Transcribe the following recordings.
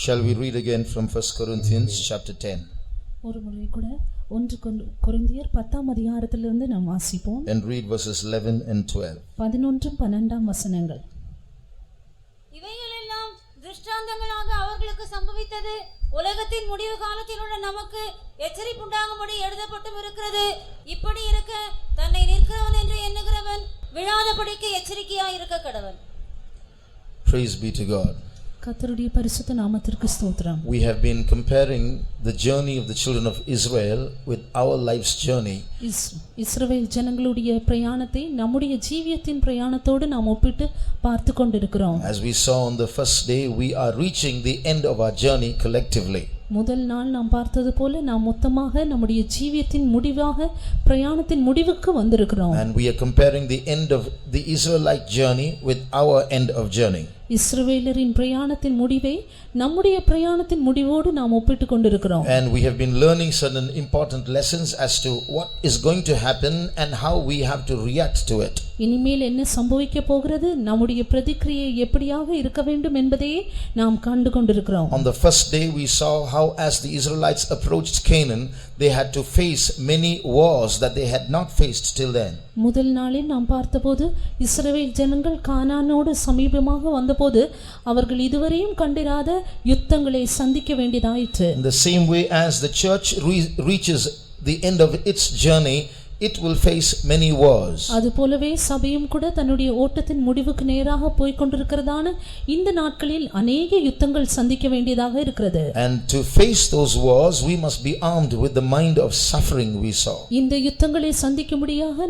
Shall we read again from 1 Corinthians chapter 10? ஒரு முறை கூட 1 கொரிந்தியர் 10ஆம் அதிகாரத்திலிருந்து நாம் வாசிப்போம். And read verses 11 and 12. 11 12 வசனங்கள். இவைகளெல்லாம் திருஷ்டாந்தங்களாக அவர்களுக்கு சம்பவித்தது உலகத்தின் முடிவு காலத்தில் உள்ள நமக்கு எச்சரிப்புண்டாகும்படி எழுதப்பட்டும் இருக்கிறது. இப்படி இருக்க தன்னை நிற்கிறவன் என்று எண்ணுகிறவன் விழாதபடிக்கு எச்சரிக்கையாய் இருக்க கடவன். Praise be to God. கர்த்தருடைய பரிசுத்த நாமத்திற்கு ஸ்தோத்திரம். We have been comparing the journey of the children of Israel with our life's journey. இஸ்ரவேல் ஜனங்களுடைய பிரயாணத்தை நம்முடைய ஜீவியத்தின் பிரயாணத்தோடு நாம் ஒப்பிட்டு பார்த்து கொண்டிருக்கிறோம். As we saw on the first day, we are reaching the end of our journey collectively. முதல் நாள் நாம் பார்த்தது போல நாம் மொத்தமாக நம்முடைய ஜீவியத்தின் முடிவாக பிரயாணத்தின் முடிவுக்கு வந்திருக்கிறோம். And we are comparing the end of the Israelite journey with our end of journey. இஸ்ரவேலரின் பிரயாணத்தின் முடிவை நம்முடைய பிரயாணத்தின் முடிவோடு நாம் ஒப்பிட்டு கொண்டிருக்கிறோம். And we have been learning certain important lessons as to what is going to happen and how we have to react to it. இனிமேல் என்ன சம்பவிக்க போகிறது, நம்முடைய பிரதிக்ரியை எப்படியாக இருக்க வேண்டும் என்பதையே நாம் கண்டு கொண்டிருக்கிறோம். On the first day we saw how as the Israelites approached Canaan, they had to face many wars that they had not faced till then. முதல் நாளில் நாம் பார்த்தபோது இஸ்ரவேல் ஜனங்கள் கானானோடு சமீபமாக வந்தபோது அவர்கள் இதுவரையும் கண்டிராத யுத்தங்களை சந்திக்க வேண்டியதாயிற்று. In the same way as the church reaches the end of its journey, it will face many wars. அதுபோலவே சபையும் கூட தன்னுடைய ஓட்டத்தின் முடிவுக்கு நேராக போய் கொண்டிருக்கிறதான இந்த நாட்களில் अनेक யுத்தங்கள் சந்திக்க வேண்டியதாக இருக்கிறது. And to face those wars we must be armed with the mind of suffering, we saw. இந்த யுத்தங்களை சந்திக்கும்படியாக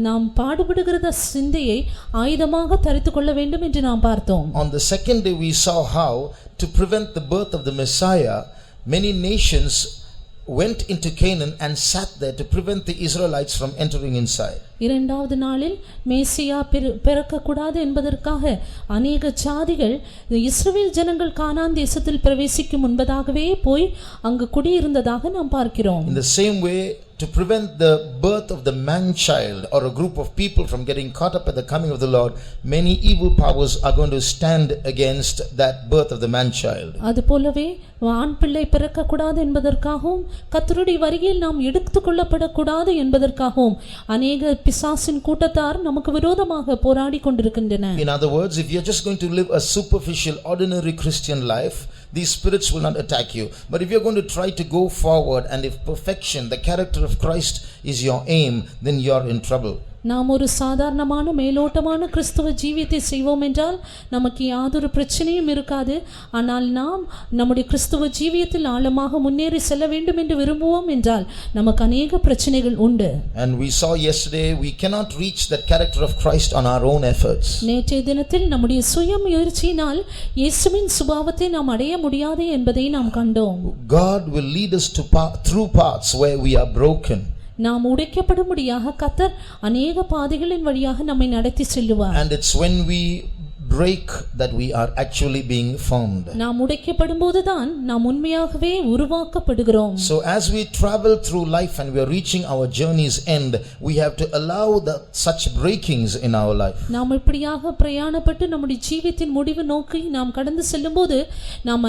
நாம் பாடுபடுகிற சிந்தையை ஆயுதமாக தரித்துக் கொள்ள வேண்டும் என்று நாம் பார்த்தோம். On the second day we saw how to prevent the birth of the Messiah, many nations went into Canaan and sat there to prevent the Israelites from entering inside. இரண்டாவது நாளில் மேசியா பிறக்க கூடாது என்பதற்காக अनेक ஜாதிகள் இஸ்ரவேல் ஜனங்கள் கானான் தேசத்தில் பிரவேசிக்கும் முன்பதாகவே போய் அங்கு குடியிருந்ததாக நாம் பார்க்கிறோம். In the same way, to prevent the birth of the man child or a group of people from getting caught up at the coming of the Lord, many evil powers are going to stand against that birth of the man child. அதுபோலவே ஆண் பிள்ளை பிறக்க கூடாது என்பதற்காகவும் கர்த்தருடைய வருகையில் நாம் எடுத்துக்கொள்ளப்படக்கூடாது என்பதற்காகவும் अनेक பிசாசின் கூட்டத்தார் நமக்கு விரோதமாக போராடி கொண்டிருக்கின்றன. In other words, if you are just going to live a superficial ordinary Christian life, these spirits will not attack you. But if you are going to try to go forward and if perfection, the character of Christ is your aim, then you are in trouble. நாம் ஒரு சாதாரணமான மேலோட்டமான கிறிஸ்தவ ஜீவியத்தை செய்வோம் என்றால் நமக்கு யாதொரு பிரச்சனையும் இருக்காது. ஆனால் நாம் நம்முடைய கிறிஸ்தவ ஜீவியத்தில் ஆழமாக முன்னேறி செல்ல வேண்டும் என்று விரும்புவோம் என்றால் நமக்கு अनेक பிரச்சனைகள் உண்டு. And we saw yesterday we cannot reach that character of Christ on our own efforts. நேற்றைய தினத்தில் நம்முடைய சுய முயற்சியினால் இயேசுவின் சுபாவத்தை நாம் அடைய முடியாது என்பதை நாம் கண்டோம். God will lead us to through paths where we are broken. நாம் உடைக்கப்படும்படியாக கர்த்தர் अनेक பாதைகளின் வழியாக நம்மை நடத்தி செல்லுவார். And it's when we break that we are actually being formed. நாம் உடைக்கப்படும்போதுதான் நாம் உண்மையாகவே உருவாக்கப்படுகிறோம். So as we travel through life and we are reaching our journey's end, we have to allow such breakings in our life. நாம் இப்படியாக பிரயாணப்பட்டு நம்முடைய ஜீவியத்தின் முடிவு நோக்கி நாம் கடந்து செல்லும்போது நாம்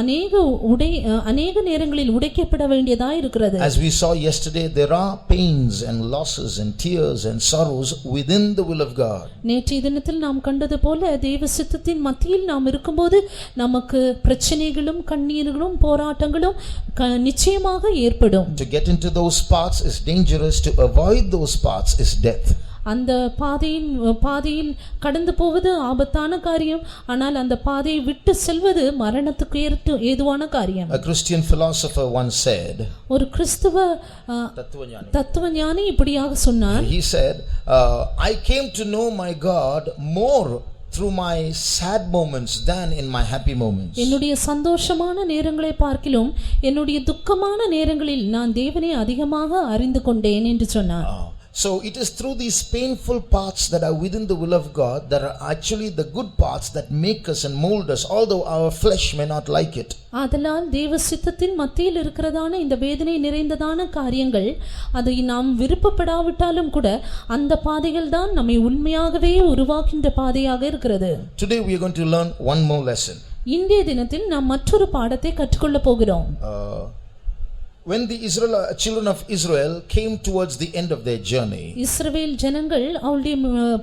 अनेक நேரங்களில் உடைக்கப்பட வேண்டியதா இருக்கிறது. As we saw yesterday, there are pains and losses and tears and sorrows within the will of God. நேற்றைய தினத்தில் நாம் கண்டது போல தேவ சித்தத்தின் மத்தியில் நாம் இருக்கும்போது நமக்கு பிரச்சனைகளும் கண்ணீர்களும் போராட்டங்களும் நிச்சயமாக ஏற்படும். To get into those paths is dangerous. To avoid those paths is death. அந்த பாதையில் கடந்து போவது ஆபத்தான காரியம். ஆனால் அந்த பாதையை விட்டு செல்வது மரணத்துக்கு ஏதுவான காரியம். A Christian philosopher once said, ஒரு கிறிஸ்தவ தத்துவஞானி இப்படியாக சொன்னார். He said, I came to know my God more through my sad moments than in my happy moments. என்னுடைய சந்தோஷமான நேரங்களை பார்க்கிலும் என்னுடைய துக்கமான நேரங்களில் நான் தேவனை அதிகமாக அறிந்து கொண்டேன் என்று சொன்னார். So it is through these painful parts that are within the will of God that are actually the good parts that make us and mold us, although our flesh may not like it. ஆதலால் தேவ சித்தத்தின் மத்தியில் இருக்கிறதான இந்த வேதனை நிறைந்ததான காரியங்கள் அதை நாம் விருப்பப்படாவிட்டாலும் கூட அந்த பாதைகள் தான் நம்மை உண்மையாகவே உருவாக்கின்ற பாதையாக இருக்கிறது. Today we are going to learn one more lesson. இன்றைய தினத்தில் நாம் மற்றொரு பாடத்தை கற்றுக்கொள்ள போகிறோம். When the children of Israel came towards the end of their journey, இஸ்ரவேல் ஜனங்கள் அவருடைய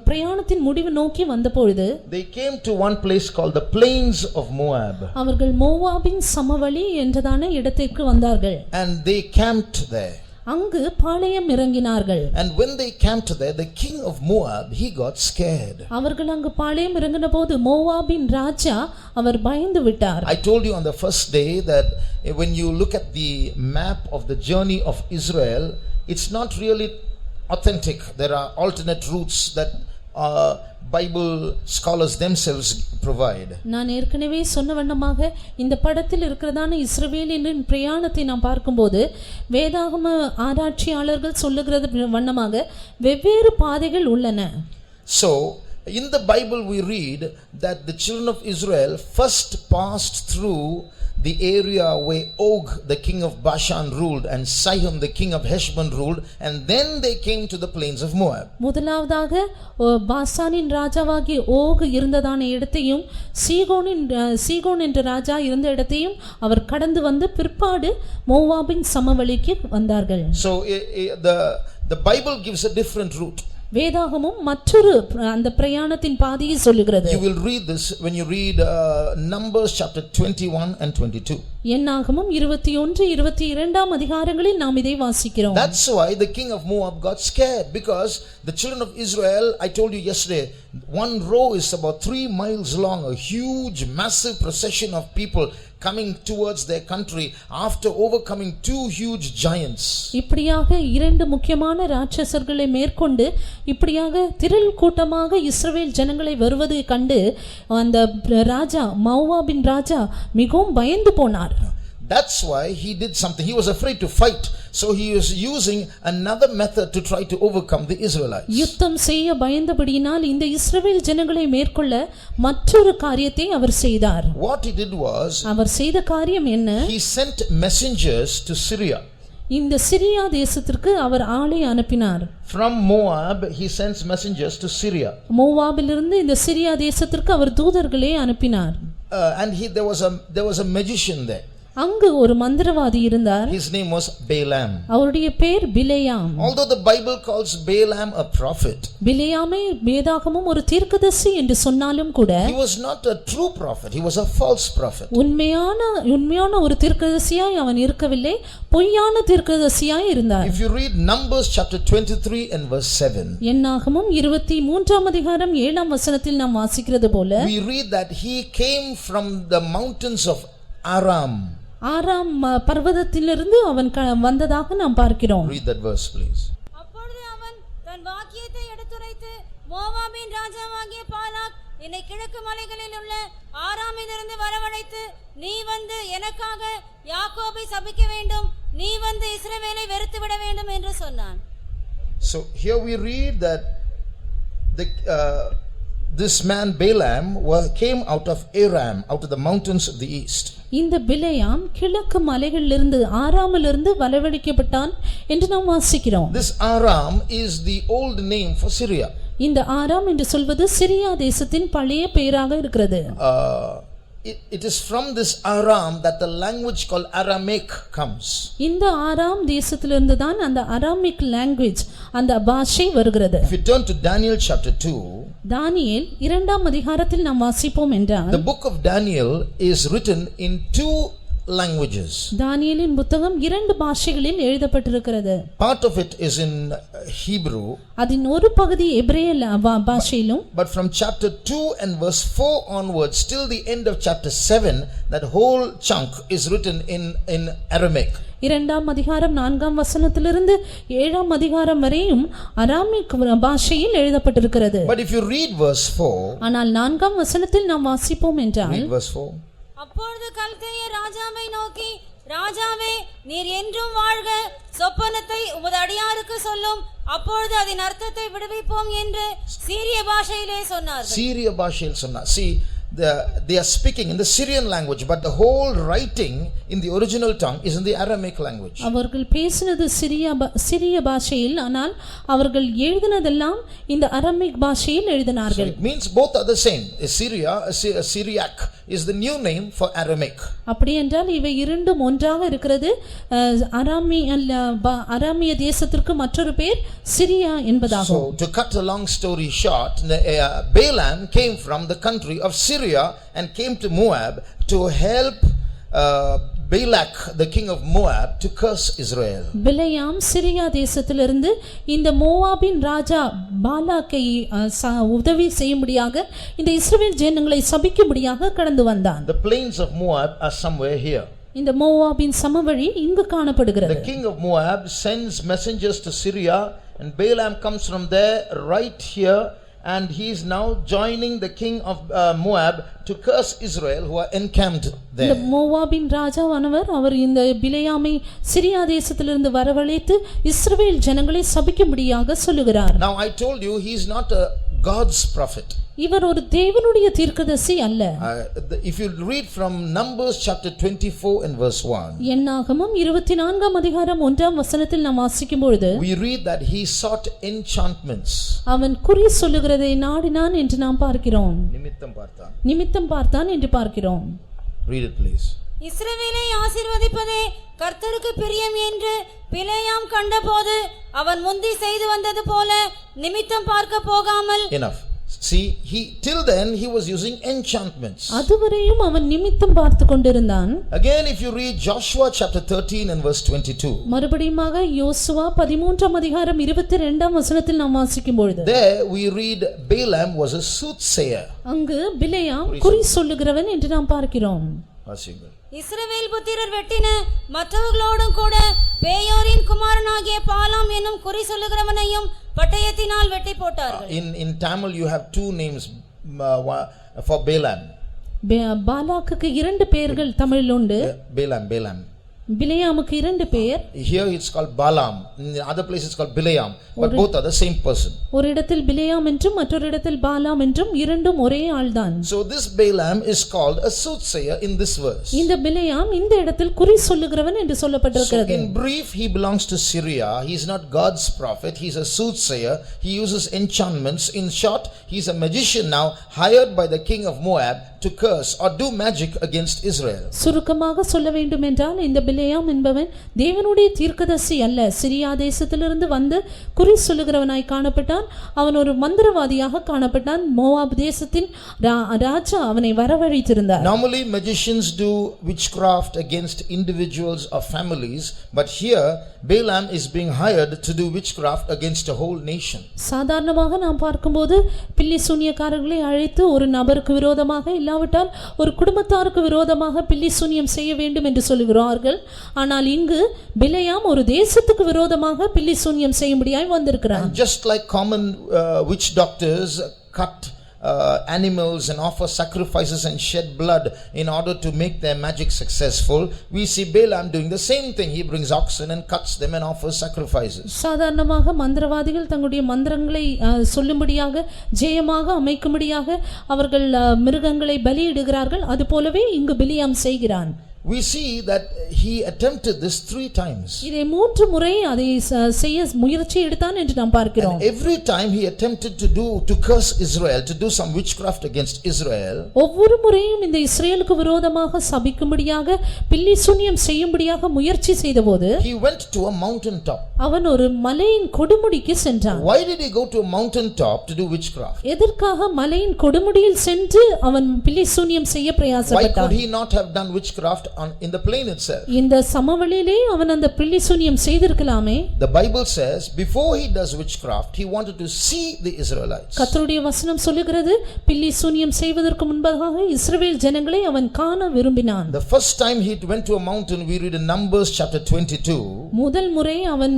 பிரயாணத்தின் முடிவு நோக்கி வந்தபொழுது they came to one place called the plains of Moab. அவர்கள் மோவாபின் சமவெளி என்றதான இடத்திற்கு வந்தார்கள். And they camped there. அங்கு பாளையம் இறங்கினார்கள். And when they camped there, the king of Moab, he got scared. அவர்கள் அங்கு பாளையம் இறங்கினபோது மோவாபின் ராஜா அவர் பயந்து விட்டார். I told you on the first day that when you look at the map of the journey of Israel, it's not really authentic. There are alternate routes that Bible scholars themselves provide. நான் ஏற்கனவே சொன்ன வண்ணமாக இந்த படத்தில் இருக்கிறதான இஸ்ரவேலின் பிரயாணத்தை நாம் பார்க்கும்போது வேதாகம ஆராய்ச்சியாளர்கள் சொல்லுகிறது வண்ணமாக வெவ்வேறு பாதைகள் உள்ளன. So in the Bible we read that the children of Israel first passed through the area where Og the king of Bashan ruled and Sihon the king of Heshbon ruled, and then they came to the plains of Moab. முதலாவதாக பாசானின் ராஜாவாகிய okay இருந்ததான இடத்தையும் சீகோன் என்ற ராஜா இருந்த இடத்தையும் அவர் கடந்து வந்து பிற்பாடு மோவாபின் சமவெளிக்கு வந்தார்கள். So the Bible gives a different route. வேதாகமும் மற்றொரு அந்த பிரயாணத்தின் பாதையை சொல்லுகிறது. You will read this when you read Numbers chapter 21 and 22. என்னாகமம் 21 22 அதிகாரங்களில் நாம் இதை வாசிக்கிறோம். That's why the king of Moab got scared, because the children of Israel, I told you yesterday, one row is about 3 miles long, a huge massive procession of people coming towards their country after overcoming 2 huge giants. இப்படியாக இரண்டு முக்கியமான ராட்சசர்களை மேற்கொண்டு இப்படியாக திரள் கூட்டமாக இஸ்ரவேல் ஜனங்களை வருவதை கண்டு அந்த ராஜா மோவாபின் ராஜா மிகவும் பயந்து போனார். That's why he did something. He was afraid to fight, so he was using another method to try to overcome the Israelites. யுத்தம் செய்ய பயந்தபடியினால் இந்த இஸ்ரவேல் ஜனங்களை மேற்கொள்ள மற்றொரு காரியத்தை அவர் செய்தார். What he did was, அவர் செய்த காரியம் என்ன? he sent messengers to Syria. இந்த சிரியா தேசத்திற்கு அவர் ஆளை அனுப்பினார். From Moab he sends messengers to Syria. மோவாபிலிருந்து இந்த சிரியா தேசத்திற்கு அவர் தூதர்களை அனுப்பினார். And there was a magician there. அங்கு ஒரு மந்திரவாதி இருந்தார். His name was Balaam. அவருடைய பெயர் பிலேயாம். Although the Bible calls Balaam a prophet, பிலேயாமை வேதாகமம் ஒரு தீர்க்கதரிசி என்று சொன்னாலும் கூட he was not a true prophet, he was a false prophet. உண்மையான ஒரு தீர்க்கதரிசியாய் அவன் இருக்கவில்லை, பொய்யான தீர்க்கதரிசியாய் இருந்தார். If you read Numbers chapter 23 and verse 7, என்னாகமம் 23 அதிகாரம் 7 வசனத்தில் நாம் வாசிக்கிறது போல, we read that he came from the mountains of Aram. ஆராம் பர்வதத்திலிருந்து அவன் வந்ததாக நாம் பார்க்கிறோம். Read that verse please. அப்பொழுது அவன் தன் வாக்கியத்தை எடுத்துரைத்து மோவாபின் ராஜாவாகிய பாலாக் என்னை கிழக்கு மலைகளில் உள்ள ஆராமிலிருந்து வரவழைத்து, நீ வந்து எனக்காக யாக்கோபை சபிக்க வேண்டும், நீ வந்து இஸ்ரவேலை வெறுத்து விட வேண்டும் என்று சொன்னான். So here we read that this man Balaam came out of Aram, out of the mountains of the east. இந்த பிலேயாம் கிழக்கு மலைகளிலிருந்து ஆராமிலிருந்து வரவழைக்கப்பட்டான் என்று நாம் வாசிக்கிறோம். This Aram is the old name for Syria. இந்த ஆராம் என்று சொல்வது சிரியா தேசத்தின் பழைய பெயராக இருக்கிறது. It is from this Aram that the language called Aramaic comes. இந்த ஆராம் தேசத்திலிருந்து தான் அந்த அராமிக் லாங்குவேஜ், அந்த பாஷை வருகிறது. If you turn to Daniel chapter 2, தானியேல் 2 அதிகாரத்தில் நாம் வாசிப்போம் என்றால், the book of Daniel is written in 2 languages. தானியேலின் புத்தகம் 2 பாஷைகளில் எழுதப்பட்டிருக்கிறது. Part of it is in Hebrew. அதன் ஒரு பகுதி எபிரேய பாஷையிலும், but from chapter 2 and verse 4 onwards till the end of chapter 7, that whole chunk is written in Aramaic. 2 அதிகாரம் 4 வசனத்திலிருந்து 7 அதிகாரம் வரையும் அராமிக் பாஷையில் எழுதப்பட்டிருக்கிறது. But if you read verse 4, ஆனால் 4 வசனத்தில் நாம் வாசிப்போம் என்றால், read verse 4. அப்பொழுது கல்தேய ராஜாவை நோக்கி, ராஜாவே, நீர் என்றும் வாழ்க, சொப்பனத்தை உமது அடியாருக்கு சொல்லும், அப்பொழுது அதன் அர்த்தத்தை விடுவிப்போம் என்று சீரிய பாஷையிலே சொன்னார்கள். சீரிய பாஷையில் சொன்னார். See, they are speaking in the Syrian language, but the whole writing in the original tongue is in the Aramaic language. அவர்கள் பேசினது சிரிய பாஷையில், ஆனால் அவர்கள் எழுதினதெல்லாம் இந்த அரமிக் பாஷையில் எழுதினார்கள். So it means both are the same. Syriac is the new name for Aramaic. அப்படி என்றால் இவை இரண்டும் ஒன்றாக இருக்கிறது. அராமிய தேசத்திற்கு மற்றொரு பெயர் சிரியா என்பதாகும். So to cut a long story short, Balaam came from the country of Syria and came to Moab to help Balak, the king of Moab, to curse Israel. Balaam Syria தேசத்திலிருந்து இந்த மோவாபின் ராஜா பாலாக்கை உதவி செய்யும்படியாக இந்த இஸ்ரவேல் ஜனங்களை சபிக்கும்படியாக கடந்து வந்தான். The plains of Moab are somewhere here. இந்த மோவாபின் சமவெளி இங்கு காணப்படுகிறது. The king of Moab sends messengers to Syria, and Balaam comes from there right here, and he is now joining the king of Moab to curse Israel who are encamped there. இந்த மோவாபின் ராஜாவானவர் அவர் இந்த பிலேயாமை Syria தேசத்திலிருந்து வரவழைத்து இஸ்ரவேல் ஜனங்களை சபிக்கும்படியாக சொல்லுகிறார். Now I told you he is not a God's prophet. இவர் ஒரு தேவனுடைய தீர்க்கதரிசி அல்ல. If you read from Numbers chapter 24 and verse 1, என்னாகமம் 24ஆம் அதிகாரம் 1ஆம் வசனத்தில் நாம் வாசிக்கும் பொழுது we read that he sought enchantments. அவன் குறி சொல்லுகிறதை நாடினான் என்று நாம் பார்க்கிறோம். நிமித்தம் பார்த்தான் என்று பார்க்கிறோம். Read it please. இஸ்ரவேலை ஆசீர்வதிப்பதே கர்த்தருக்கு பிரியம் என்று பிலேயாம் கண்டபோது அவன் முந்தி செய்து வந்தது போல நிமித்தம் பார்க்க போகாமல். Enough. See, till then he was using enchantments. அதுவரையும் அவன் நிமித்தம் பார்த்து கொண்டிருந்தான். Again if you read Joshua chapter 13 and verse 22, மறுபடியுமாக யோசுவா 13ஆம் அதிகாரம் 22ஆம் வசனத்தில் நாம் வாசிக்கும் பொழுது there we read Balaam was a soothsayer. அங்கு பிலேயாம் குறி சொல்லுகிறவன் என்று நாம் பார்க்கிறோம். இஸ்ரவேல் புத்திரர் வெட்டின மற்றவர்களோடும் கூட பேயோரின் குமாரனாகிய பாலாம் என்னும் குறி சொல்லுகிறவனையும் பட்டயத்தினால் வெட்டி போட்டார்கள். In Tamil you have two names for Balaam. பாலாக்குக்கு இரண்டு பெயர்கள் தமிழில் உண்டு. Balaam. பிலேயாமுக்கு இரண்டு பெயர். Here it's called Balaam. In other places it's called Bileam, but both are the same person. ஒரு இடத்தில் பிலேயாம் என்றும் மற்றொரு இடத்தில் பாலாம் என்றும் இரண்டும் ஒரே ஆள்தான். So this Balaam is called a soothsayer in this verse. இந்த பிலேயாம் இந்த இடத்தில் குறி சொல்லுகிறவன் என்று சொல்லப்பட்டிருக்கிறது. So in brief he belongs to Syria. He is not God's prophet. He is a soothsayer. He uses enchantments. In short, he is a magician now hired by the king of Moab to curse or do magic against Israel. சுருக்கமாக சொல்ல வேண்டும் என்றால் இந்த பிலேயாம் என்பவன் தேவனுடைய தீர்க்கதரிசி அல்ல. Syria தேசத்திலிருந்து வந்து குறி சொல்லுகிறவனாய் காணப்பட்டான். அவன் ஒரு மந்திரவாதியாக காணப்பட்டான். மோவாப் தேசத்தின் ராஜா அவனை வரவழைத்திருந்தார். Normally magicians do witchcraft against individuals or families, but here Balaam is being hired to do witchcraft against a whole nation. சாதாரணமாக நாம் பார்க்கும்போது பில்லி சூனியக்காரர்களை அழைத்து ஒரு நபருக்கு விரோதமாக இல்லாவிட்டால் ஒரு குடும்பத்தாருக்கு விரோதமாக பில்லி சூனியம் செய்ய வேண்டும் என்று சொல்லுகிறார்கள். ஆனால் இங்கு பிலேயாம் ஒரு தேசத்துக்கு விரோதமாக பில்லி சூனியம் செய்யும்படியாய் வந்திருக்கிறான். Just like common witch doctors cut animals and offer sacrifices and shed blood in order to make their magic successful, we see Balaam doing the same thing. He brings oxen and cuts them and offers sacrifices. சாதாரணமாக மந்திரவாதிகள் தங்களுடைய மந்திரங்களை சொல்லும்படியாக ஜெயமாக அமைக்கும்படியாக அவர்கள் மிருகங்களை பலியிடுகிறார்கள். அதுபோலவே இங்கு பிலேயாம் செய்கிறான். We see that he attempted this 3 times. இதை 3 முறை அதை செய்ய முயற்சி எடுத்தான் என்று நாம் பார்க்கிறோம். Every time he attempted to curse Israel, to do some witchcraft against Israel. ஒவ்வொரு முறையும் இந்த இஸ்ரவேலுக்கு விரோதமாக சபிக்கும்படியாக பில்லி சூனியம் செய்யும்படியாக முயற்சி செய்தபோது he went to a mountain top. அவன் ஒரு மலையின் கொடுமுடிக்கு சென்றான். Why did he go to a mountain top to do witchcraft? எதற்காக மலையின் கொடுமுடியில் சென்று அவன் பில்லி சூனியம் செய்ய பிரயாசப்பட்டான்? Why could he not have done witchcraft in the plain itself? இந்த சமவெளியிலே அவன் அந்த பில்லி சூனியம் செய்திருக்கலாமே. The Bible says before he does witchcraft he wanted to see the Israelites. கர்த்தருடைய வசனம் சொல்லுகிறது பில்லி சூனியம் செய்வதற்கு முன்பாக இஸ்ரவேல் ஜனங்களை அவன் காண விரும்பினான். The first time he went to a mountain, we read in Numbers chapter 22. முதல் முறை அவன்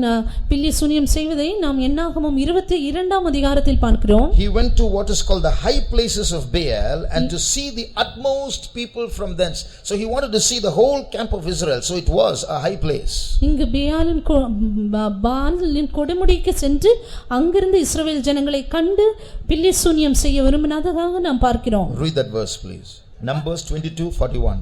பில்லி சூனியம் செய்வதை நாம் என்னாகமம் 22ஆம் அதிகாரத்தில் பார்க்கிறோம். He went to what is called the high places of Baal and to see the utmost people from thence. So he wanted to see the whole camp of Israel. So it was a high place. இங்கு பாலின் கொடுமுடிக்கு சென்று அங்கிருந்து இஸ்ரவேல் ஜனங்களை கண்டு பில்லி சூனியம் செய்ய விரும்பினதாக நாம் பார்க்கிறோம். Read that verse please. Numbers 22:41.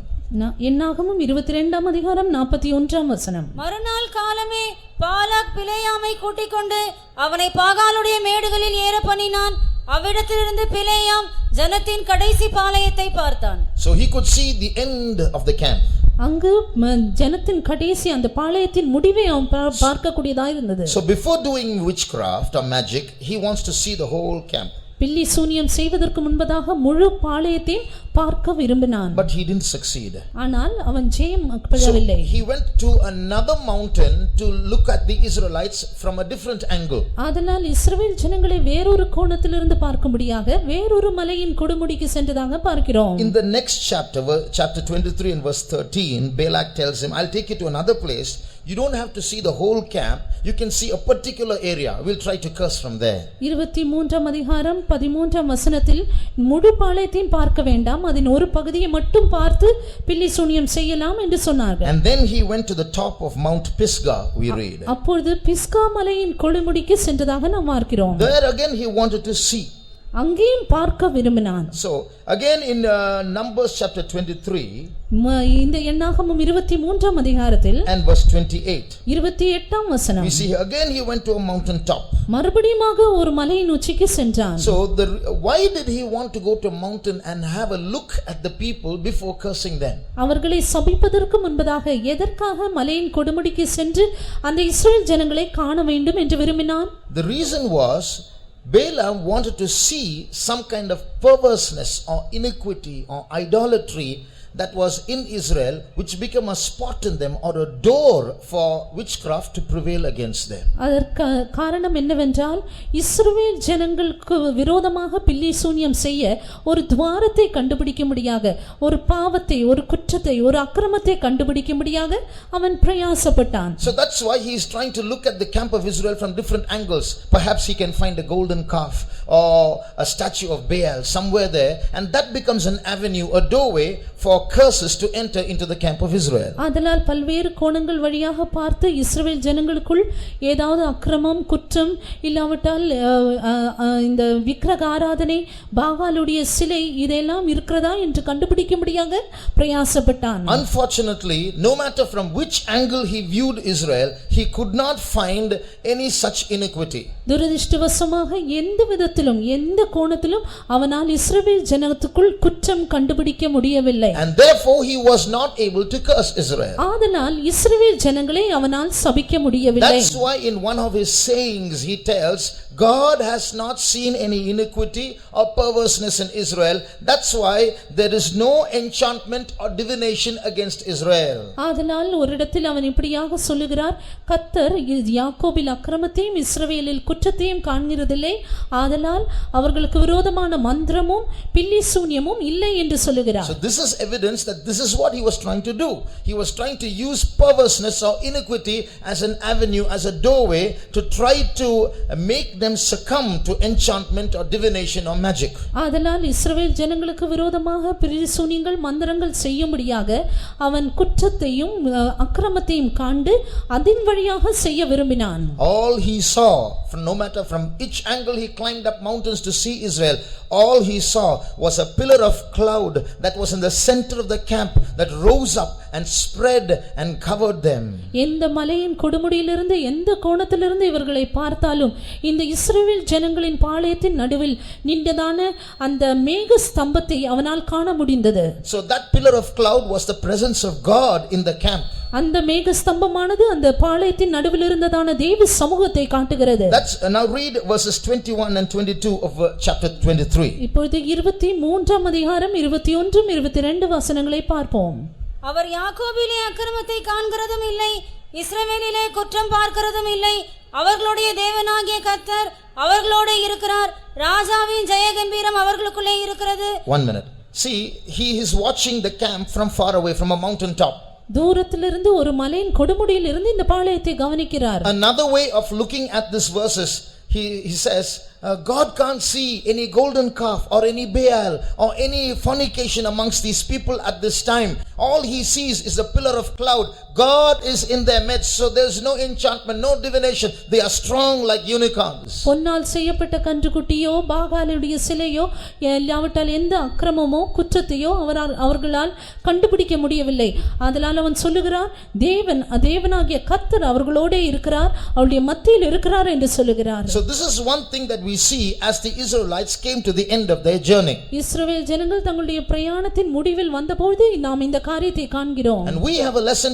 என்னாகமம் 22ஆம் அதிகாரம் 41ஆம் வசனம். மறுநாள் காலமே பாலாக் பிலேயாமை கூட்டிக் கொண்டு அவனை பாகாலுடைய மேடுகளில் ஏற பண்ணினான். அவ்விடத்திலிருந்து பிலேயாம் ஜனத்தின் கடைசி பாளையத்தை பார்த்தான். So he could see the end of the camp. அங்கு ஜனத்தின் கடைசி அந்த பாளையத்தின் முடிவை அவன் பார்க்கக்கூடியதாக இருந்தது. So before doing witchcraft or magic, he wants to see the whole camp. பில்லி சூனியம் செய்வதற்கு முன்பதாக முழு பாளையத்தையும் பார்க்க விரும்பினான். But he didn't succeed. ஆனால் அவன் ஜெயம் பெறவில்லை. So he went to another mountain to look at the Israelites from a different angle. அதனால் இஸ்ரவேல் ஜனங்களை வேறொரு கோணத்திலிருந்து பார்க்கும்படியாக வேறொரு மலையின் கொடுமுடிக்கு சென்றதாக பார்க்கிறோம். In the next chapter, chapter 23 and verse 13, Balak tells him, I'll take you to another place. You don't have to see the whole camp. You can see a particular area. We'll try to curse from there. 23ஆம் அதிகாரம் 13ஆம் வசனத்தில் முழு பாளையத்தையும் பார்க்க வேண்டாம், அதன் ஒரு பகுதியை மட்டும் பார்த்து பில்லி சூனியம் செய்யலாம் என்று சொன்னார்கள். And then he went to the top of Mount Pisgah, we read. அப்பொழுது பிஸ்கா மலையின் கொடுமுடிக்கு சென்றதாக நாம் பார்க்கிறோம். There again he wanted to see. அங்கேயும் பார்க்க விரும்பினான். So again in Numbers chapter 23 இந்த எண்ணாகமம் 23ஆம் அதிகாரத்தில் and verse 28, 28ஆம் வசனம், we see again he went to a mountain top. மறுபடியுமாக ஒரு மலையின் உச்சிக்கு சென்றான். So why did he want to go to a mountain and have a look at the people before cursing them? அவர்களை சபிப்பதற்கு முன்பதாக எதற்காக மலையின் கொடுமுடிக்கு சென்று அந்த இஸ்ரவேல் ஜனங்களை காண வேண்டும் என்று விரும்பினான்? The reason was Balaam wanted to see some kind of perverseness or iniquity or idolatry that was in Israel, which became a spot in them or a door for witchcraft to prevail against them. அதற்கு காரணம் என்னவென்றால் இஸ்ரவேல் ஜனங்களுக்கு விரோதமாக பில்லி சூனியம் செய்ய ஒரு துவாரத்தை கண்டுபிடிக்கும்படியாக, ஒரு பாவத்தை, ஒரு குற்றத்தை, ஒரு அக்கிரமத்தை கண்டுபிடிக்கும்படியாக அவன் பிரயாசப்பட்டான். So that's why he is trying to look at the camp of Israel from different angles. Perhaps he can find a golden calf or a statue of Baal somewhere there, and that becomes an avenue, a doorway for curses to enter into the camp of Israel. அதனால் பல்வேறு கோணங்கள் வழியாக பார்த்து இஸ்ரவேல் ஜனங்களுக்குள் ஏதாவது அக்கிரமம், குற்றம், இல்லாவிட்டால் இந்த விக்கிரக ஆராதனை, பாகாலுடைய சிலை இதெல்லாம் இருக்கிறதா என்று கண்டுபிடிக்கும்படியாக பிரயாசப்பட்டான். Unfortunately, no matter from which angle he viewed Israel, he could not find any such iniquity. துரதிர்ஷ்டவசமாக எந்த விதத்திலும் எந்த கோணத்திலும் அவனால் இஸ்ரவேல் ஜனத்துக்குள் குற்றம் கண்டுபிடிக்க முடியவில்லை. And therefore he was not able to curse Israel. ஆதலால் இஸ்ரவேல் ஜனங்களை அவனால் சபிக்க முடியவில்லை. That's why in one of his sayings he tells, God has not seen any iniquity or perverseness in Israel. That's why there is no enchantment or divination against Israel. ஆதலால் ஒரு இடத்தில் அவன் இப்படியாக சொல்லுகிறார், கர்த்தர் யாக்கோபில் அக்கிரமத்தையும் இஸ்ரவேலில் குற்றத்தையும் காண்கிறதில்லை, ஆதலால் அவர்களுக்கு விரோதமான மந்திரமும் பில்லி சூனியமும் இல்லை என்று சொல்லுகிறார். So this is evidence that this is what he was trying to do. He was trying to use perverseness or iniquity as an avenue, as a doorway to try to make them succumb to enchantment or divination or magic. ஆதலால் இஸ்ரவேல் ஜனங்களுக்கு விரோதமாக பில்லி சூனியங்கள், மந்திரங்கள் செய்யும்படியாக அவன் குற்றத்தையும் அக்கிரமத்தையும் காண்டு அதன் வழியாக செய்ய விரும்பினான். All he saw, no matter from which angle he climbed up mountains to see Israel, all he saw was a pillar of cloud that was in the center of the camp that rose up and spread and covered them. எந்த மலையின் கொடுமுடியிலிருந்து எந்த கோணத்திலிருந்து இவர்களை பார்த்தாலும் இந்த இஸ்ரவேல் ஜனங்களின் பாளையத்தின் நடுவில் நின்றதான அந்த மேக ஸ்தம்பத்தை அவனால் காண முடிந்தது. So that pillar of cloud was the presence of God in the camp. அந்த மேக ஸ்தம்பமானது அந்த பாளையத்தின் நடுவில் இருந்ததான தேவ சமூகத்தை காட்டுகிறது. That's now read verses 21 and 22 of chapter 23. இப்பொழுது 23ஆம் அதிகாரம் 21 22 வசனங்களை பார்ப்போம். அவர் யாக்கோபிலே அக்கிரமத்தை காண்கிறதும் இல்லை, இஸ்ரவேலிலே குற்றம் பார்க்கிறதும் இல்லை. அவர்களுடைய தேவனாகிய கர்த்தர் அவர்களோடு இருக்கிறார். ராஜாவின் ஜெயகம்பீரம் அவர்களுக்குள்ளே இருக்கிறது. 1 minute. See, he is watching the camp from far away, from a mountain top. தூரத்திலிருந்து ஒரு மலையின் கொடுமுடியில் இருந்து இந்த பாளையத்தை கவனிக்கிறார். Another way of looking at this verses, he says, God can't see any golden calf or any Baal or any fornication amongst these people at this time. All he sees is a pillar of cloud. God is in their midst, so there's no enchantment, no divination. They are strong like unicorns. பொன்னால் செய்யப்பட்ட கன்றுக்குட்டியோ பாகாலுடைய சிலையோ இல்லாவிட்டால் எந்த அக்கிரமமோ குற்றத்தையோ அவர்களால் கண்டுபிடிக்க முடியவில்லை. அதனால் அவன் சொல்லுகிறார், தேவனாகிய கர்த்தர் அவர்களோடே இருக்கிறார், அவருடைய மத்தியில் இருக்கிறார் என்று சொல்லுகிறார். So this is one thing that we see as the Israelites came to the end of their journey. இஸ்ரவேல் ஜனங்கள் தங்களுடைய பிரயாணத்தின் முடிவில் வந்தபோது நாம் இந்த காரியத்தை காண்கிறோம். And we have a lesson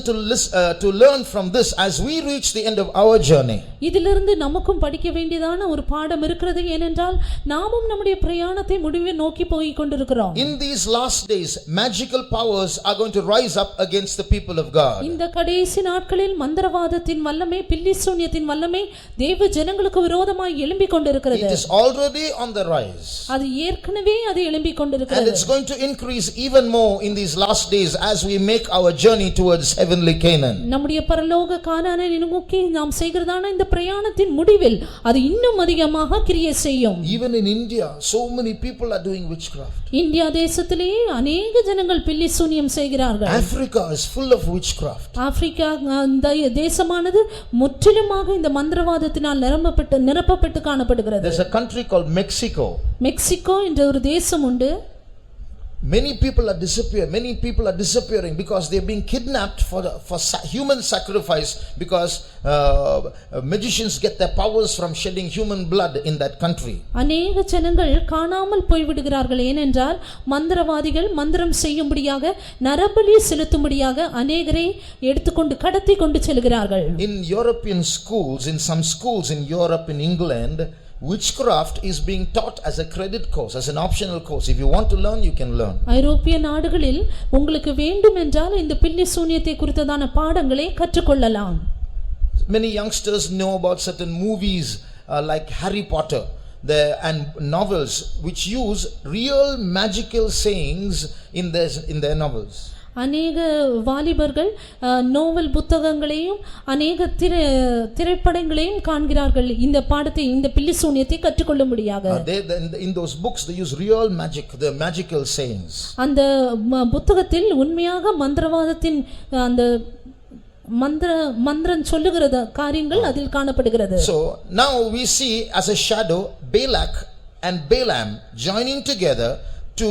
to learn from this as we reach the end of our journey. இதிலிருந்து நமக்கும் படிக்க வேண்டியதான ஒரு பாடம் இருக்கிறது. ஏனென்றால் நாமும் நம்முடைய பிரயாணத்தை முடிவை நோக்கி போய் கொண்டிருக்கிறோம். In these last days magical powers are going to rise up against the people of God. இந்த கடைசி நாட்களில் மந்திரவாதத்தின் வல்லமை, பில்லி சூனியத்தின் வல்லமை தேவ ஜனங்களுக்கு விரோதமாய் எழும்பிக் கொண்டிருக்கிறது. It is already on the rise. அது ஏற்கனவே அது எழும்பிக் கொண்டிருக்கிறது. And it's going to increase even more in these last days as we make our journey towards heavenly Canaan. நம்முடைய பரலோக கானானை நோக்கி நாம் செய்கிறதான இந்த பிரயாணத்தின் முடிவில் அது இன்னும் அதிகமாக கிரியை செய்யும். Even in India so many people are doing witchcraft. India தேசத்திலே அநேக ஜனங்கள் பில்லி சூனியம் செய்கிறார்கள். Africa is full of witchcraft. ஆப்பிரிக்கா தேசமானது முற்றிலுமாக இந்த மந்திரவாதத்தினால் நிரப்பப்பட்டு காணப்படுகிறது. There's a country called Mexico. Mexico என்ற ஒரு தேசம் உண்டு. Many people are disappearing because they're being kidnapped for human sacrifice because magicians get their powers from shedding human blood in that country. அநேக ஜனங்கள் காணாமல் போய் விடுகிறார்கள். ஏனென்றால் மந்திரவாதிகள் மந்திரம் செய்யும்படியாக நரபலி செலுத்தும்படியாக அநேகரை எடுத்துக்கொண்டு கடத்தி கொண்டு செல்கிறார்கள். In European schools, in some schools in Europe, in England, witchcraft is being taught as a credit course, as an optional course. If you want to learn, you can learn. ஐரோப்பிய நாடுகளில் உங்களுக்கு வேண்டும் என்றால் இந்த பில்லி சூனியத்தை குறித்ததான பாடங்களை கற்றுக்கொள்ளலாம். Many youngsters know about certain movies like Harry Potter and novels which use real magical sayings in their novels. அநேக வாலிபர்கள் நோவல் புத்தகங்களையும் அநேக திரைப்படங்களையும் காண்கிறார்கள் இந்த பாடத்தை, இந்த பில்லி சூனியத்தை கற்றுக்கொள்ளும்படியாக. In those books they use real magic, the magical sayings. அந்த புத்தகத்தில் உண்மையாக மந்திரவாதத்தின் அந்த மந்திரம் சொல்லுகிற காரியங்கள் அதில் காணப்படுகிறது. So now we see as a shadow Balak and Balaam joining together to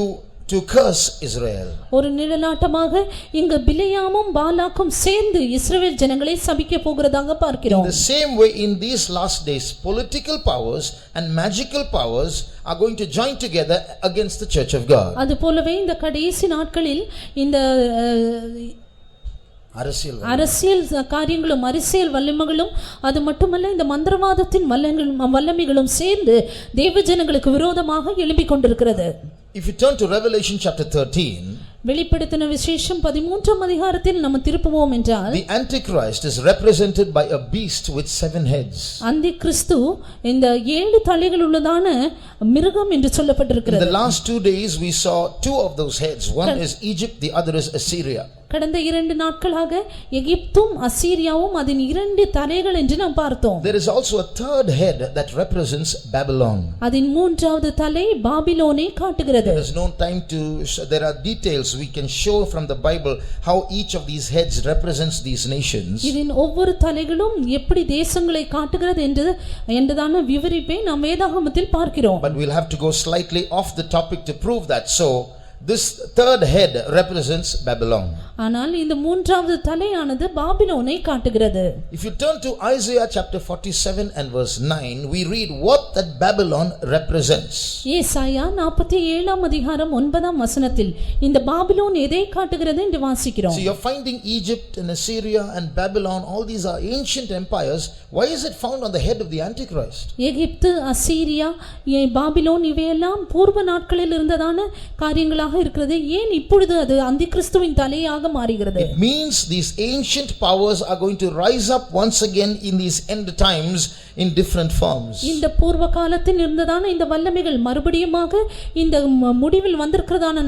curse Israel. ஒரு நிழலாட்டமாக இங்க பிலேயாமும் பாலாக்கும் சேர்ந்து இஸ்ரவேல் ஜனங்களை சபிக்க போகிறதாக பார்க்கிறோம். In the same way in these last days political powers and magical powers are going to join together against the church of God. அதுபோலவே இந்த கடைசி நாட்களில் இந்த அரசியல் காரியங்களும் அரசியல் வல்லமைகளும் அது மட்டுமல்ல இந்த மந்திரவாதத்தின் வல்லமைகளும் சேர்ந்து தேவ ஜனங்களுக்கு விரோதமாக எழும்பிக் கொண்டிருக்கிறது. If you turn to Revelation chapter 13, வெளிப்படுத்தின விசேஷம் 13ஆம் அதிகாரத்தில் நம்ம திருப்புவோம் என்றால் the Antichrist is represented by a beast with 7 heads. அந்திகிறிஸ்து இந்த 7 தலைகள் உள்ளதான மிருகம் என்று சொல்லப்பட்டிருக்கிறது. In the last 2 days we saw 2 of those heads. One is Egypt, the other is Assyria. கடந்த 2 நாட்களாக எகிப்தும் அசீரியாவும் அதன் 2 தலைகள் என்று நாம் பார்த்தோம். There is also a third head that represents Babylon. அதன் 3வது தலை பாபிலோனை காட்டுகிறது. There is no time to there are details we can show from the Bible how each of these heads represents these nations. இதன் ஒவ்வொரு தலைகளும் எப்படி தேசங்களை காட்டுகிறது என்றதான விவரிப்பை நாம் வேதாகமத்தில் பார்க்கிறோம். But we'll have to go slightly off the topic to prove that. So this third head represents Babylon. ஆனால் இந்த 3வது தலையானது பாபிலோனை காட்டுகிறது. If you turn to Isaiah chapter 47 and verse 9, we read what that Babylon represents. ஏசாயா 47ஆம் அதிகாரம் 9ஆம் வசனத்தில் இந்த Babylon எதை காட்டுகிறது என்று வாசிக்கிறோம். So you're finding Egypt and Assyria and Babylon, all these are ancient empires. Why is it found on the head of the Antichrist? Egypt, Assyria, Babylon இவையெல்லாம் பூர்வ நாட்களில் இருந்ததான காரியங்களாக இருக்கிறது. ஏன் இப்பொழுது அது அந்திகிறிஸ்துவின் தலையாக மாறுகிறது? It means these ancient powers are going to rise up once again in these end times in different forms. இந்த பூர்வ காலத்தில் இருந்ததான இந்த வல்லமைகள் மறுபடியுமாக இந்த முடிவில் வந்திருக்கிறதான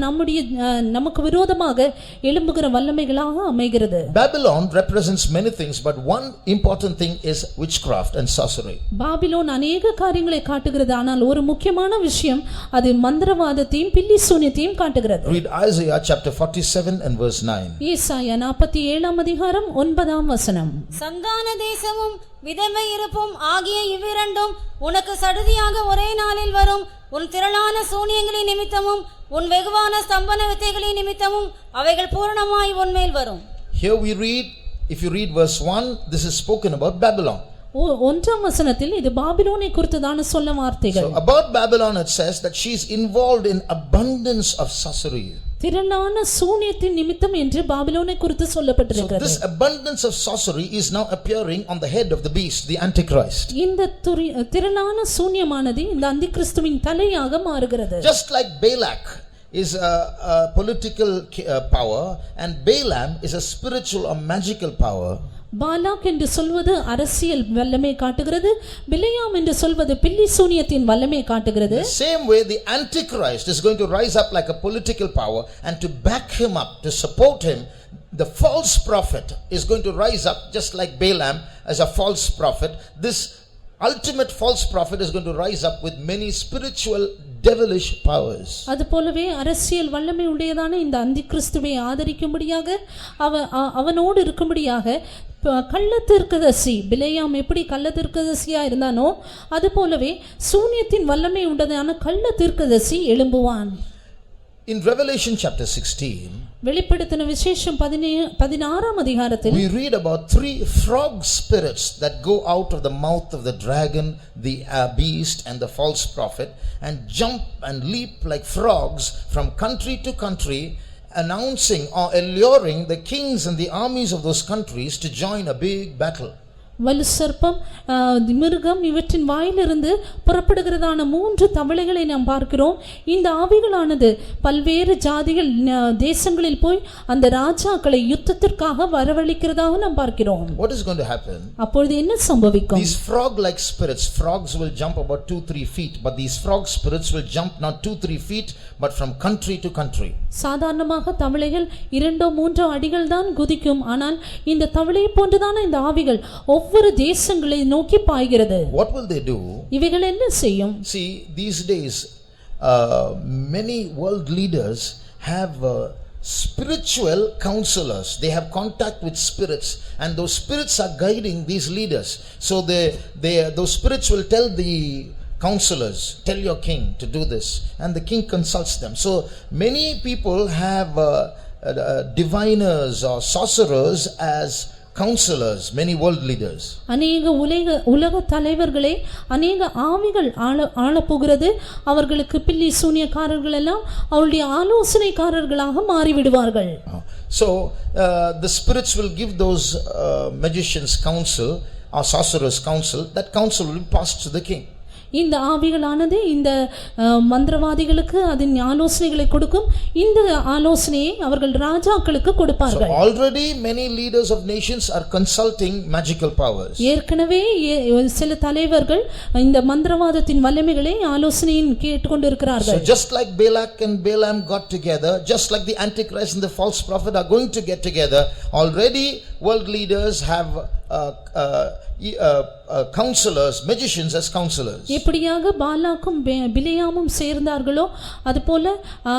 நமக்கு விரோதமாக எழும்புகிற வல்லமைகளாக அமைகிறது. Babylon represents many things, but one important thing is witchcraft and sorcery. Babylon अनेक காரியங்களை காட்டுகிறது. ஆனால் ஒரு முக்கியமான விஷயம் அது மந்திரவாதத்தையும் பில்லி சூனியத்தையும் காட்டுகிறது. Read Isaiah chapter 47 and verse 9. ஏசாயா 47ஆம் அதிகாரம் 9ஆம் வசனம். சந்தான தேசமும் விதவை இருப்பும் ஆகிய இவ்விரண்டும் உனக்கு சடுதியாக ஒரே நாளில் வரும். உன் திரளான சூனியங்களின் நிமித்தமும் உன் வெகுவான ஸ்தம்பன வித்தைகளின் நிமித்தமும் அவைகள் பூரணமாய் உன்மேல் வரும். Here we read, if you read verse 1, this is spoken about Babylon. ஒன்றாம் வசனத்தில் இது பாபிலோனை குறித்ததான சொல்ல வார்த்தைகள். So about Babylon it says that she is involved in abundance of sorcery. திரளான சூனியத்தின் நிமித்தம் என்று பாபிலோனை குறித்து சொல்லப்பட்டிருக்கிறது. So this abundance of sorcery is now appearing on the head of the beast, the Antichrist. இந்த திரளான சூனியமானது இந்த அந்திகிறிஸ்துவின் தலையாக மாறுகிறது. Just like Balak is a political power and Balaam is a spiritual or magical power. Palak என்று சொல்வது அரசியல் வல்லமை காட்டுகிறது, பிலேயாம் என்று சொல்வது பில்லி சூனியத்தின் வல்லமை காட்டுகிறது. The same way the Antichrist is going to rise up like a political power, and to back him up, to support him, the false prophet is going to rise up just like Balaam as a false prophet. This ultimate false prophet is going to rise up with many spiritual devilish powers. அதுபோலவே அரசியல் வல்லமை உடையதான இந்த அந்திகிறிஸ்துவை ஆதரிக்கும்படியாக அவனோடு இருக்கும்படியாக கள்ளத்தீர்க்கதரிசி பிலேயாம் எப்படி கள்ளத்தீர்க்கதரிசியா இருந்தானோ அதுபோலவே சூனியத்தின் வல்லமை உண்டதான கள்ளத்தீர்க்கதரிசி எழும்புவான். In Revelation chapter 16, வெளிப்படுத்தின விசேஷம் 16ஆம் அதிகாரத்தில் we read about 3 frog spirits that go out of the mouth of the dragon, the beast and the false prophet, and jump and leap like frogs from country to country, announcing or alluring the kings and the armies of those countries to join a big battle. வலு சர்ப்பம் மிருகம் இவற்றின் வாயிலிருந்து புறப்படுகிறதான 3 தவளைகளை நாம் பார்க்கிறோம். இந்த ஆவிகளானது பல்வேறு ஜாதிகள் தேசங்களில் போய் அந்த ராஜாக்களை யுத்தத்திற்காக வரவழைக்கிறதாக நாம் பார்க்கிறோம். What is going to happen? அப்பொழுது என்ன சம்பவிக்கும்? These frog like spirits, frogs will jump about 2-3 feet, but these frog spirits will jump not 2-3 feet but from country to country. சாதாரணமாக தவளைகள் 2-3 அடிகள் தான் குதிக்கும். ஆனால் இந்த தவளையை போன்றதான இந்த ஆவிகள் ஒவ்வொரு தேசங்களை நோக்கி பாய்கிறது. What will they do? இவைகள் என்ன செய்யும்? See, these days many world leaders have spiritual counselors. They have contact with spirits, and those spirits are guiding these leaders. So those spirits will tell the counselors, tell your king to do this, and the king consults them. So many people have diviners or sorcerers as counselors, many world leaders. அநேக உலக தலைவர்களே அநேக ஆவிகள் ஆள போகிறது. அவர்களுக்கு பில்லி சூனியக்காரர்கள் எல்லாம் அவருடைய ஆலோசனைக்காரர்களாக மாறிவிடுவார்கள். So the spirits will give those magicians counsel or sorcerers counsel. That counsel will be passed to the king. இந்த ஆவிகளானது இந்த மந்திரவாதிகளுக்கு அதன் ஆலோசனைகளை கொடுக்கும். இந்த ஆலோசனையை அவர்கள் ராஜாக்களுக்கு கொடுப்பார்கள். So already many leaders of nations are consulting magical powers. ஏற்கனவே சில தலைவர்கள் இந்த மந்திரவாதத்தின் வல்லமைகளை ஆலோசனையின் கேட்டுக்கொண்டிருக்கிறார்கள். So just like Balak and Balaam got together, just like the Antichrist and the false prophet are going to get together, already world leaders have counselors, magicians as counselors. எப்படியாக பாலாக்கும் பிலேயாமும் சேர்ந்தார்களோ அதுபோல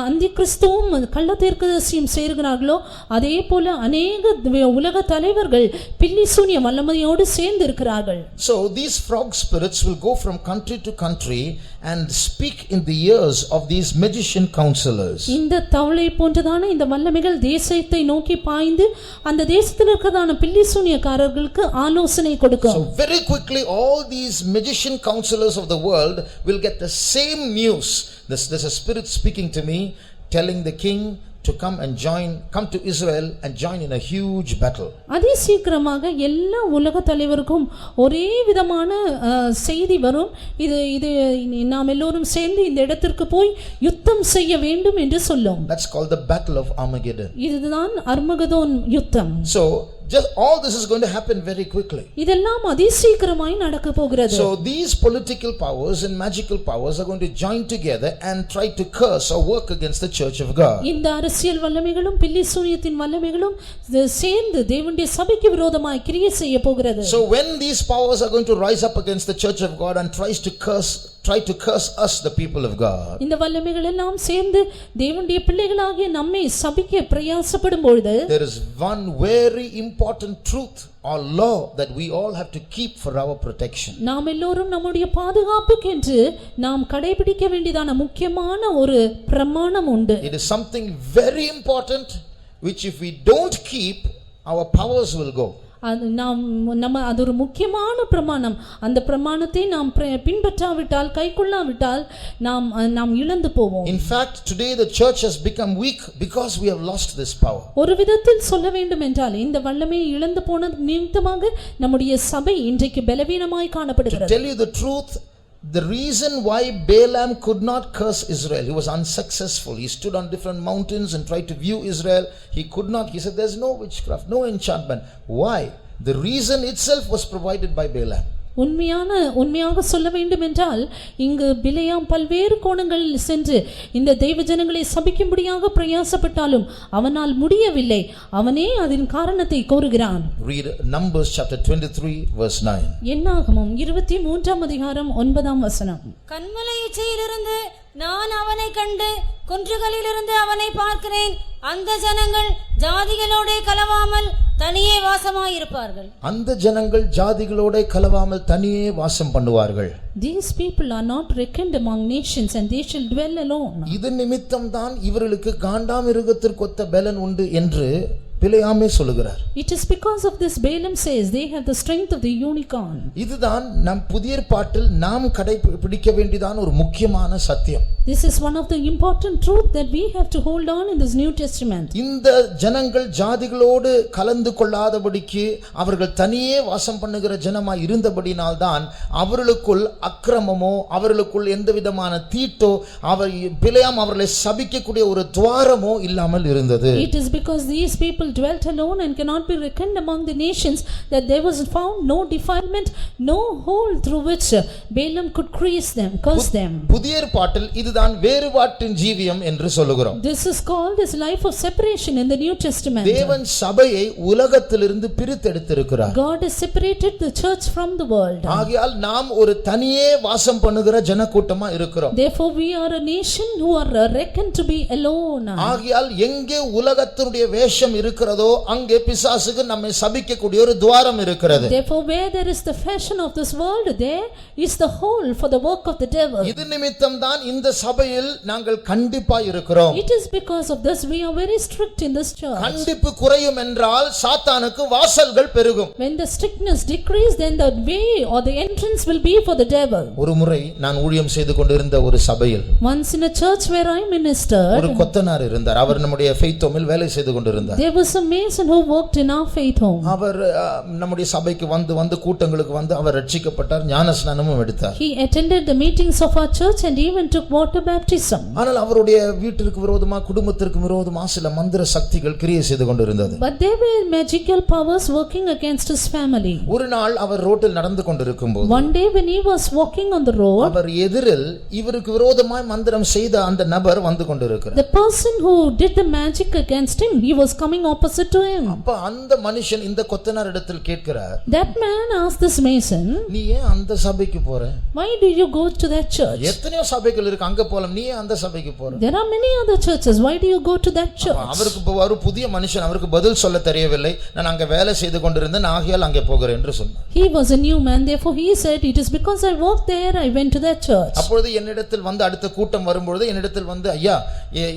அந்திகிறிஸ்துவும் கள்ளத்தீர்க்கதரிசியும் சேர்கிறார்களோ அதே போல அநேக உலக தலைவர்கள் பில்லி சூனிய வல்லமையோடு சேர்ந்து இருக்கிறார்கள். So these frog spirits will go from country to country and speak in the ears of these magician counselors. இந்த தவளை போன்றதான இந்த வல்லமைகள் தேசத்தை நோக்கி பாய்ந்து அந்த தேசத்தில் இருக்கிறதான பில்லி சூனியக்காரர்களுக்கு ஆலோசனை கொடுக்கும். So very quickly all these magician counselors of the world will get the same news. There's a spirit speaking to me, telling the king to come to Israel and join in a huge battle. அதே சீக்கிரமாக எல்லா உலக தலைவருக்கும் ஒரே விதமான செய்தி வரும். இது நாம் எல்லோரும் சேர்ந்து இந்த இடத்திற்கு போய் யுத்தம் செய்ய வேண்டும் என்று சொல்லும். That's called the battle of Armageddon. இதுதான் அர்மகதோன் யுத்தம். So just all this is going to happen very quickly. இதெல்லாம் அதிசீக்கிரமாய் நடக்க போகிறது. So these political powers and magical powers are going to join together and try to curse or work against the church of God. இந்த அரசியல் வல்லமைகளும் பில்லி சூனியத்தின் வல்லமைகளும் சேர்ந்து தேவனுடைய சபைக்கு விரோதமாய் கிரியை செய்ய போகிறது. So when these powers are going to rise up against the church of God and try to curse us, the people of God, இந்த வல்லமைகள் எல்லாம் சேர்ந்து தேவனுடைய பிள்ளைகளாகிய நம்மை சபிக்க பிரயாசப்படும் பொழுது there is one very important truth or law that we all have to keep for our protection. நாம் எல்லோரும் நம்முடைய பாதுகாப்புக்கென்று நாம் கடைபிடிக்க வேண்டியதான முக்கியமான ஒரு பிரமாணம் உண்டு. It is something very important which if we don't keep, our powers will go. அது அது ஒரு முக்கியமான பிரமாணம். அந்த பிரமாணத்தை நாம் பின்பற்றாவிட்டால் கைக்கொள்ளாவிட்டால் நாம் இழந்து போவோம். In fact, today the church has become weak because we have lost this power. ஒரு விதத்தில் சொல்ல வேண்டும் என்றால் இந்த வல்லமையை இழந்து போன நிமித்தமாக நம்முடைய சபை இன்றைக்கு பலவீனமாய் காணப்படுகிறது. To tell you the truth, the reason why Balaam could not curse Israel, he was unsuccessful. He stood on different mountains and tried to view Israel. He could not. He said there's no witchcraft, no enchantment. Why? The reason itself was provided by Balaam. உண்மையாக சொல்ல வேண்டும் என்றால் இங்கு பிலேயாம் பல்வேறு கோணங்களில் சென்று இந்த தெய்வ ஜனங்களை சபிக்கும்படியாக பிரயாசப்பட்டாலும் அவனால் முடியவில்லை. அவனே அதன் காரணத்தை கூறுகிறான். Read Numbers chapter 23 verse 9. என்னாகமம் 23ஆம் அதிகாரம் 9ஆம் வசனம். கன்மலை உச்சியிலிருந்து நான் அவனை கண்டு குன்றுகளிலிருந்து அவனை பார்க்கிறேன். அந்த ஜனங்கள் ஜாதிகளோட கலவாமல் தனியே வாசமாயிருப்பார்கள். அந்த ஜனங்கள் ஜாதிகளோட கலவாமல் தனியே வாசம் பண்ணுவார்கள். These people are not reckoned among nations and they shall dwell alone. இது நிமித்தம் தான் இவர்களுக்கு காண்டாமிருகத்திற்கொத்த பலன் உண்டு என்று பிலேயாமே சொல்லுகிறார். It is because of this Balaam says they have the strength of the unicorn. இதுதான் நம் புதிய ஏற்பாட்டில் நாம் கடைபிடிக்க வேண்டியதான ஒரு முக்கியமான சத்தியம். This is one of the important truth that we have to hold on in this New Testament. இந்த ஜனங்கள் ஜாதிகளோடு கலந்து கொள்ளாதபடிக்கு அவர்கள் தனியே வாசம் பண்ணுகிற ஜனமாய் இருந்தபடினால் தான் அவர்களுக்குள் அக்கிரமமோ அவர்களுக்குள் எந்த விதமான தீட்டோ பிலேயாம் அவர்களை சபிக்கக்கூடிய ஒரு துவாரமோ இல்லாமல் இருந்தது. It is because these people dwelt alone and cannot be reckoned among the nations that there was found no defilement, no hole through which Balaam could curse them. புதிய ஏற்பாட்டில் இதுதான் வேறுபாட்டின் ஜீவியம் என்று சொல்லுகிறோம். This is called as life of separation in the New Testament. தேவன் சபையை உலகத்திலிருந்து பிரித்தெடுத்திருக்கிறார். God has separated the church from the world. ஆகையால் நாம் ஒரு தனியே வாசம் பண்ணுகிற ஜனக்கூட்டமா இருக்கிறோம். Therefore we are a nation who are reckoned to be alone. ஆகையால் எங்கே உலகத்தினுடைய வேஷம் இருக்கிறதோ அங்கே பிசாசுக்கு நம்மை சபிக்கக்கூடிய ஒரு துவாரம் இருக்கிறது. Therefore where there is the fashion of this world, there is the hole for the work of the devil. இது நிமித்தம் தான் இந்த சபையில் நாங்கள் கண்டிப்பா இருக்கிறோம். It is because of this we are very strict in this church. கண்டிப்பு குறையும் என்றால் சாத்தானுக்கு வாசல்கள் பெருகும். When the strictness decrease, then the way or the entrance will be for the devil. ஒரு முறை நான் ஊழியம் செய்து கொண்டிருந்த ஒரு சபையில் once in a church where I ministered, ஒரு கொத்தனார் இருந்தார். அவர் நம்முடைய ஃபெய்த் ஹோமில் வேலை செய்து கொண்டிருந்தார். There was a mason who worked in our faith home. அவர் நம்முடைய சபைக்கு வந்து கூட்டங்களுக்கு வந்து அவர் ரட்சிக்கப்பட்டார், ஞானஸ்நானமும் எடுத்தார். He attended the meetings of our church and even took water baptism. ஆனால் அவருடைய வீட்டிற்கு விரோதமா குடும்பத்திற்கு விரோதமா சில மந்திர சக்திகள் கிரியை செய்து கொண்டிருந்தது. But there were magical powers working against his family. ஒரு நாள் அவர் ரோட்டில் நடந்து கொண்டிருக்கும்போது one day when he was walking on the road, அவர் எதிரில் இவருக்கு விரோதமாய் மந்திரம் செய்த அந்த நபர் வந்து கொண்டிருக்கிறார். The person who did the magic against him, he was coming opposite to him. அப்ப அந்த மனுஷன் இந்த கொத்தனார் இடத்தில் கேட்கிறார். That man asked this mason, நீ ஏன் அந்த சபைக்கு போற? Why do you go to that church? எத்தனையோ சபைகள் இருக்கு, அங்க போலாம், நீ ஏன் அந்த சபைக்கு போற? There are many other churches, why do you go to that church? அவருக்கு ஒரு புதிய மனுஷன், அவருக்கு பதில் சொல்ல தெரியவில்லை. நான் அங்க வேலை செய்து கொண்டிருந்தேன், ஆகையால் அங்கே போகிறேன் என்று சொன்னார். He was a new man, therefore he said, it is because I worked there I went to that church. அப்பொழுது என்னிடத்தில் வந்து அடுத்த கூட்டம் வரும்போது என்னிடத்தில் வந்து, ஐயா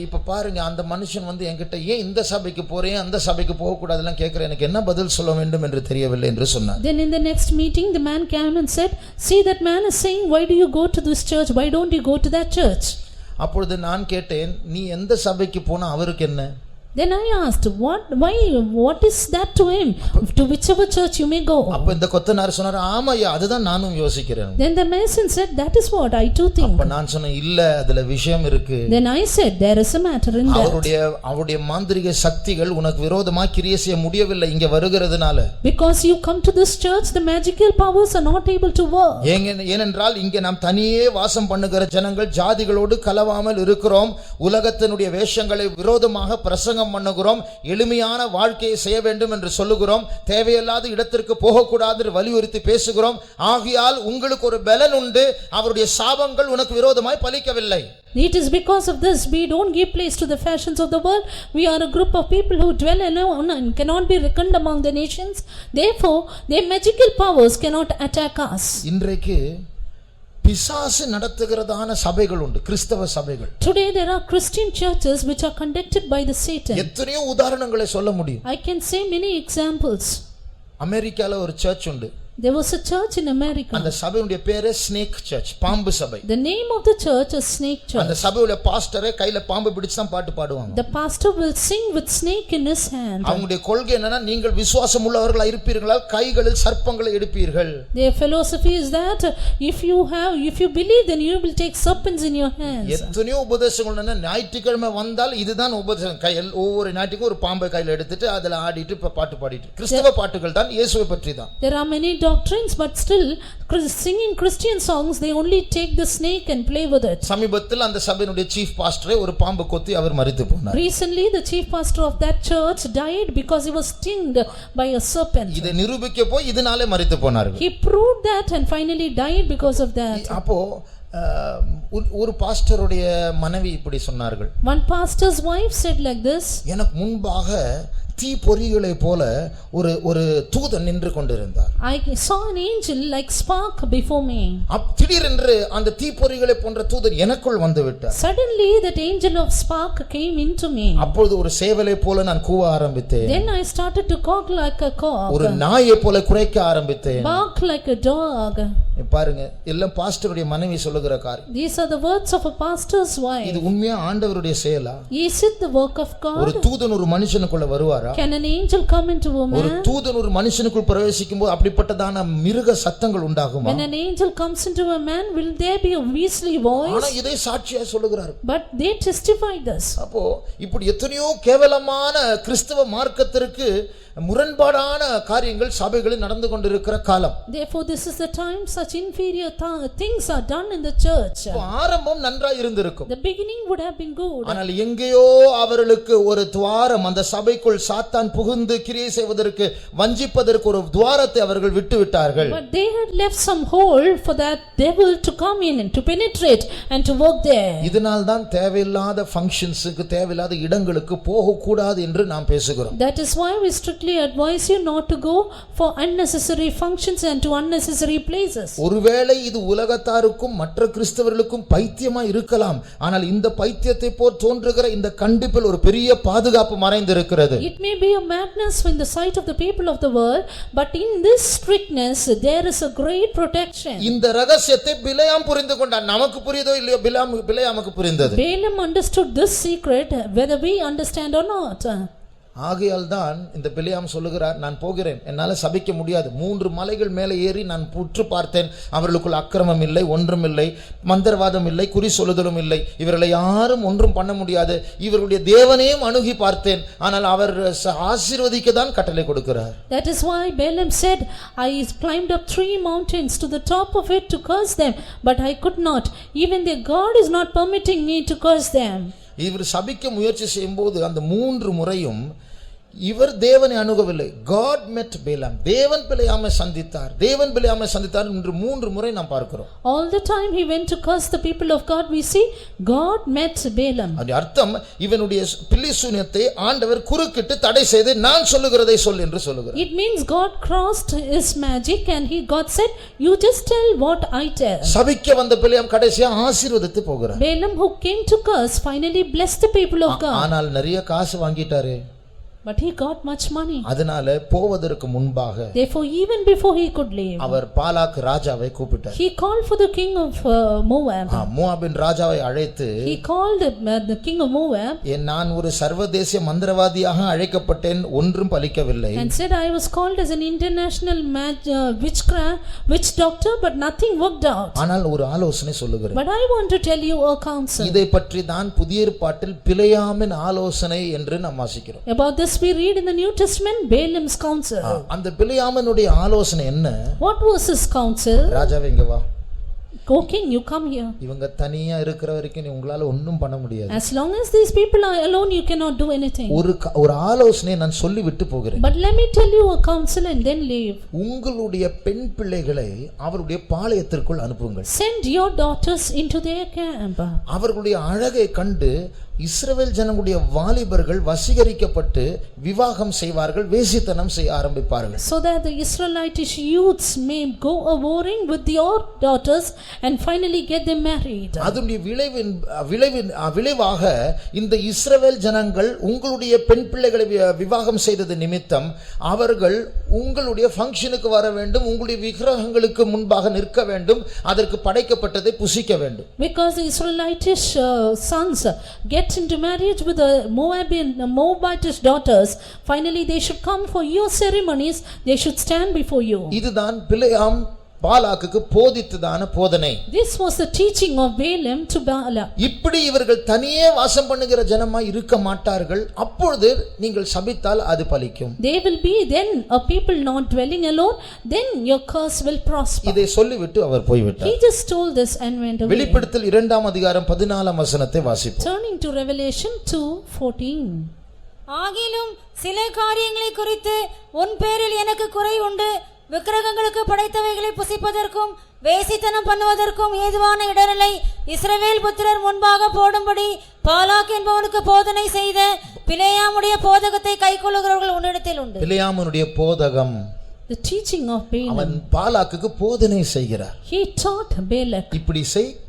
இப்ப பாருங்க அந்த மனுஷன் வந்து என்கிட்ட ஏன் இந்த சபைக்கு போறேன் அந்த சபைக்கு போக கூடாதுலாம் கேக்குறேன், எனக்கு என்ன பதில் சொல்ல வேண்டும் என்று தெரியவில்லை என்று சொன்னார். Then in the next meeting the man came and said, see that man is saying, why do you go to this church, why don't you go to that church? அப்பொழுது நான் கேட்டேன், நீ எந்த சபைக்கு போனா அவருக்கு என்ன? Then I asked, what is that to him? To whichever church you may go. அப்ப இந்த கொத்தனார் சொன்னார், ஆமாயா அதுதான் நானும் யோசிக்கிறேன். Then the mason said, that is what I too think. அப்ப நான் சொன்னேன், இல்ல அதுல விஷயம் இருக்கு. Then I said, there is a matter in that. அவருடைய மாந்திரிக சக்திகள் உனக்கு விரோதமா கிரியை செய்ய முடியவில்லை இங்க வருகிறதுனால. Because you come to this church, the magical powers are not able to work. ஏனென்றால் இங்க நாம் தனியே வாசம் பண்ணுகிற ஜனங்கள் ஜாதிகளோடு கலவாமல் இருக்கிறோம். உலகத்தினுடைய வேஷங்களை விரோதமாக பிரசங்கம் பண்ணுகிறோம். எளிமையான வாழ்க்கையை செய்ய வேண்டும் என்று சொல்லுகிறோம். தேவையில்லாத இடத்திற்கு போக கூடாது என்று வலியுறுத்தி பேசுகிறோம். ஆகையால் உங்களுக்கு ஒரு பலன் உண்டு, அவருடைய சாபங்கள் உனக்கு விரோதமாய் பலிக்கவில்லை. It is because of this we don't give place to the fashions of the world. We are a group of people who dwell alone and cannot be reckoned among the nations. Therefore their magical powers cannot attack us. இன்றைக்கு பிசாசு நடத்துகிறதான சபைகள் உண்டு, கிறிஸ்தவ சபைகள். Today there are Christian churches which are conducted by the Satan. எத்தனையோ உதாரணங்களை சொல்ல முடியும். I can say many examples. அமெரிக்கால ஒரு சர்ச் உண்டு. There was a church in America. அந்த சபையுடைய பேரே ஸ்னேக் சர்ச், பாம்பு சபை. The name of the church is Snake Church. அந்த சபையுடைய பாஸ்டரே கையில பாம்பு பிடிச்சு தான் பாட்டு பாடுவாங்க. The pastor will sing with snake in his hand. அவங்களுடைய கொள்கை என்னன்னா, நீங்கள் விசுவாசம் உள்ளவர்களா இருப்பீர்களால் கைகளில் சர்ப்பங்களை எடுப்பீர்கள். Their philosophy is that if you believe, then you will take serpents in your hands. எத்தனையோ உபதேசங்கள் என்ன, ஞாயிற்றுக்கிழமை வந்தால் இதுதான் உபதேசம். கையில் ஒவ்வொரு ஞாயிற்றுக்கும் ஒரு பாம்பை கையில எடுத்துட்டு அதுல ஆடிட்டு பாட்டு பாடிட்டு, கிறிஸ்தவ பாட்டுகள் தான், இயேசுவை பற்றி தான். There are many doctrines, but still singing Christian songs, they only take the snake and play with it. சமீபத்தில் அந்த சபையினுடைய சீஃப் பாஸ்டரே ஒரு பாம்பு கொத்தி அவர் மரித்து போனார். Recently the chief pastor of that church died because he was stinged by a serpent. இதை நிரூபிக்க போய் இதனாலே மரித்து போனார்கள். He proved that and finally died because of that. அப்போ ஒரு பாஸ்டருடைய மனைவி இப்படி சொன்னார்கள். One pastor's wife said like this, எனக்கு முன்பாக தீ பொறிகளை போல ஒரு தூதன் நின்று கொண்டிருந்தார். I saw an angel like spark before me. திடீரென்று அந்த தீ பொறிகளை போன்ற தூதன் எனக்குள் வந்து விட்டார். Suddenly that angel of spark came into me. அப்பொழுது ஒரு சேவலை போல நான் கூவ ஆரம்பித்தேன். Then I started to quack like a cock. ஒரு நாயை போல குரைக்க ஆரம்பித்தேன். Bark like a dog. பாருங்க, எல்லாம் பாஸ்டருடைய மனைவி சொல்லுகிற காரியம். These are the words of a pastor's wife. இது உண்மையா ஆண்டவருடைய செயலா? Is it the work of God? ஒரு தூதன் ஒரு மனுஷனுக்குள்ள வருவாரா? Can an angel come into a man? ஒரு தூதன் ஒரு மனுஷனுக்குள் பிரவேசிக்கும்போது அப்படிப்பட்டதான மிருக சத்தங்கள் உண்டாகுமா? When an angel comes into a man, will there be a weaselly voice? ஆனா இதை சாட்சியா சொல்லுகிறார். But they testify this. அப்போ இப்படி எத்தனையோ கேவலமான கிறிஸ்தவ மார்க்கத்திற்கு முரண்பாடான காரியங்கள் சபைகளில் நடந்து கொண்டிருக்கிற காலம். Therefore this is the time such inferior things are done in the church. ஆரம்பம் நன்றாய் இருந்திருக்கும். The beginning would have been good. ஆனால் எங்கேயோ அவர்களுக்கு ஒரு துவாரம், அந்த சபைக்குள் சாத்தான் புகுந்து கிரியை செய்வதற்கு, வஞ்சிப்பதற்கு ஒரு துவாரத்தை அவர்கள் விட்டு விட்டார்கள். But they had left some hole for that devil to come in and to penetrate and to work there. இதனால் தான் தேவையில்லாத ஃபங்க்ஷன்ஸ்க்கு, தேவையில்லாத இடங்களுக்கு போக கூடாது என்று நாம் பேசுகிறோம். That is why we strictly advise you not to go for unnecessary functions and to unnecessary places. ஒருவேளை இது உலகத்தாருக்கும் மற்ற கிறிஸ்தவர்களுக்கும் பைத்தியமா இருக்கலாம், ஆனால் இந்த பைத்தியத்தை போல் தோன்றுகிற இந்த கண்டிப்பில் ஒரு பெரிய பாதுகாப்பு மறைந்திருக்கிறது. It may be a madness in the sight of the people of the world, but in this strictness there is a great protection. இந்த ரகசியத்தை பிலேயாம் புரிந்து கொண்டான். நமக்கு புரியுதோ இல்லையோ, பிலேயாமுக்கு புரிந்தது. Balaam understood this secret, whether we understand or not. ஆகையால் தான் இந்த பிலேயாம் சொல்லுகிறார், நான் போகிறேன், என்னால சபிக்க முடியாது. 3 மலைகள் மேலே ஏறி நான் புற்று பார்த்தேன், அவர்களுக்குள் அக்கிரமம் இல்லை, ஒன்றும் இல்லை, மந்திரவாதம் இல்லை, குறி சொல்லுதலும் இல்லை, இவர்களை யாரும் ஒன்றும் பண்ண முடியாது. இவருடைய தேவனையும் அணுகி பார்த்தேன், ஆனால் அவர் ஆசீர்வதிக்க தான் கட்டளை கொடுக்கிறார். That is why Balaam said, I climbed up 3 mountains to the top of it to curse them, but I could not. Even their God is not permitting me to curse them. இவர் சபிக்க முயற்சி செய்யும்போது அந்த 3 முறையும் இவர் தேவனை அணுகவில்லை. God met Balaam. தேவன் பிலேயாமை சந்தித்தார், தேவன் பிலேயாமை சந்தித்தார் என்று 3 முறை நாம் பார்க்கிறோம். All the time he went to curse the people of God, we see God met Balaam. அது அர்த்தம், இவனுடைய பில்லிசூனியத்தை ஆண்டவர் குறுக்கிட்டு தடை செய்து நான் சொல்லுகிறதை சொல் என்று சொல்லுகிறார். It means God crossed his magic and God said, you just tell what I tell. சபிக்க வந்த பிலேயாம் கடைசியா ஆசீர்வதித்து போகிறார். Balaam, who came to curse, finally blessed the people of God. ஆனால் நிறைய காசு வாங்கிட்டாரு. But he got much money. அதனால போவதற்கு முன்பாக, Therefore even before he could leave, அவர் பாலாக் ராஜாவை கூப்பிட்டார். he called for the king of Moab. மோவாபின் ராஜாவை அழைத்து, He called the king of Moab நான் ஒரு சர்வதேச மந்திரவாதியாக அழைக்கப்பட்டேன், ஒன்றும் பலிக்கவில்லை. and said, I was called as an international witch doctor, but nothing worked out. ஆனால் ஒரு ஆலோசனை சொல்லுகிறேன். But I want to tell you a counsel. இதை பற்றி தான் புதிய ஏற்பாட்டில் பிலேயாமின் ஆலோசனை என்று நாம் வாசிக்கிறோம். About this we read in the New Testament Balaam's counsel. அந்த பிலேயாமினுடைய ஆலோசனை என்ன? What was his counsel? ராஜாவே இங்க வா. Go king, you come here. இவங்க தனியா இருக்கிற வரைக்கும் நீ உங்களால ஒண்ணும் பண்ண முடியாது. As long as these people are alone, you cannot do anything. ஒரு ஆலோசனை நான் சொல்லி விட்டு போகிறேன். But let me tell you a counsel and then leave. உங்களுடைய பெண் பிள்ளைகளை அவருடைய பாளையத்திற்குள் அனுப்புங்கள். Send your daughters into their camp. அவர்களுடைய அழகை கண்டு இஸ்ரவேல் ஜனங்களுடைய வாலிபர்கள் வசீகரிக்கப்பட்டு விவாகம் செய்வார்கள், வேசித்தனம் செய்ய ஆரம்பிப்பார்கள். So that the Israelitish youths may go a warring with your daughters and finally get them married. அதனுடைய விளைவாக இந்த இஸ்ரவேல் ஜனங்கள் உங்களுடைய பெண் பிள்ளைகளை விவாகம் செய்தது நிமித்தம் அவர்கள் உங்களுடைய ஃபங்க்ஷனுக்கு வர வேண்டும், உங்களுடைய விக்கிரகங்களுக்கு முன்பாக நிற்க வேண்டும், அதற்கு படைக்கப்பட்டதை புசிக்க வேண்டும். Because the Israelitish sons get into marriage with the Moabitish daughters, finally they should come for your ceremonies, they should stand before you. இதுதான் பிலேயாம் பாலாக்குக்கு போதித்ததான போதனை. This was the teaching of Balaam to Balak. இப்படி இவர்கள் தனியே வாசம் பண்ணுகிற ஜனமாய் இருக்க மாட்டார்கள், அப்பொழுது நீங்கள் சபித்தால் அது பலிக்கும். They will be then a people not dwelling alone, then your curse will prosper. இதை சொல்லிவிட்டு அவர் போய்விட்டார். He just told this and went away. வெளிப்படுத்தல் 2ஆம் அதிகாரம் 14ஆம் வசனத்தை வாசிப்போம். Turning to Revelation 2:14. ஆகிலும் சில காரியங்களை குறித்து உன் பேரில் எனக்கு குறை உண்டு. விக்கிரகங்களுக்கு படைத்தவைகளை புசிப்பதற்கும் வேசித்தனம் பண்ணுவதற்கும் ஏதுவான இடரலை இஸ்ரவேல் புத்திரர் முன்பாக போடும்படி பாலாக் என்பவனுக்கு போதனை செய்த பிலேயாமுடைய போதகத்தை கைக்கொள்ளுகிறவர்கள் உன்னிடத்தில் உண்டு. பிலேயாமுடைய போதகம், the teaching of Balaam. அவன் பாலாக்குக்கு போதனை செய்கிறார். He taught Balak,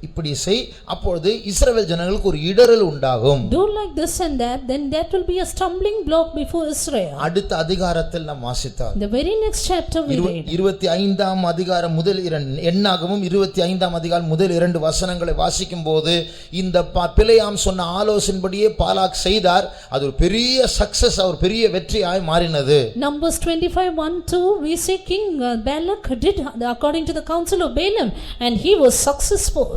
இப்படி செய், அப்பொழுது இஸ்ரவேல் ஜனங்களுக்கு ஒரு இடறல் உண்டாகும். do like this and that, then that will be a stumbling block before Israel. அடுத்த அதிகாரத்தில் நாம் வாசித்தால், the very next chapter we read, 25ஆம் அதிகாரம் முதல் எண்ணாகமும் 25ஆம் அதிகாரம் முதல் 2 வசனங்களை வாசிக்கும் போது இந்த பிலேயாம் சொன்ன ஆலோசனைப்படியே பாலாக் செய்தார். அது ஒரு பெரிய சக்சஸ், ஒரு பெரிய வெற்றியாய் மாறினது. Numbers 25:1-2 we see King Balak did according to the counsel of Balaam and he was successful.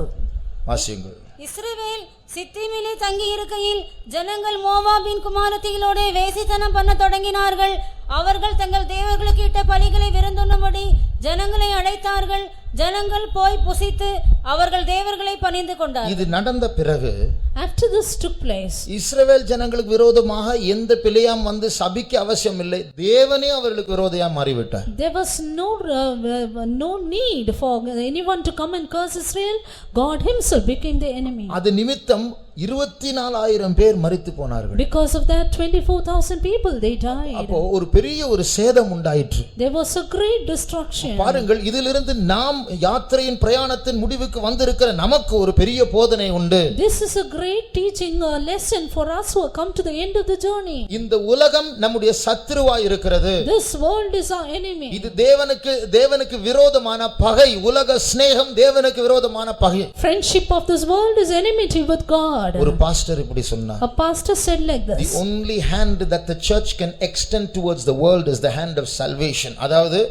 வாசியுங்கள். இஸ்ரவேல் சித்தீமிலே தங்கி இருக்கையில் ஜனங்கள் மோவாபின் குமாரத்திகளோட வேசித்தனம் பண்ண தொடங்கினார்கள். அவர்கள் தங்கள் தேவர்களுக்கு இட்ட பலிகளை விருந்துண்ணும்படி ஜனங்களை அழைத்தார்கள். ஜனங்கள் போய் புசித்து அவர்கள் தேவர்களை பணிந்து கொண்டார்கள். இது நடந்த பிறகு, after this took place, இஸ்ரவேல் ஜனங்களுக்கு விரோதமாக எந்த பிலேயாம் வந்து சபிக்க அவசியம் இல்லை, தேவனே அவர்களுக்கு விரோதியா மாறிவிட்டார். there was no need for anyone to come and curse Israel. God himself became the enemy. அது நிமித்தம் 24,000 பேர் மரித்து போனார்கள். Because of that 24,000 people they died. அப்போ ஒரு பெரிய ஒரு சேதம் உண்டாயிற்று. There was a great destruction. பாருங்கள், இதிலிருந்து நாம் யாத்திரையின் பிரயாணத்தின் முடிவுக்கு வந்திருக்கிற நமக்கு ஒரு பெரிய போதனை உண்டு. This is a great teaching, a lesson for us who have come to the end of the journey. இந்த உலகம் நம்முடைய சத்துருவாய் இருக்கிறது. This world is our enemy. இது தேவனுக்கு விரோதமான பகை. உலக சிநேகம் தேவனுக்கு விரோதமான பகை. Friendship of this world is enmity with God. ஒரு பாஸ்டர் இப்படி சொன்னார். A pastor said like this, the only hand that the church can extend towards the world is the hand of salvation. அதாவது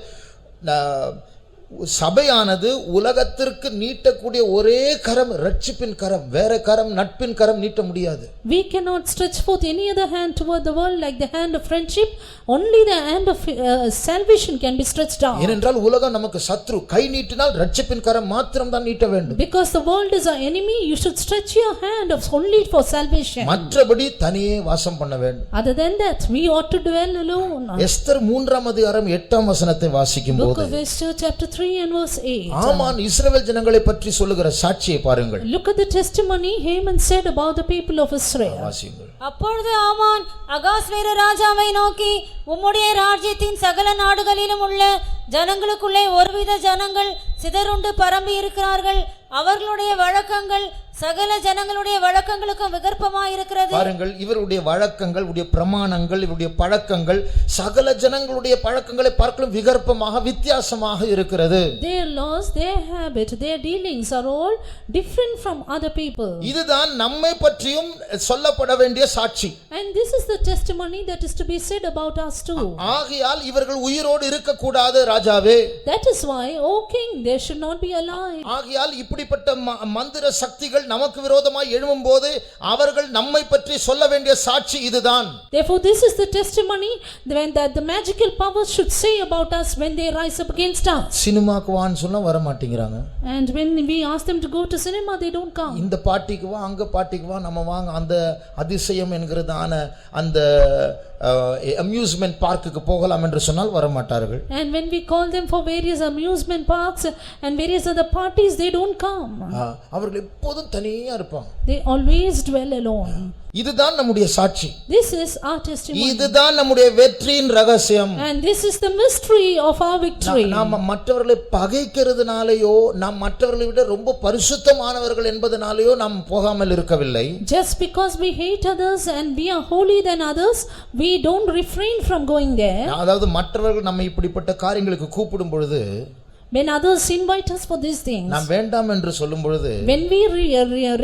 சபையானது உலகத்திற்கு நீட்டக்கூடிய ஒரே கரம் ரட்சிப்பின் கரம், வேற கரம் நட்பின் கரம் நீட்ட முடியாது. We cannot stretch forth any other hand toward the world like the hand of friendship. Only the hand of salvation can be stretched out. ஏனென்றால் உலகம் நமக்கு சத்ரு. கை நீட்டினால் ரட்சிப்பின் கரம் மாத்திரம் தான் நீட்ட வேண்டும். Because the world is our enemy, you should stretch your hand only for salvation. மற்றபடி தனியே வாசம் பண்ண வேண்டும். Other than that, we ought to dwell alone. Esther 3ஆம் அதிகாரம் 8ஆம் வசனத்தை வாசிக்கும் Book போது, of Esther chapter 3 and verse 8. ஆமான் இஸ்ரவேல் ஜனங்களை பற்றி சொல்லுகிற சாட்சியை பாருங்கள். Look at the testimony Haman said about the people of Israel. வாசியுங்கள். அப்பொழுது ஆமான் அகாஸ்வேரு ராஜாவை நோக்கி, உம்முடைய ராஜ்யத்தின் சகல நாடுகளிலும் உள்ள ஜனங்களுக்குள்ளே ஒருவித ஜனங்கள் சிதறுண்டு பரம்பி இருக்கிறார்கள். அவர்களுடைய வழக்கங்கள் சகல ஜனங்களுடைய வழக்கங்களுக்கும் விகற்பமாய் இருக்கிறது. பாருங்கள், இவருடைய வழக்கங்கள், இவருடைய பிரமாணங்கள், இவருடைய பழக்கங்கள் சகல ஜனங்களுடைய பழக்கங்களை பார்க்கலாம் விகற்பமாக வித்தியாசமாக இருக்கிறது. Their laws, their habit, their dealings are all different from other people. இதுதான் நம்மை பற்றியும் சொல்லப்பட வேண்டிய சாட்சி. And this is the testimony that is to be said about us too. ஆகையால் இவர்கள் உயிரோடு இருக்க கூடாது ராஜாவே. That is why, O king, they should not be alive. ஆகையால் இப்படிப்பட்ட மந்திர சக்திகள் நமக்கு விரோதமாய் எழும்பும்போது அவர்கள் நம்மை பற்றி சொல்ல வேண்டிய சாட்சி இதுதான். Therefore this is the testimony that the magical powers should say about us when they rise up against us. சினிமாக்கு வான்னு சொன்னா வர மாட்டேங்கிறாங்க. And when we ask them to go to cinema, they don't come. இந்த பார்ட்டிக்கு வா, அங்க பார்ட்டிக்கு வா, நம்ம வாங்க அந்த அதிசயம் என்கிறதான அந்த அம்யூஸ்மென்ட் பார்க்குக்கு போகலாம் என்று சொன்னால் வர மாட்டார்கள். And when we call them for various amusement parks and various other parties, they don't come. அவர்கள் எப்போதும் தனியா இருப்பாங்க. They always dwell alone. இதுதான் நம்முடைய சாட்சி. This is our testimony. இதுதான் நம்முடைய வெற்றியின் ரகசியம். And this is the mystery of our victory. நாம மற்றவர்களை பகைக்கிறதுனாலயோ நாம் மற்றவர்களை விட ரொம்ப பரிசுத்தமானவர்கள் என்பதனாலயோ நாம் போகாமல் இருக்கவில்லை. Just because we hate others and we are holy than others, we don't refrain from going there. அதாவது மற்றவர்கள் நம்மை இப்படிப்பட்ட காரியங்களுக்கு கூப்பிடும் பொழுது, when others invite us for these things, நாம் வேண்டாம் என்று சொல்லும் பொழுது, when we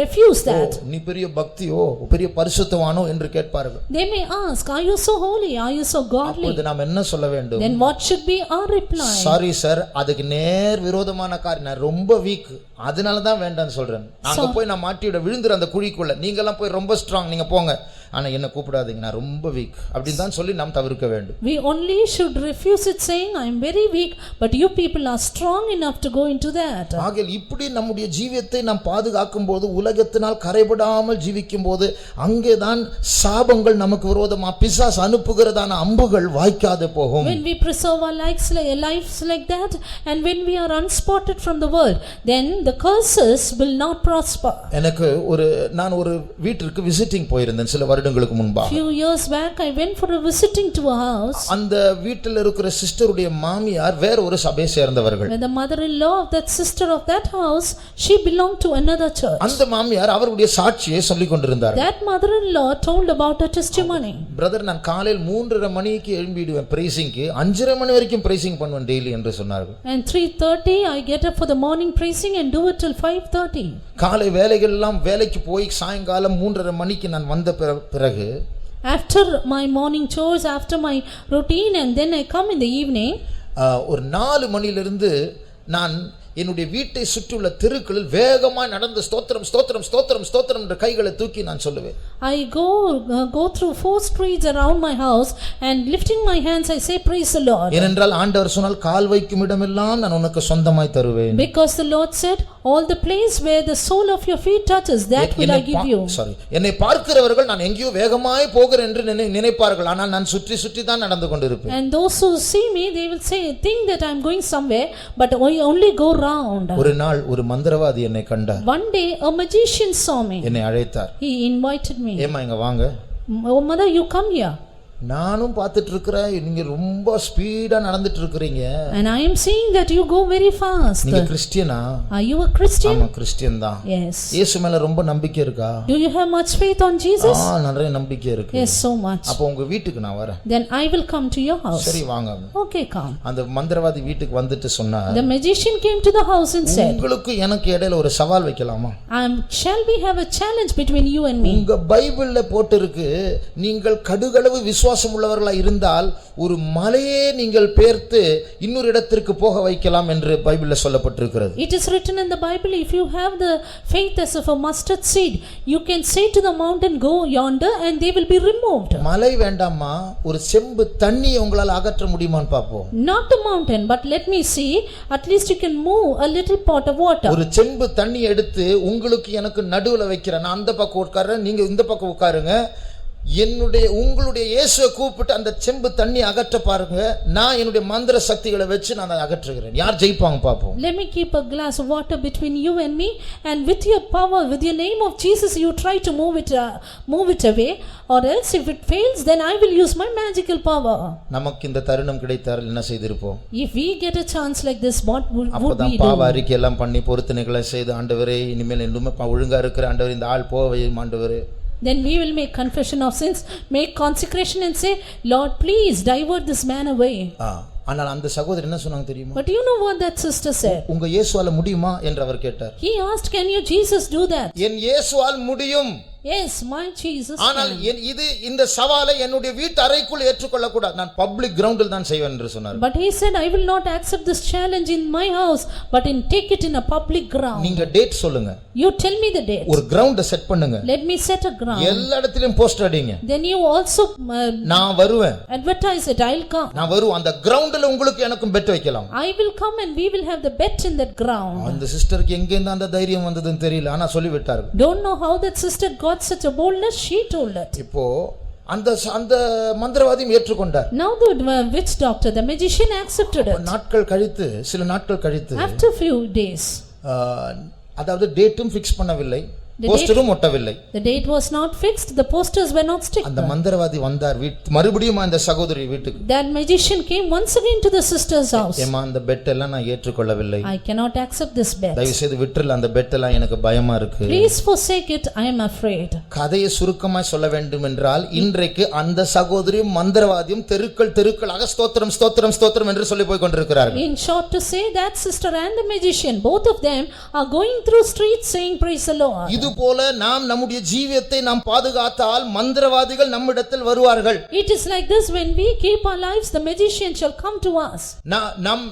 refuse that, நீ பெரிய பக்தியோ பெரிய பரிசுத்தவானோ என்று கேட்பார்கள். they may ask, are you so holy, are you so godly? அப்பொழுது நாம் என்ன சொல்ல வேண்டும்? Then what should be our reply? Sorry sir, அதுக்கு நேர் விரோதமான காரியம், நான் ரொம்ப வீக், அதனால தான் வேண்டாம்னு சொல்றேன். அங்க போய் நான் மாட்டிவிட விழுந்துற அந்த குழிக்குள்ள, நீங்க எல்லாம் போய் ரொம்ப ஸ்ட்ராங், நீங்க போங்க, ஆனா என்ன கூப்பிடாதீங்க, நான் ரொம்ப வீக் அப்படின்னு தான் சொல்லி நாம் தவிர்க்க வேண்டும். We only should refuse it saying, I am very weak, but you people are strong enough to go into that. ஆகையால் இப்படி நம்முடைய ஜீவியத்தை நாம் பாதுகாக்கும் போது, உலகத்தினால் கரைபடாமல் ஜீவிக்கும் போது, அங்கேதான் சாபங்கள் நமக்கு விரோதமா பிசாசு அனுப்புகிறதான அம்புகள் வாய்க்காது போகும். When we preserve our lives like that, and when we are unspotted from the world, then the curses will not prosper. எனக்கு நான் ஒரு வீட்டிற்கு விசிட்டிங் போயிருந்தேன் சில வருடங்களுக்கு முன்பாக. Few years back I went for a visiting to a house. அந்த வீட்டில் இருக்கிற சிஸ்டருடைய மாமியார் வேற ஒரு சபையை சேர்ந்தவர்கள். The mother-in-law of that sister of that house, she belonged to another church. அந்த மாமியார் அவருடைய சாட்சியை சொல்லிக் கொண்டிருந்தார். That mother-in-law told about her testimony. Brother, நான் காலையில் 3:30 மணிக்கு எழும்பிடுவேன் பிரேசிங்க்கு, 5:30 மணி வரைக்கும் பிரேசிங் பண்ணுவேன் டெய்லி என்று சொன்னார்கள். And 3:30 I get up for the morning praising and do it till 5:30. காலை வேலைகள் எல்லாம் வேலைக்கு போய் சாயங்காலம் 3:30 மணிக்கு நான் வந்த பிறகு, after my morning chores, after my routine, and then I come in the evening, ஒரு 4 மணியிலிருந்து நான் என்னுடைய வீட்டை சுற்றியுள்ள தெருக்களில் வேகமா நடந்து ஸ்தோத்திரம் ஸ்தோத்திரம் ஸ்தோத்திரம் ஸ்தோத்திரம் என்ற கைகளை தூக்கி நான் சொல்லுவேன். I go through 4 streets around my house and lifting my hands I say praise the Lord. ஏனென்றால் ஆண்டவர் சொன்னால் கால் வைக்கும் இடமெல்லாம் நான் உனக்கு சொந்தமாய் தருவேன். Because the Lord said, all the place where the sole of your feet touches, that will I give you. என்னை பார்க்கிறவர்கள் நான் எங்கேயோ வேகமாய் போகிறேன் என்று நினைப்பார்கள், ஆனால் நான் சுற்றி சுற்றி தான் நடந்து கொண்டிருப்பேன். And those who see me, they will say, think that I am going somewhere, but I only go round. ஒரு நாள் ஒரு மந்திரவாதி என்னை கண்டார். One day a magician saw me. என்னை அழைத்தார். He invited me. ஏமா இங்க வாங்க. Oh mother, you come here. நானும் பார்த்துட்டு இருக்கிறேன், நீங்க ரொம்ப ஸ்பீடா நடந்துட்டு இருக்கீங்க. And I am seeing that you go very fast. நீங்க கிறிஸ்டியனா? Are you a Christian? ஆமா, கிறிஸ்டியன் தான். Yes. இயேசு மேல ரொம்ப நம்பிக்கை இருக்கா? Do you have much faith on Jesus? நிறைய நம்பிக்கை இருக்கு. Yes, so much. அப்ப உங்க வீட்டுக்கு நான் வரேன். Then I will come to your house. சரி வாங்க. Okay, come. அந்த மந்திரவாதி வீட்டுக்கு வந்துட்டு சொன்னார், The magician came to the house and said, உங்களுக்கு எனக்கு இடையில ஒரு சவால் வைக்கலாமா? Shall we have a challenge between you and me? உங்க பைபிள்ல போட்டிருக்கு, நீங்கள் கடுகளவு விசுவாசம் உள்ளவர்களா இருந்தால் ஒரு மலையே நீங்கள் பெயர்த்து இன்னொரு இடத்திற்கு போக வைக்கலாம் என்று பைபிள்ல சொல்லப்பட்டிருக்கிறது. It is written in the Bible, if you have the faith as of a mustard seed, you can say to the mountain, go yonder, and they will be removed. மலை வேண்டாமா, ஒரு செம்பு தண்ணியை உங்களால அகற்ற முடியுமான்னு பாப்போம். Not the mountain, but let me see, at least you can move a little pot of water. ஒரு செம்பு தண்ணி எடுத்து உங்களுக்கு எனக்கு நடுவுல வைக்கிறேன், நான் அந்த பக்கம் உட்கார்றேன், நீங்க இந்த பக்கம் உட்காருங்க, உங்களுடைய இயேசுவை கூப்பிட்டு அந்த செம்பு தண்ணி அகற்ற பாருங்க, நான் என்னுடைய மந்திர சக்திகளை வச்சு நான் அதை அகற்றுகிறேன். யார் ஜெயிப்பாங்க பாப்போம். Let me keep a glass of water between you and me, and with your power, with your name of Jesus, you try to move it away, or else if it fails, then I will use my magical power. நமக்கு இந்த தருணம் கிடைத்தால் என்ன செய்திருப்போம்? If we get a chance like this, what would we அப்பதான் do? பாவ அறிக்கை எல்லாம் பண்ணி பொருத்தனைகளை செய்து, ஆண்டவரே இனிமேல் இன்னுமே ஒழுங்கா இருக்கிற ஆண்டவரே, இந்த ஆள் போவே ஆண்டவரே. Then we will make confession of sins, make consecration and say, Lord, please divert this man away. ஆனால் அந்த சகோதரி என்ன சொன்னாங்க தெரியுமா? But you know what that sister said? உங்க இயேசுவால முடியுமா என்று அவர் கேட்டார். He asked, can your Jesus do that? என் இயேசுவால் முடியும். Yes, my Jesus. ஆனால் இந்த சவாலை என்னுடைய வீட்டு அறைக்குள் ஏற்றுக்கொள்ள கூடாது, நான் பப்ளிக் கிரவுண்டில் தான் செய்வேன் என்று சொன்னார். But he said, I will not accept this challenge in my house, but take it in a public ground. நீங்க டேட் சொல்லுங்க. You tell me the date. ஒரு கிரவுண்ட செட் பண்ணுங்க. Let me set a ground. எல்லா இடத்திலும் poster அடிங்க. Then you also நான் வருவேன். Advertise it. I'll come. நான் வருவேன். அந்த கிரவுண்ட்ல உங்களுக்கு எனக்கும் பெட் வைக்கலாம். I will come and we will have the bet in that ground. அந்த சிஸ்டருக்கு எங்க இருந்து அந்த தைரியம் வந்ததுன்னு தெரியல, ஆனா சொல்லி விட்டார்கள். Don't know how that sister got such a boldness. She told it. இப்போ அந்த மந்திரவாதியும் ஏற்றுக்கொண்டார். Now the witch doctor, the magician accepted it. சில நாட்கள் கழித்து after few days அதாவது டேட்டும் ஃபிக்ஸ் பண்ணவில்லை, போஸ்டரும் ஒட்டவில்லை. The date was not fixed, the posters were not stick. அந்த மந்திரவாதி வந்தார் மறுபடியும் அந்த சகோதரி வீட்டுக்கு. That magician came once again to the sister's house. ஏமா அந்த பெட் எல்லாம் நான் ஏற்றுக்கொள்ளவில்லை, I cannot accept this bed. தயவு செய்து விட்டுறல, அந்த பெட் எல்லாம் எனக்கு பயமா இருக்கு. Please forsake it, I am afraid. கதையை சுருக்கமாய் சொல்ல வேண்டும் என்றால் இன்றைக்கு அந்த சகோதரியும் மந்திரவாதியும் தெருக்களாக ஸ்தோத்திரம் ஸ்தோத்திரம் ஸ்தோத்திரம் என்று சொல்லி போய் கொண்டிருக்கிறார்கள். In short to say, that sister and the magician, both of them are going through streets saying praise the Lord. இது போல நாம் நம்முடைய ஜீவியத்தை நாம் பாதுகாத்தால் மந்திரவாதிகள் நம்மிடத்தில் வருவார்கள். It is like this, when we keep our lives, the magician shall come to us. நம்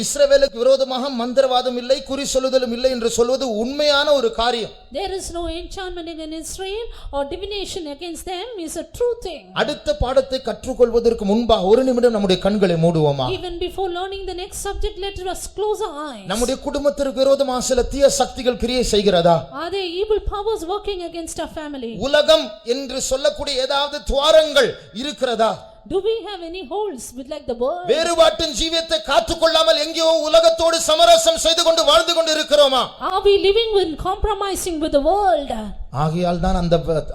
இஸ்ரவேலுக்கு விரோதமாக மந்திரவாதம் இல்லை, குறி சொல்லுதலும் இல்லை என்று சொல்வது உண்மையான ஒரு காரியம். There is no enchantment in Israel or divination against them is a true thing. அடுத்த பாடத்தை கற்றுக்கொள்வதற்கு முன்பாக ஒரு நிமிடம் நம்முடைய கண்களை மூடுவோமா? Even before learning the next subject, let us close our eyes. நம்முடைய குடும்பத்திற்கு விரோதமாக சில தீய சக்திகள் கிரியை செய்கிறதா? Are there evil powers working against our family? உலகம் என்று சொல்லக்கூடிய ஏதாவது துவாரங்கள் இருக்கிறதா? Do we have any holes with like the world? வேறுபாட்டின் ஜீவியத்தை காத்துக்கொள்ளாமல் எங்கேயோ உலகத்தோடு சமரசம் செய்து கொண்டு வாழ்ந்து கொண்டு இருக்கிறோமா? Are we living with compromising with the world? ஆகையால் தான்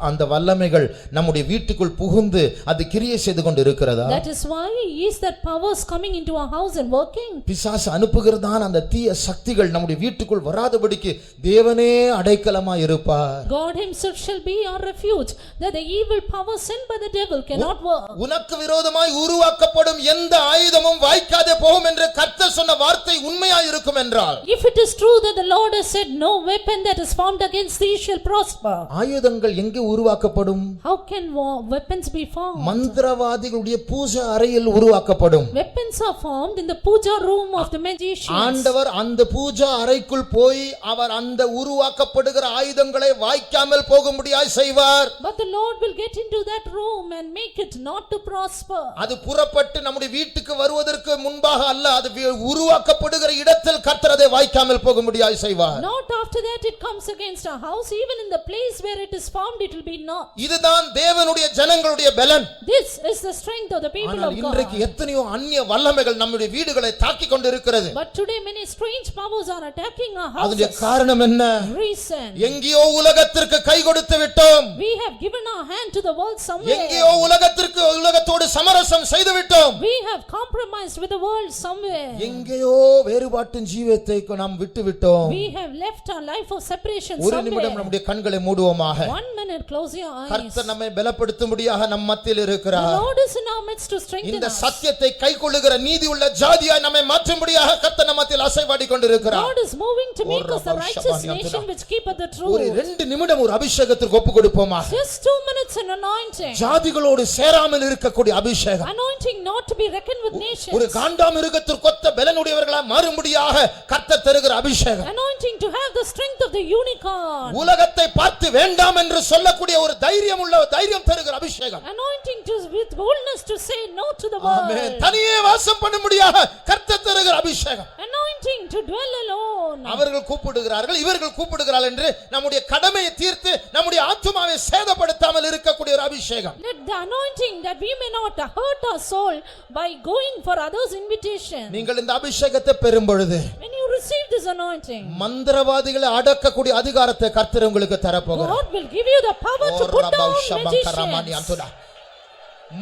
அந்த வல்லமைகள் நம்முடைய வீட்டுக்குள் புகுந்து அது கிரியை செய்து கொண்டு இருக்கிறதா? That is why is that powers coming into our house and working? பிசாசு அனுப்புகிறதான் அந்த தீய சக்திகள் நம்முடைய வீட்டுக்குள் வராதபடிக்கு தேவனே அடைக்கலமாய் இருப்பார். God himself shall be our refuge, that the evil power sent by the devil cannot work. உனக்கு விரோதமாய் உருவாக்கப்படும் எந்த ஆயுதமும் வாய்க்காதே போகும் என்று கர்த்தர் சொன்ன வார்த்தை உண்மையாய் இருக்கும் என்றால், if it is true that the Lord has said, no weapon that is formed against thee shall prosper. ஆயுதங்கள் எங்கே உருவாக்கப்படும்? How can weapons be formed? மந்திரவாதிகளுடைய பூஜை அறையில் உருவாக்கப்படும். Weapons are formed in the puja room of the magicians. ஆண்டவர் அந்த பூஜை அறைக்குள் போய் அவர் அந்த உருவாக்கப்படுகிற ஆயுதங்களை வாய்க்காமல் போகும்படியாய் செய்வார். But the Lord will get into that room and make it not to prosper. அது புறப்பட்டு நம்முடைய வீட்டுக்கு வருவதற்கு முன்பாக அல்ல, அது உருவாக்கப்படுகிற இடத்தில் கர்த்தர் அதை வாய்க்காமல் போகும்படியாய் செய்வார். Not after that it comes against our house, even in the place where it is formed it will be not. இதுதான் தேவனுடைய ஜனங்களுடைய பலன். This is the strength of the people of God. இன்றைக்கு எத்தனையோ அந்நிய வல்லமைகள் நம்முடைய வீடுகளை தாக்கி கொண்டு இருக்கிறது. But today many strange powers are attacking our houses. அதனுடைய காரணம் என்ன? Reason. எங்கேயோ உலகத்திற்கு கை கொடுத்து விட்டோம். We have given our hand to the world somewhere. எங்கேயோ உலகத்தோடு சமரசம் செய்து விட்டோம். We have compromised with the world somewhere. எங்கேயோ வேறுபாட்டின் ஜீவியத்தை நாம் விட்டு விட்டோம். We have left our life of separation ஒரு somewhere. நிமிடம் நம்முடைய கண்களை மூடுவோமாக. 1 minute, close your eyes. கர்த்தர் நம்மை பலப்படுத்தும்படியாக நம் மத்தியில் இருக்கிறார். The Lord is in our midst to strengthen us. இந்த சத்தியத்தை கைக்கொள்ளுகிற நீதியுள்ள ஜாதியாய் நம்மை மாற்றும்படியாக கர்த்தர் நம்ம மத்தியில் அசைவாடி கொண்டிருக்கிறார். God is moving to make us the righteous nation which keepeth the truth. ஒரு 2 நிமிடம் ஒரு அபிஷேகத்திற்கு ஒப்பு கொடுப்போமா? Just 2 minutes in anointing. ஜாதிகளோடு சேராமல் இருக்கக்கூடிய அபிஷேகம். Anointing not to be reckoned with nations. ஒரு காண்டாமிருகத்திற்கு ஒத்த பலனுடையவர்களாய் மாறும்படியாக கர்த்தர் தருகிற அபிஷேகம். Anointing to have the strength of the unicorn. உலகத்தை பார்த்து வேண்டாம் என்று சொல்லக்கூடிய ஒரு தைரியம் தருகிற அபிஷேகம். Anointing to with boldness to say no to the world. ஆமென். தனியே வாசம் பண்ணும்படியாக கர்த்தர் தருகிற அபிஷேகம். Anointing to dwell alone. அவர்கள் கூப்பிடுகிறார்கள், இவர்கள் கூப்பிடுகிறார்கள் என்று நம்முடைய கடமையை தீர்த்து நம்முடைய ஆத்துமாவை சேதப்படுத்தாமல் இருக்கக்கூடிய ஒரு அபிஷேகம். Let the anointing that we may not hurt our soul by going for others' invitation. நீங்கள் இந்த அபிஷேகத்தை பெறும் பொழுது, when you receive this anointing, மந்திரவாதிகளை அடக்கக்கூடிய அதிகாரத்தை கர்த்தர் உங்களுக்கு தரப்போகிறார். God will give you the power to put down magicians.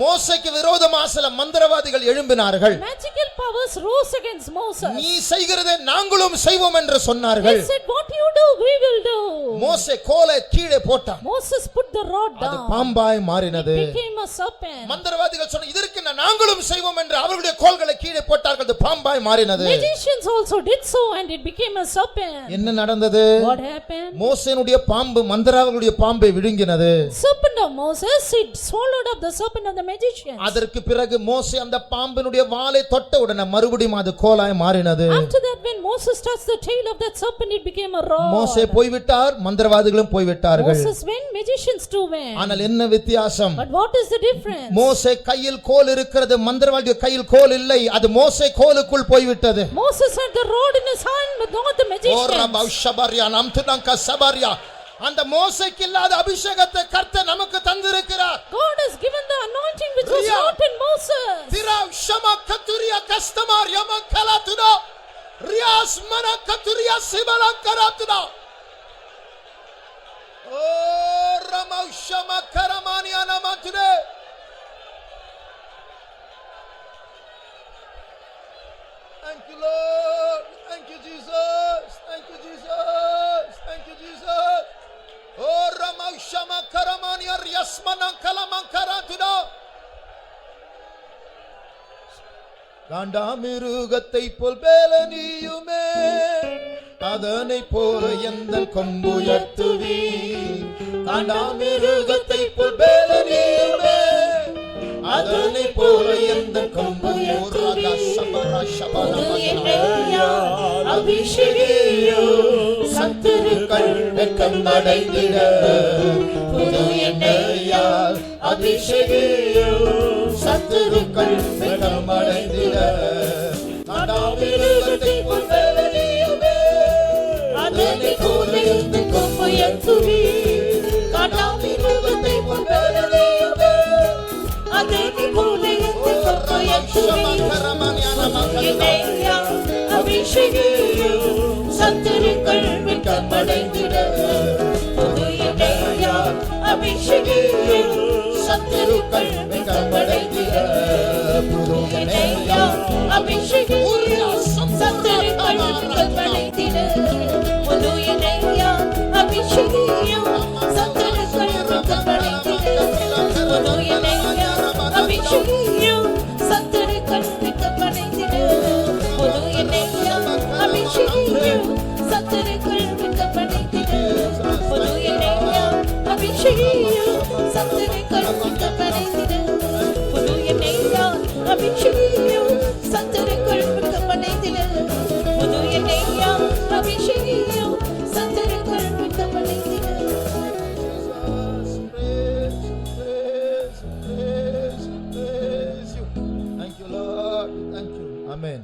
மோசேக்கு விரோதமாக சில மந்திரவாதிகள் எழும்பினார்கள். Magical powers rose against Moses. நீ செய்கிறதை நாங்களும் செய்வோம் என்று சொன்னார்கள். They said, what you do we will do. மோசே கோலை கீழே போட்டான். Moses put the rod down. அது பாம்பாய் மாறினது. It became a serpent. மந்திரவாதிகள் சொன்ன இதற்கு நாங்களும் செய்வோம் என்று அவர்களுடைய கோல்களை கீழே போட்டார்கள். அது பாம்பாய் மாறினது. Magicians also did so and it became a serpent. என்ன நடந்தது? What happened? மோசேனுடைய பாம்பு மந்திரவாதிகளுடைய பாம்பை விழுங்கினது. Serpent of Moses, it swallowed up the serpent of the magicians. அதற்கு பிறகு மோசே அந்த பாம்பினுடைய வாலை தொட்ட உடனே மறுபடியும் அது கோலாய் மாறினது. After that when Moses touched the tail of that serpent it became a rod. மோசே போய் விட்டார், மந்திரவாதிகளும் போய் விட்டார்கள். Moses went, magicians too went. ஆனால் என்ன வித்தியாசம்? But what is the difference? மோசே கையில் கோல் இருக்கிறது, மந்திரவாதிய கையில் கோல் இல்லை. அது மோசே கோலுக்குள் போய் விட்டது. Moses had the rod in his hand but not the magicians. ஓ ரபா ஷபரியா நமதுனங்க சபரியா. அந்த மோசேக்கு இல்லாத அபிஷேகத்தை கர்த்தர் நமக்கு தந்திருக்கிறார். God has given the anointing which was not in Moses. திரா ஷமா Kathuria கஸ்தமார் யமங்கலதுனோ Rias mana katuria sibalankaratuna. Oh Ramaushama Karamani Anamatune. Thank you Lord. Thank you Jesus. Thank you Jesus. Thank you Jesus. Oh Ramaushama Karamani Riasmana Kalamankaratuna. காண்டாமிருகத்தை போல் பேலனியுமே அதனை போல எந்த கொம்புயர்த்துவி காண்டாமிருகத்தை போல் பேலனியுமே அதனை போல எந்த கொம்புயர்த்துவி அபிஷேகியோ சத்துருக்கள் வெட்கம் அடைந்திட புது எண்ணெயால் அபிஷேகியோ சத்துருக்கள் வெட்கம் அடைந்திட காண்டாமிருகத்தை போல் பேலனியுமே அதனை போல எந்த கொம்புயர்த்துவி காண்டாமிருகத்தை போல் பேலனியுமே அதனை போல எந்த கொம்புயர்த்துவி அபிஷேகியோ சத்துருக்கள் வெட்கம் அடைந்திட புது எண்ணெயால் அபிஷேகியோ சத்துருக்கள் வெட்கம் அடைந்திட புது எண்ணெயால் அபிஷேகியோ சத்துருக்கள் வெட்கம் அடைந்திட புது எண்ணெயால் அபிஷேகியோ சத்துருக்கள் வெட்கம் அடைந்திட புது எண்ணெயால் அபிஷேகியோ சத்துருக்கள் வெட்கம் அடைந்திட புது எண்ணெயால் அபிஷேகியோ சத்துருக்கள் வெட்கம் அடைந்திட புது எண்ணெயால் அபிஷேகியோ சத்துருக்கள் வெட்கம் அடைந்திட புது எண்ணெயால் அபிஷேகியோ சத்துருக்கள் வெட்கம் அடைந்திட புது எண்ணெயால் அபிஷேகியோ சத்துருக்கள் வெட்கம் அடைந்திட. Thank you Lord. Thank you. Amen.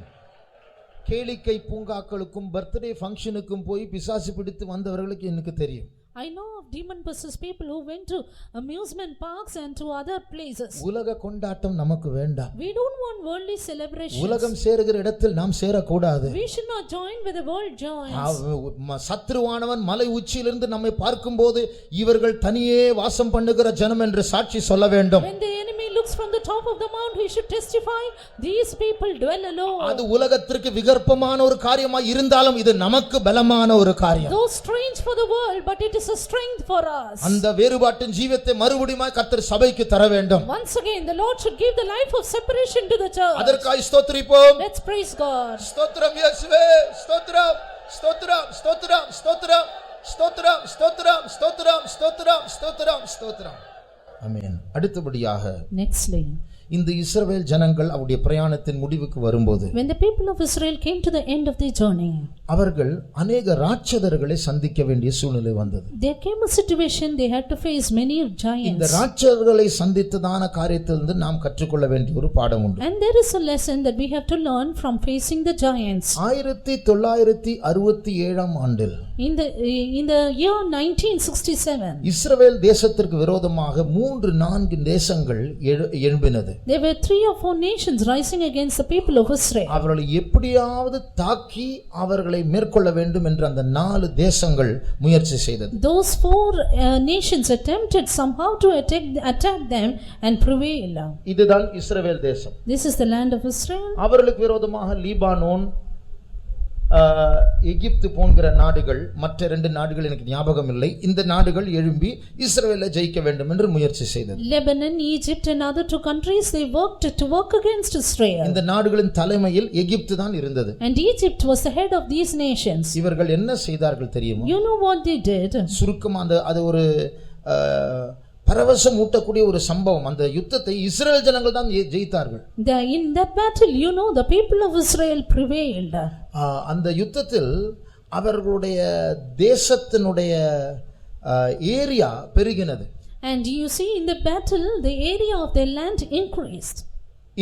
கேளிக்கை பூங்காக்களுக்கும் பர்த்டே ஃபங்க்ஷனுக்கும் போய் பிசாசு பிடித்து வந்தவர்களுக்கு எனக்கு தெரியும். I know of demon possessed people who went to amusement parks and to other places. உலக கொண்டாட்டம் நமக்கு வேண்டாம். We don't want worldly celebrations. உலகம் சேருகிற இடத்தில் நாம் சேரக்கூடாது. We should not join with the world joins. சத்ருவானவன் மலை உச்சியிலிருந்து நம்மை பார்க்கும்போது இவர்கள் தனியே வாசம் பண்ணுகிற ஜனம் என்று சாட்சி சொல்ல வேண்டும். When the enemy looks from the top of the mount, he should testify, these people dwell alone. அது உலகத்திற்கு விகற்பமான ஒரு காரியமாய் இருந்தாலும் இது நமக்கு பலமான ஒரு காரியம். Though strange for the world, but it is a strength for us. அந்த வேறுபாட்டின் ஜீவத்தை மறுபடியும் கர்த்தர் சபைக்கு தர வேண்டும். Once again the Lord should give the life of separation to the church. அதற்காக ஸ்தோத்திரிப்போம். Let's praise God. ஸ்தோத்திரம் இயேசுவே. ஸ்தோத்திரம் ஸ்தோத்திரம் ஸ்தோத்திரம் ஸ்தோத்திரம் ஸ்தோத்திரம் ஸ்தோத்திரம் ஸ்தோத்திரம் ஸ்தோத்திரம் ஸ்தோத்திரம் ஸ்தோத்திரம். ஆமென். அடுத்தபடியாக Nextly, இந்த இஸ்ரவேல் ஜனங்கள் அவருடைய பிரயாணத்தின் முடிவுக்கு வரும்போது when the people of Israel came to the end of their journey, அவர்கள் अनेक ராட்சதர்களை சந்திக்க வேண்டிய சூழ்நிலை வந்தது. there came a situation they had to face many giants. இந்த ராட்சதர்களை சந்தித்ததான காரியத்திலிருந்து நாம் கற்றுக்கொள்ள வேண்டிய ஒரு பாடம் உண்டு. And there is a lesson that we have to learn from facing the giants. 1967 ஆண்டில் In the year 1967, இஸ்ரவேல் தேசத்திற்கு விரோதமாக 3-4 தேசங்கள் எழும்பினது. there were 3 or 4 nations rising against the people of Israel. அவர்களை எப்படியாவது தாக்கி அவர்களை மேற்கொள்ள வேண்டும் என்று அந்த 4 தேசங்கள் முயற்சி செய்தது. Those 4 nations attempted somehow to attack them and prevail. இதுதான் இஸ்ரவேல் தேசம். This is the land of Israel. அவர்களுக்கு விரோதமாக லீபானோன், எகிப்து போன்ற நாடுகள், மற்ற 2 நாடுகள் எனக்கு ஞாபகம் இல்லை, இந்த நாடுகள் எழும்பி இஸ்ரவேலை ஜெயிக்க வேண்டும் என்று முயற்சி செய்தது. Lebanon, Egypt and other 2 countries, they worked to work against Israel. இந்த நாடுகளின் தலைமையில் எகிப்து தான் இருந்தது. And Egypt was the head of these nations. இவர்கள் என்ன செய்தார்கள் தெரியுமா? You know what they did? சுருக்கமா அது ஒரு பரவசம் ஊட்டக்கூடிய ஒரு சம்பவம். அந்த யுத்தத்தை இஸ்ரவேல் ஜனங்கள் தான் ஜெயித்தார்கள். In that battle, you know, the people of Israel prevailed. அந்த யுத்தத்தில் அவர்களுடைய தேசத்தினுடைய area பெருகினது. And you see, in the battle, the area of their land increased.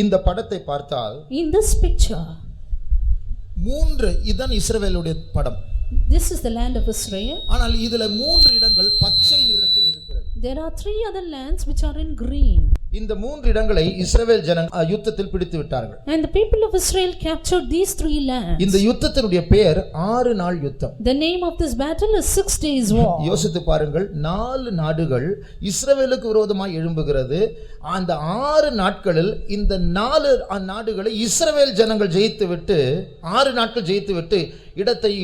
இந்த படத்தை பார்த்தால், in this picture, 3 இதுதான் இஸ்ரவேலுடைய படம். This is the land of Israel. ஆனால் இதுல 3 இடங்கள் பச்சை நிறத்தில் இருக்கிறது. There are 3 other lands which are in green. இந்த மூன்று இடங்களை இஸ்ரவேல் ஜனங்கள் யுத்தத்தில் பிடித்து விட்டார்கள். And the people of Israel captured these 3 lands. இந்த யுத்தத்தினுடைய பெயர் 6 நாள் யுத்தம். The name of this battle is 6 days war. யோசித்து பாருங்கள், 4 நாடுகள் இஸ்ரவேலுக்கு விரோதமாய் எழும்புகிறது. அந்த 6 நாட்களில் இந்த 4 நாடுகளை இஸ்ரவேல் ஜனங்கள் ஜெயித்துவிட்டு 6 நாட்கள் ஜெயித்துவிட்டு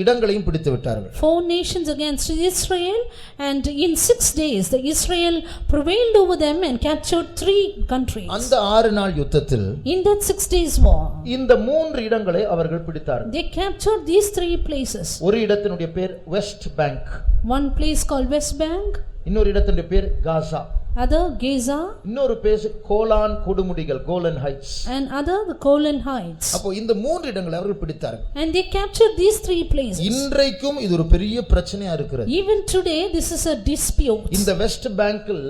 இடங்களையும் பிடித்து விட்டார்கள். 4 nations against Israel, and in 6 days the Israel prevailed over them and captured 3 countries. அந்த 6 நாள் யுத்தத்தில் In that 6 days war, இந்த 3 இடங்களை அவர்கள் பிடித்தார்கள். they captured these 3 places. ஒரு இடத்தினுடைய பேர் west bank, One place called West Bank, இன்னொரு இடத்தினுடைய பேர் காசா, other Gaza, இன்னொரு பேர் கோலான் கொடுமுடிகள், Golan Heights, and other the Golan Heights. அப்போ இந்த 3 இடங்களை அவர்கள் பிடித்தார்கள். And they captured these 3 places. இன்றைக்கும் இது ஒரு பெரிய பிரச்சனையா இருக்கிறது. Even today this is a dispute. இந்த வெஸ்ட் பேங்கில்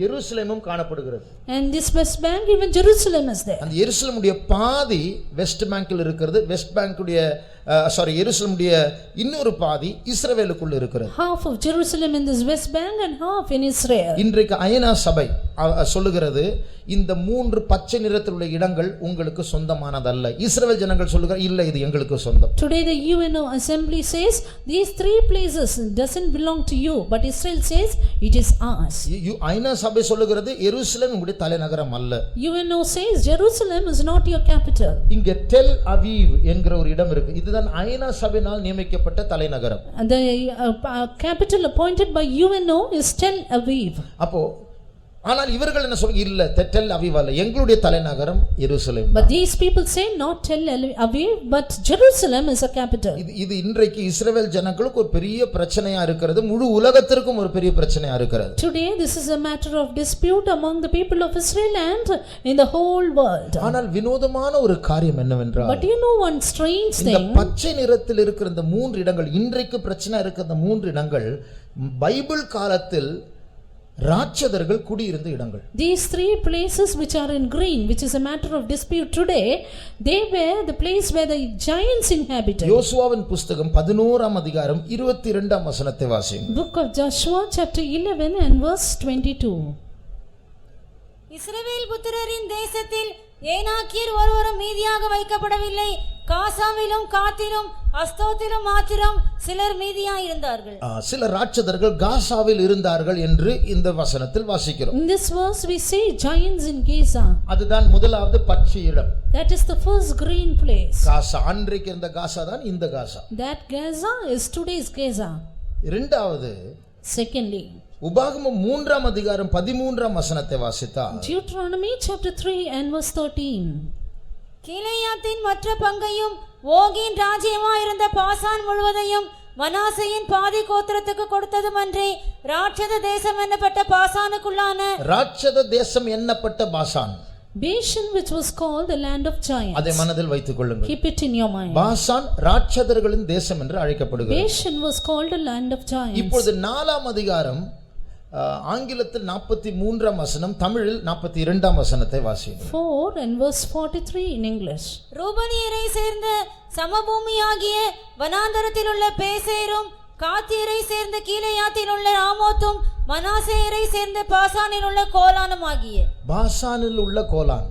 எருசலேமும் காணப்படுகிறது. And this West Bank, even Jerusalem is there. அந்த எருசலேமுடைய பாதி வெஸ்ட் பேங்கில் இருக்கிறது. வெஸ்ட் பேங்குடைய எருசலேமுடைய இன்னொரு பாதி இஸ்ரவேலுக்குள்ள இருக்கிறது. Half of Jerusalem in this West Bank and half in Israel. இன்றைக்கு ஐநா சபை சொல்லுகிறது, இந்த 3 பச்சை நிறத்தில் உள்ள இடங்கள் உங்களுக்கு சொந்தமானதல்ல. இஸ்ரவேல் ஜனங்கள் சொல்லுகிறார், இல்ல இது எங்களுக்கு சொந்தம். Today the UNO assembly says these 3 places doesn't belong to you, but Israel says it is ours. ஐநா சபை சொல்லுகிறது, எருசலேம் உங்களுடைய தலைநகரம் அல்ல. UNO says Jerusalem is not your capital. இங்க டெல் அவீவ் என்கிற ஒரு இடம் இருக்கு. இதுதான் ஐநா சபையினால் நியமிக்கப்பட்ட தலைநகரம். The capital appointed by UNO is Tel Aviv. அப்போ ஆனால் இவர்கள் என்ன சொல்றாங்க, இல்ல டெல் அவீவ் அல்ல, எங்களுடைய தலைநகரம் எருசலேம். But these people say not Tel Aviv, but Jerusalem is a capital. இது இன்றைக்கு இஸ்ரவேல் ஜனங்களுக்கு ஒரு பெரிய பிரச்சனையா இருக்கிறது. முழு உலகத்திற்கும் ஒரு பெரிய பிரச்சனையா இருக்கிறது. Today this is a matter of dispute among the people of Israel and in the whole world. ஆனால் வினோதமான ஒரு காரியம் என்னவென்றால், But you know one strange இந்த thing. பச்சை நிறத்தில் இருக்கிற இந்த 3 இடங்கள், இன்றைக்கு பிரச்சனை இருக்கிற இந்த 3 இடங்கள் பைபிள் காலத்தில் ராட்சதர்கள் குடியிருந்த இடங்கள். These 3 places which are in green, which is a matter of dispute today, they were the place where the giants inhabited. யோசுவாவின் புத்தகம் 11ஆம் அதிகாரம் 22ஆம் வசனத்தை வாசியுங்கள். Book of Joshua chapter 11 and verse 22. இஸ்ரவேல் புத்திரரின் தேசத்தில் ஏனாக்கியர் ஒருவரும் மீதியாக வைக்கப்படவில்லை. காசாவிலும் காத்திலும் அஸ்தோத்திலும் மாத்திரம் சிலர் மீதியாயிருந்தார்கள். சில ராட்சதர்கள் காசாவில் இருந்தார்கள் என்று இந்த வசனத்தில் வாசிக்கிறோம். In this verse we see giants in Gaza. அதுதான் முதலாவது பச்சை இடம். That is the first green place. காசா, அன்றைக்கு இருந்த காசா தான் இந்த காசா. That Gaza is today's Gaza. இரண்டாவது, Secondly, உபாகமம் 3ஆம் அதிகாரம் 13ஆம் வசனத்தை வாசித்தால், Deuteronomy chapter 3 and verse 13. கீலேயாத்தின் மற்ற பங்கையும் ஓகின் ராஜ்யமாயிருந்த பாசான் முழுவதையும் மனாசேயின் பாதி கோத்திரத்துக்கு கொடுத்ததுமன்றி ராட்சத தேசம் என்னப்பட்ட பாசானுக்குள்ளான ராட்சத தேசம் என்னப்பட்ட Bashan, Bashan, which was called the land of giants. அதை மனதில் வைத்துக் கொள்ளுங்கள். Keep it in your mind. Bashan ராட்சதர்களின் தேசம் என்று அழைக்கப்படுகிறது. Bashan was called a land of giants. இப்பொழுது 4ஆம் அதிகாரம் ஆங்கிலத்தில் 43ஆம் வசனம், தமிழில் 42ஆம் வசனத்தை வாசியுங்கள். 4 and verse 43 in English. ரூபனியரை சேர்ந்த சமபூமியாகிய வனாந்தரத்தில் உள்ள பேசேரும், காத்தியரை சேர்ந்த கீலேயாத்தில் உள்ள ஆமோத்தும், மனாசேயரை சேர்ந்த பாசானில் உள்ள கோலானும் ஆகிய. பாசானில் உள்ள கோலான்,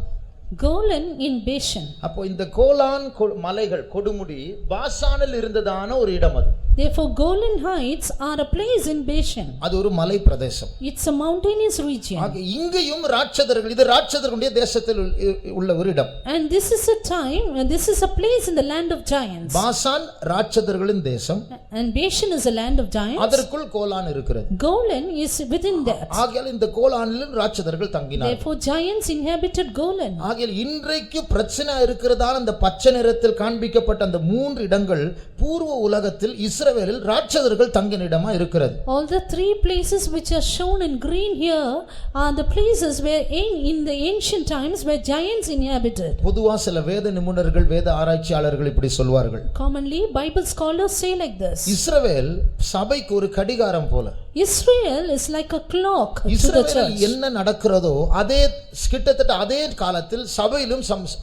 Golan in Bashan. அப்போ இந்த கோலான் மலைகள், கொடுமுடி பாசானில் இருந்ததான ஒரு இடம். அது Therefore Golan Heights are a place in Bashan. அது ஒரு மலை பிரதேசம். It's a mountainous region. ஆக இங்கேயும் ராட்சதர்கள், இது ராட்சதர்களுடைய தேசத்தில் உள்ள ஒரு இடம். And this is a time, and this is a place in the land of giants. Bashan ராட்சதர்களின் தேசம், And Bashan is a land of giants. அதற்குள் கோலான் இருக்கிறது. Golan is within that. ஆகையால் இந்த கோலானிலும் ராட்சதர்கள் தங்கினார்கள். Therefore giants inhabited Golan. ஆகையால் இன்றைக்கு பிரச்சனை இருக்கிறதால் அந்த பச்சை நிறத்தில் காண்பிக்கப்பட்ட அந்த 3 இடங்கள் பூர்வ உலகத்தில் இஸ்ரவேலில் ராட்சதர்கள் தங்கின இடமா இருக்கிறது. All the 3 places which are shown in green here are the places where in the ancient times where giants inhabited. பொதுவா சில வேத நிபுணர்கள், வேத ஆராய்ச்சியாளர்கள் இப்படி சொல்வார்கள். Commonly Bible scholars say like this. இஸ்ரவேல் சபைக்கு ஒரு கடிகாரம் போல. Israel is like a clock to the இஸ்ரவேலில் church. என்ன நடக்கிறதோ அதே கிட்டத்தட்ட அதே காலத்தில் சபையிலும்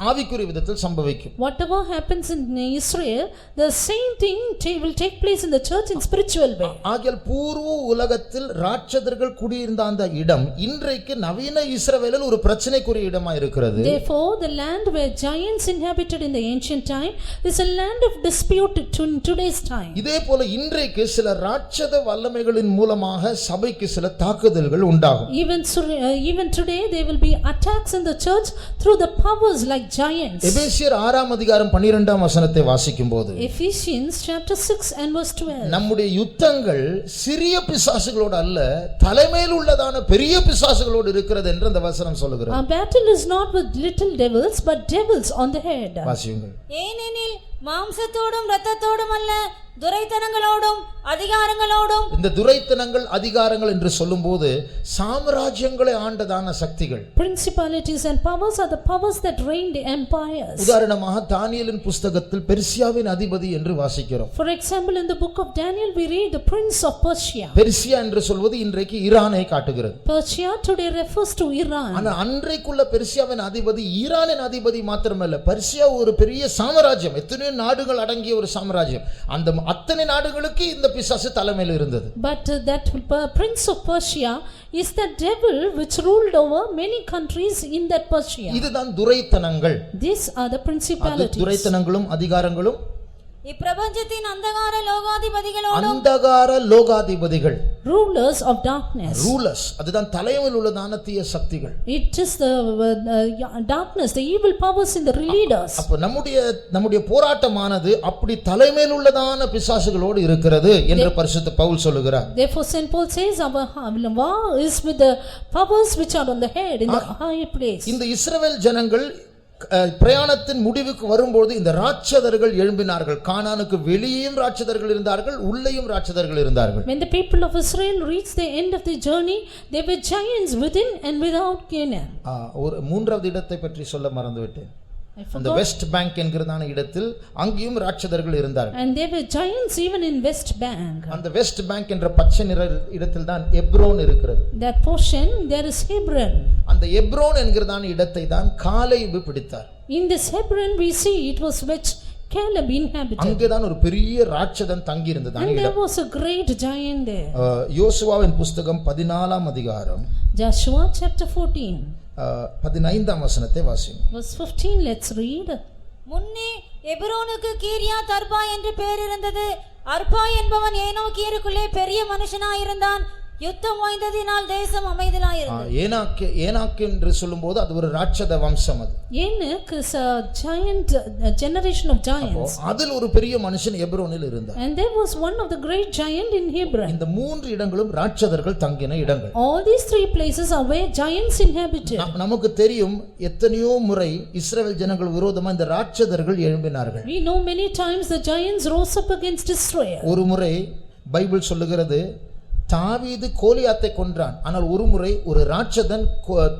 ஆவிக்குரிய விதத்தில் சம்பவிக்கும். Whatever happens in Israel, the same thing will take place in the church in spiritual way. ஆகியால் பூர்வ உலகத்தில் ராட்சதர்கள் குடியிருந்த அந்த இடம் இன்றைக்கு நவீன இஸ்ரவேலில் ஒரு பிரச்சனைக்குரிய இடமா இருக்கிறது. Therefore, the land where giants inhabited in the ancient time is a land of dispute in today's time. இதே போல இன்றைக்கு சில ராட்சத வல்லமைகளின் மூலமாக சபைக்கு சில தாக்குதல்கள் உண்டாகும். Even today there will be attacks in the church through the powers like giants. எபேசியர் 6 அதிகாரம் 12 வசனத்தை வாசிக்கும்போது Ephesians chapter 6 and verse 12. நம்முடைய யுத்தங்கள் சிறிய பிசாசுகளோடு அல்ல தலைமையில் உள்ளதான பெரிய பிசாசுகளோடு இருக்கிறது என்று அந்த வசனம் சொல்லுகிறது. Our battle is not with little devils but devils on the head. வாசியுங்கள். ஏனெனில் மாம்சத்தோடும் இரத்தத்தோடும் அல்ல துரைத்தனங்களோடும் அதிகாரங்களோடும். இந்த துரைத்தனங்கள் அதிகாரங்கள் என்று சொல்லும்போது சாம்ராஜ்யங்களை ஆண்டதான சக்திகள். Principalities and powers are the powers that reigned empires. உதாரணமாக தானியேலின் புத்தகத்தில் பெர்சியாவின் அதிபதி என்று வாசிக்கிறோம். For example, in the book of Daniel we read the prince of Persia. Persia என்று சொல்வது இன்றைக்கு ஈரானை காட்டுகிறது. Persia today refers to Iran. ஆனா அன்றைக்குள்ள பெர்சியாவின் அதிபதி ஈரானின் அதிபதி மாத்திரமல்ல, பெர்சியா ஒரு பெரிய சாம்ராஜ்யம், எத்தனையோ நாடுகள் அடங்கிய ஒரு சாம்ராஜ்யம். அந்த அத்தனை நாடுகளுக்கு இந்த பிசாசு தலைமையில் இருந்தது. But that prince of Persia is the devil which ruled over many countries in that Persia. இதுதான் துரைத்தனங்கள். These are the principalities. துரைத்தனங்களும் அதிகாரங்களும் இப்பிரபஞ்சத்தின் அந்தகார லோகாதிபதிகள் rulers of darkness. ரூலர்ஸ் அதுதான் தலைமையில் உள்ளதான தீய சக்திகள். It is the darkness, the evil powers in the leaders. அப்ப நம்முடைய போராட்டமானது அப்படி தலைமையில் உள்ளதான பிசாசுகளோடு இருக்கிறது என்று பரிசுத்த பவுல் சொல்லுகிறார். Therefore Saint Paul says our war is with the powers which are on the head in the high place. இந்த இஸ்ரவேல் ஜனங்கள் பிரயாணத்தின் முடிவுக்கு வரும்போது இந்த ராட்சதர்கள் எழும்பினார்கள். கானானுக்கு வெளியேயும் ராட்சதர்கள் இருந்தார்கள், உள்ளேயும் ராட்சதர்கள் இருந்தார்கள். When the people of Israel reached the end of the journey, there were giants within and without Canaan. ஒரு மூன்றாவது இடத்தை பற்றி சொல்ல மறந்துவிட்டேன். அந்த வெஸ்ட் பேங்க் என்கிறதான இடத்தில் அங்கேயும் ராட்சதர்கள் இருந்தார்கள். And there were giants even in West Bank. அந்த வெஸ்ட் பேங்க் என்ற பச்சை நிற இடத்தில் தான் எப்ரோன் இருக்கிறது. That portion there is Hebron. அந்த எப்ரோன் என்கிறதான இடத்தை தான் காலேப் பிடித்தார். In this Hebron we see it was which Caleb inhabited. அங்கே தான் ஒரு பெரிய ராட்சதன் தங்கி இருந்ததான இடம். And there இடம். was a great giant there. யோசுவாவின் புத்தகம் 14 அதிகாரம் Joshua chapter 14 15 வசனத்தை வாசிங்க. verse 15 let's read. முன்னே எபிரோனுக்கு கீரியாத் அர்பா என்று பெயர் இருந்தது. அர்பா என்பவன் ஏனோக்கியருக்குள்ளே பெரிய மனுஷனாயிருந்தான். யுத்தம் வாய்ந்ததினால் தேசம் அமைதலாயிருந்தது. ஏனாக் என்று சொல்லும்போது அது ஒரு ராட்சத வம்சம். அது Enoch is a giant, a generation of giants. அதில் ஒரு பெரிய மனுஷன் எப்ரோனில் இருந்தார். And there was one of the great giant in Hebron. இந்த மூன்று இடங்களும் ராட்சதர்கள் தங்கின இடங்கள். All these three places are where giants inhabited. நமக்கு தெரியும் எத்தனையோ முறை இஸ்ரவேல் ஜனங்கள் விரோதமா இந்த ராட்சதர்கள் எழும்பினார்கள். We know many times the giants rose up against Israel. ஒரு முறை பைபிள் சொல்லுகிறது தாவீது கோலியாத்தை கொன்றான், ஆனால் ஒரு முறை ஒரு ராட்சதன்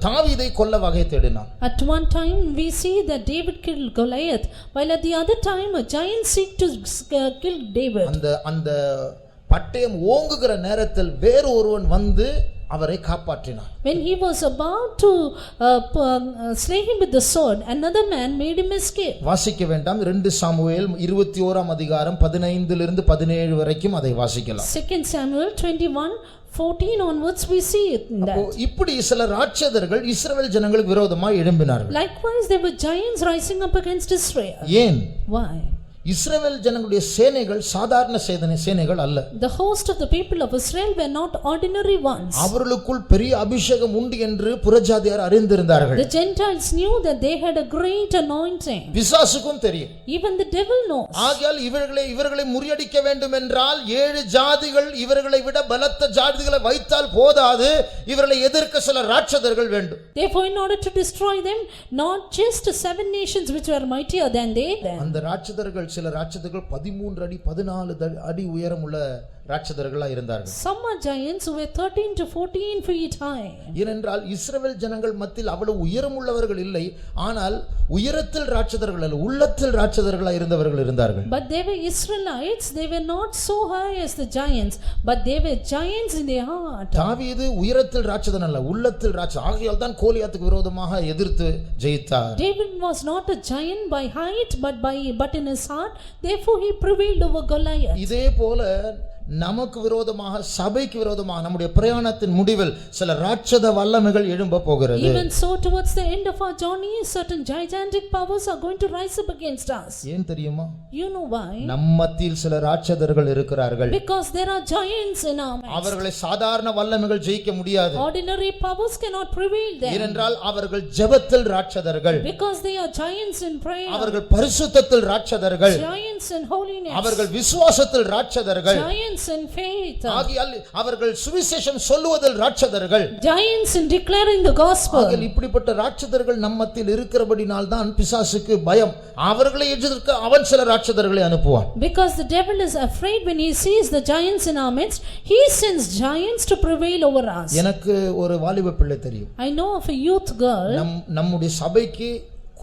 தாவீதை கொல்ல வகை தேடினான். At one time we see that David killed Goliath, while at the other time a giant seek to kill David. அந்த பட்டயம் ஓங்குகிற நேரத்தில் வேறு ஒருவன் வந்து அவரை காப்பாற்றினார். When he was about to slay him with the sword, another man made him escape. வாசிக்க வேண்டாம். 2 சாமுவேல் 21 அதிகாரம் 15 இலிருந்து 17 வரைக்கும் அதை வாசிக்கலாம். 2 Samuel 21:14 onwards we see it in that. இப்படி சில ராட்சதர்கள் இஸ்ரவேல் ஜனங்களுக்கு விரோதமாக எழும்பினார்கள். Likewise there were giants rising up against Israel. ஏன்? Why? இஸ்ரவேல் ஜனங்களுடைய சேனைகள் சாதாரண சேனைகள் அல்ல. The host of the people of Israel were not ordinary ones. அவர்களுக்குள் பெரிய அபிஷேகம் உண்டு என்று புறஜாதியார் அறிந்திருந்தார்கள். The Gentiles knew that they had a great anointing. பிசாசுக்கும் தெரியும். Even the devil knows. ஆகையால் இவர்களை முறியடிக்க வேண்டும் என்றால் 7 ஜாதிகள் இவர்களை விட பலத்த ஜாதிகளை வைத்தால் போதாது, இவர்களை எதிர்க்க சில ராட்சதர்கள் வேண்டும். Therefore in order to destroy them, not just 7 nations which were mightier than they, அந்த ராட்சதர்கள் சில ராட்சதர்கள் 13 அடி 14 அடி உயரம் உள்ள ராட்சதர்களா இருந்தார்கள். Some are giants who were 13 to 14 feet high. ஏனென்றால் இஸ்ரவேல் ஜனங்கள் மத்தியில் அவ்வளவு உயரமுள்ளவர்கள் இல்லை, ஆனால் உயரத்தில் ராட்சதர்கள் அல்ல, உள்ளத்தில் ராட்சதர்களா இருந்தவர்கள் இருந்தார்கள். But they were Israelites, they were not so high as the giants, but they were giants in their heart. தாவீது உயரத்தில் ராட்சதன் அல்ல, உள்ளத்தில் ராட்சதன். ஆகையால் தான் கோலியாத்துக்கு விரோதமாக எதிர்த்து ஜெயித்தார். David was not a giant by height but in his heart, therefore he prevailed over Goliath. இதே போல நமக்கு விரோதமாக, சபைக்கு விரோதமாக நம்முடைய பிரயாணத்தின் முடிவில் சில ராட்சத வல்லமைகள் எழும்ப போகிறது. Even so, towards the end of our journey, certain gigantic powers are going to rise up against us. ஏன் தெரியுமா? You know why? நம் மத்தியில் சில ராட்சதர்கள் இருக்கிறார்கள். Because there are giants in our midst. அவர்களை சாதாரண வல்லமைகள் ஜெயிக்க முடியாது. Ordinary powers cannot prevail them. ஏனென்றால் அவர்கள் ஜெபத்தில் ராட்சதர்கள். Because they are giants in prayer. அவர்கள் பரிசுத்தத்தில் ராட்சதர்கள். Giants in holiness. அவர்கள் விசுவாசத்தில் ராட்சதர்கள். Giants in faith. ஆகையால் அவர்கள் சுவிசேஷம் சொல்லுவதில் ராட்சதர்கள். Giants in declaring the gospel. ஆகையால் இப்படிப்பட்ட ராட்சதர்கள் நம் மத்தியில் இருக்கிறபடியால் தான் பிசாசுக்கு பயம். அவர்களை எதிர்க்க அவன் சில ராட்சதர்களை அனுப்புவான். Because the devil is afraid when he sees the giants in our midst, he sends giants to prevail over us. எனக்கு ஒரு வாலிப பிள்ளை தெரியும். I know of a youth girl. நம்முடைய சபைக்கு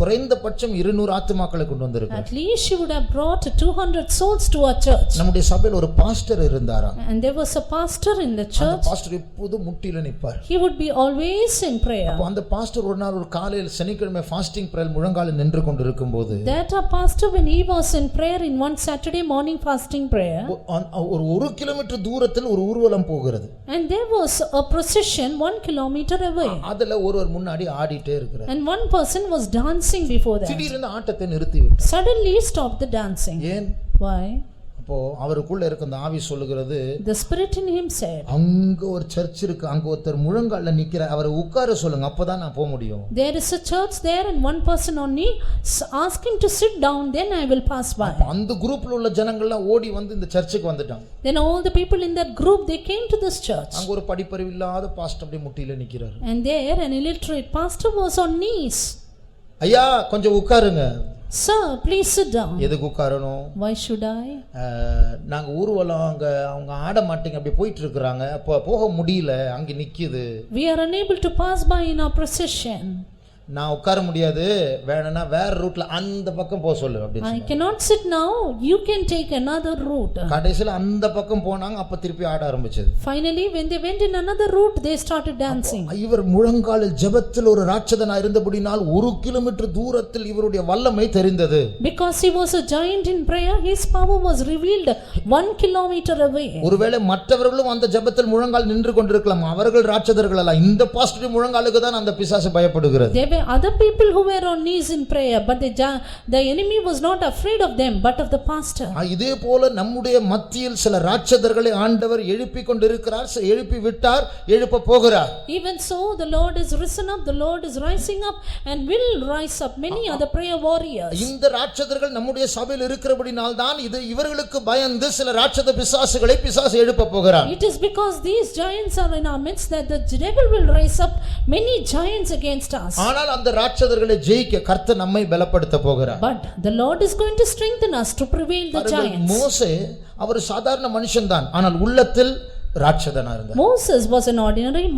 குறைந்தபட்சம் 200 ஆத்துமாக்களை கொண்டு வந்திருக்கார். At least she would have brought 200 souls to our church. நம்முடைய சபையில் ஒரு பாஸ்டர் இருந்தாராம். And there was a pastor in the church. அந்த பாஸ்டர் எப்போதும் முட்டில நிப்பார். He would be always in prayer. அப்ப அந்த பாஸ்டர் ஒரு நாள் ஒரு காலையில் சனிக்கிழமை ஃபாஸ்டிங் பிரேயர் முழங்காலில் நின்று கொண்டிருக்கும்போது, that a pastor when he was in prayer in one Saturday morning fasting prayer, ஒரு 1 கிலோமீட்டர் தூரத்தில் ஒரு ஊர்வலம் போகிறது. and there was a procession 1 kilometer away. அதுல ஒருவர் முன்னாடி ஆடிட்டே இருக்கிறார். And one person was dancing before that. திடீர்னு ஆட்டத்தை நிறுத்திவிட்டார். Suddenly stopped the dancing. ஏன்? Why? அப்போ அவருக்குள்ள இருக்க அந்த ஆவி சொல்லுகிறது, The spirit in him said, அங்க ஒரு சர்ச் இருக்கு, அங்க ஒருத்தர் முழங்கால்ல நிக்கிற, அவரை உட்கார சொல்லுங்க, அப்பதான் நான் போக முடியும். There is a church there and one person only, ask him to sit down, then I will pass by. அந்த குரூப்ல உள்ள ஜனங்கள்லாம் ஓடி வந்து இந்த சர்ச்சுக்கு வந்துட்டாங்க. Then all the people in that group, they came to this church. அங்க ஒரு படிப்பறிவு இல்லாத பாஸ்டர் அப்படியே முட்டில நிக்கிறார். And there an illiterate pastor was on knees. ஐயா கொஞ்சம் உட்காருங்க. Sir, please sit down. எதுக்கு உட்காரணும்? Why should I? நாங்க ஊர்வலம் அங்க அவங்க ஆட மாட்டீங்க அப்படி போயிட்டு இருக்காங்க, அப்ப போக முடியல, அங்க நிக்குது. We are unable to pass by in our procession. நான் உட்கார முடியாது, வேணும்னா வேற ரூட்ல அந்த பக்கம் போக சொல்லு அப்படின்னு. I cannot sit now, you can take another route. கடைசில அந்த பக்கம் போனாங்க, அப்ப திருப்பி ஆட ஆரம்பிச்சது. Finally when they went in another route, they started dancing. இவர் முழங்காலில் ஜெபத்தில் ஒரு ராட்சதனா இருந்தபடியால் 1 கிலோமீட்டர் தூரத்தில் இவருடைய வல்லமை தெரிந்தது. Because he was a giant in prayer, his power was revealed 1 kilometer away. ஒருவேளை மற்றவர்களும் அந்த ஜெபத்தில் முழங்கால் நின்று கொண்டிருக்கலாம், அவர்கள் ராட்சதர்கள் அல்ல. இந்த பாஸ்டர் முழங்காலுக்கு தான் அந்த பிசாசு பயப்படுகிறது. There were other people who were on knees in prayer, but the enemy was not afraid of them but of the pastor. இதே போல நம்முடைய மத்தியில் சில ராட்சதர்களை ஆண்டவர் எழுப்பி கொண்டிருக்கிறார், எழுப்பி விட்டார், எழுப்ப போகிறார். Even so, the Lord is risen up, the Lord is rising up and will rise up many other prayer warriors. இந்த ராட்சதர்கள் நம்முடைய சபையில் இருக்கிறபடியால் தான் இது இவர்களுக்கு பயந்து சில ராட்சத பிசாசுகளை பிசாசு எழுப்ப போகிறார். It is because these giants are in our midst that the devil will raise up many giants against us. ஆனால் அந்த ராட்சதர்களை ஜெயிக்க கர்த்தர் நம்மை பலப்படுத்த போகிறார். But the Lord is going to strengthen us to prevail the giants. மோசே அவர் சாதாரண மனுஷன்தான், ஆனால் உள்ளத்தில் ராட்சதனா இருந்தார். Moses was an ordinary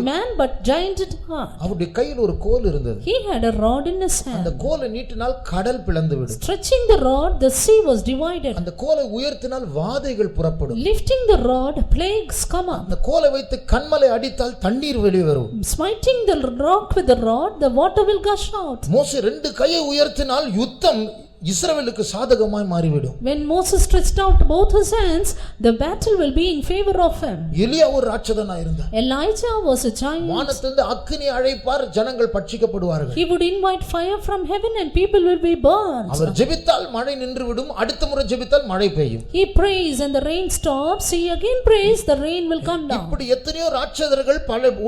man but giant at heart. அவருடைய கையில் ஒரு கோல் இருந்தது. He had a rod in his hand. அந்த கோலை நீட்டினால் கடல் பிளந்து விடும். Stretching the rod, the sea was divided. அந்த கோலை உயர்த்தினால் வாதைகள் புறப்படும். Lifting the rod, plagues come up. அந்த கோலை வைத்து கன்மலை அடித்தால் தண்ணீர் வெளியே வரும். Smiting the rock with the rod, the water will gush out. மோசே 2 கையை உயர்த்தினால் யுத்தம் இஸ்ரவேலுக்கு சாதகமாய் மாறிவிடும். When Moses stretched out both his hands, the battle will be in favor of him. எலியா ஒரு ராட்சதனா இருந்தார். Elijah was a giant. வானத்திலிருந்து அக்கினி அழைப்பார், ஜனங்கள் பட்சிக்கப்படுவார்கள். He would invite fire from heaven and people will be burned. அவர் ஜெபித்தால் மழை நின்றுவிடும், அடுத்த முறை ஜெபித்தால் மழை பெய்யும். He prays and the rain stops, he again prays, the rain will come down. இப்படி எத்தனையோ ராட்சதர்கள்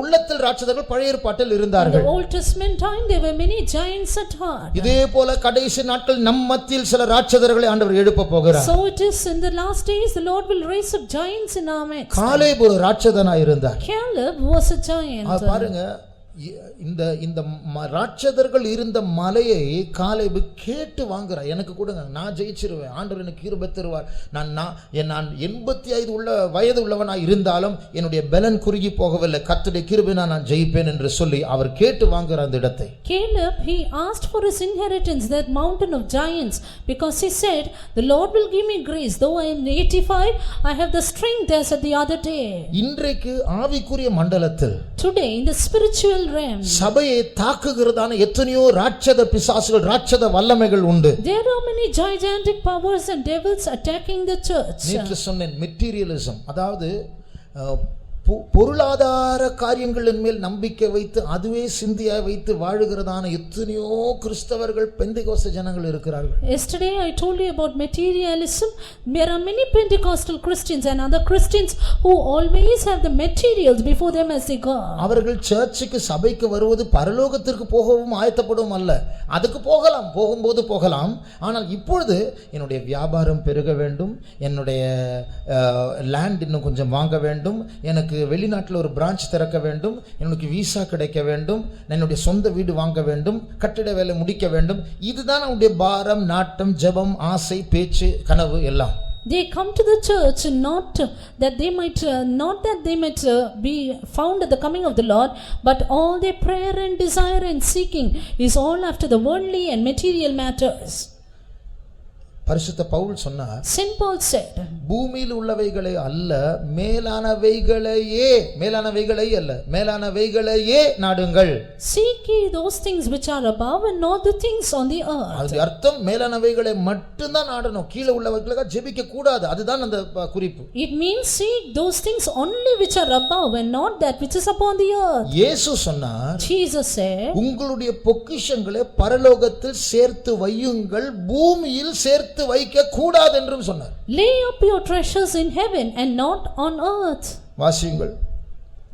உள்ளத்தில் ராட்சதர்கள் பழைய ஏற்பாட்டில் இருந்தார்கள். In the Old Testament time there were many giants at heart. இதே போல கடைசி நாட்கள் நம் மத்தியில் சில ராட்சதர்களை ஆண்டவர் எழுப்ப போகிறார். So it is in the last days the Lord will raise up giants in our midst. Caleb ஒரு ராட்சதனா இருந்தார். Caleb was a giant. பாருங்க, இந்த ராட்சதர்கள் இருந்த மலையை காலேபு கேட்டு வாங்குறான். எனக்கு கொடுங்க, நான் ஜெயிச்சிருவேன், ஆண்டவர் எனக்கு கிருபை தருவார், நான் 85 வயது உள்ளவனாய் இருந்தாலும் என்னுடைய பலன் குறுகி போகவில்லை, கர்த்தருடைய கிருபையினால் நான் ஜெயிப்பேன் என்று சொல்லி அவர் கேட்டு வாங்குற அந்த இடத்தை. Caleb, he asked for his inheritance, that mountain of giants, because he said, the Lord will give me grace, though I am 85, I have the strength as at the other day. இன்றைக்கு ஆவிக்குரிய மண்டலத்தில், today in the spiritual realm, சபையை தாக்குகிறதான எத்தனையோ ராட்சத பிசாசுகள், ராட்சத வல்லமைகள் உண்டு. There are many gigantic powers and devils attacking the church. நேற்று சொன்னேன், மெட்டீரியலிசம், அதாவது பொருளாதார காரியங்களின் மேல் நம்பிக்கை வைத்து அதுவே சிந்தியா வைத்து வாழுகிறதான எத்தனையோ கிறிஸ்தவர்கள் பெந்தெகோஸ்தே ஜனங்கள் இருக்கிறார்கள். Yesterday I told you about materialism. There are many Pentecostal Christians and other Christians who always have the materials before them as they go. அவர்கள் சர்ச்சுக்கு சபைக்கு வருவது பரலோகத்திற்கு போகவும் ஆயத்தப்படவும் அல்ல. அதுக்கு போகலாம், போகும்போது போகலாம். ஆனால் இப்பொழுது என்னுடைய வியாபாரம் பெருக வேண்டும், என்னுடைய லேண்ட் இன்னும் கொஞ்சம் வாங்க வேண்டும், எனக்கு வெளிநாட்டில் ஒரு பிரான்ச் திறக்க வேண்டும், எனக்கு விசா கிடைக்க வேண்டும், என்னுடைய சொந்த வீடு வாங்க வேண்டும், கட்டிட வேலை முடிக்க வேண்டும். இதுதான் அவருடைய பாரம், நாட்டம், ஜெபம், ஆசை, பேச்சு, கனவு எல்லாம். They come to the church not that they might be found at the coming of the Lord, but all their prayer and desire and seeking is all after the worldly and material matters. பரிசுத்த பவுல் சொன்னார், Saint Paul said, பூமியில் உள்ளவைகளை அல்ல மேலானவைகளையே நாடுங்கள். Seek ye those things which are above and not the things on the earth. அது அர்த்தம் மேலானவைகளை மட்டும் தான் நாடணும், கீழே உள்ளவைகளுக்கு ஜெபிக்க கூடாது. அதுதான் அந்த குறிப்பு. It means seek those things only which are above and not that which is upon the earth. இயேசு சொன்னார், Jesus said, உங்களுடைய பொக்கிஷங்களை பரலோகத்தில் சேர்த்து வையுங்கள், பூமியில் சேர்த்து வைக்க கூடாது என்றும் சொன்னார். Lay up your treasures in heaven and not on earth. வாசியுங்கள்.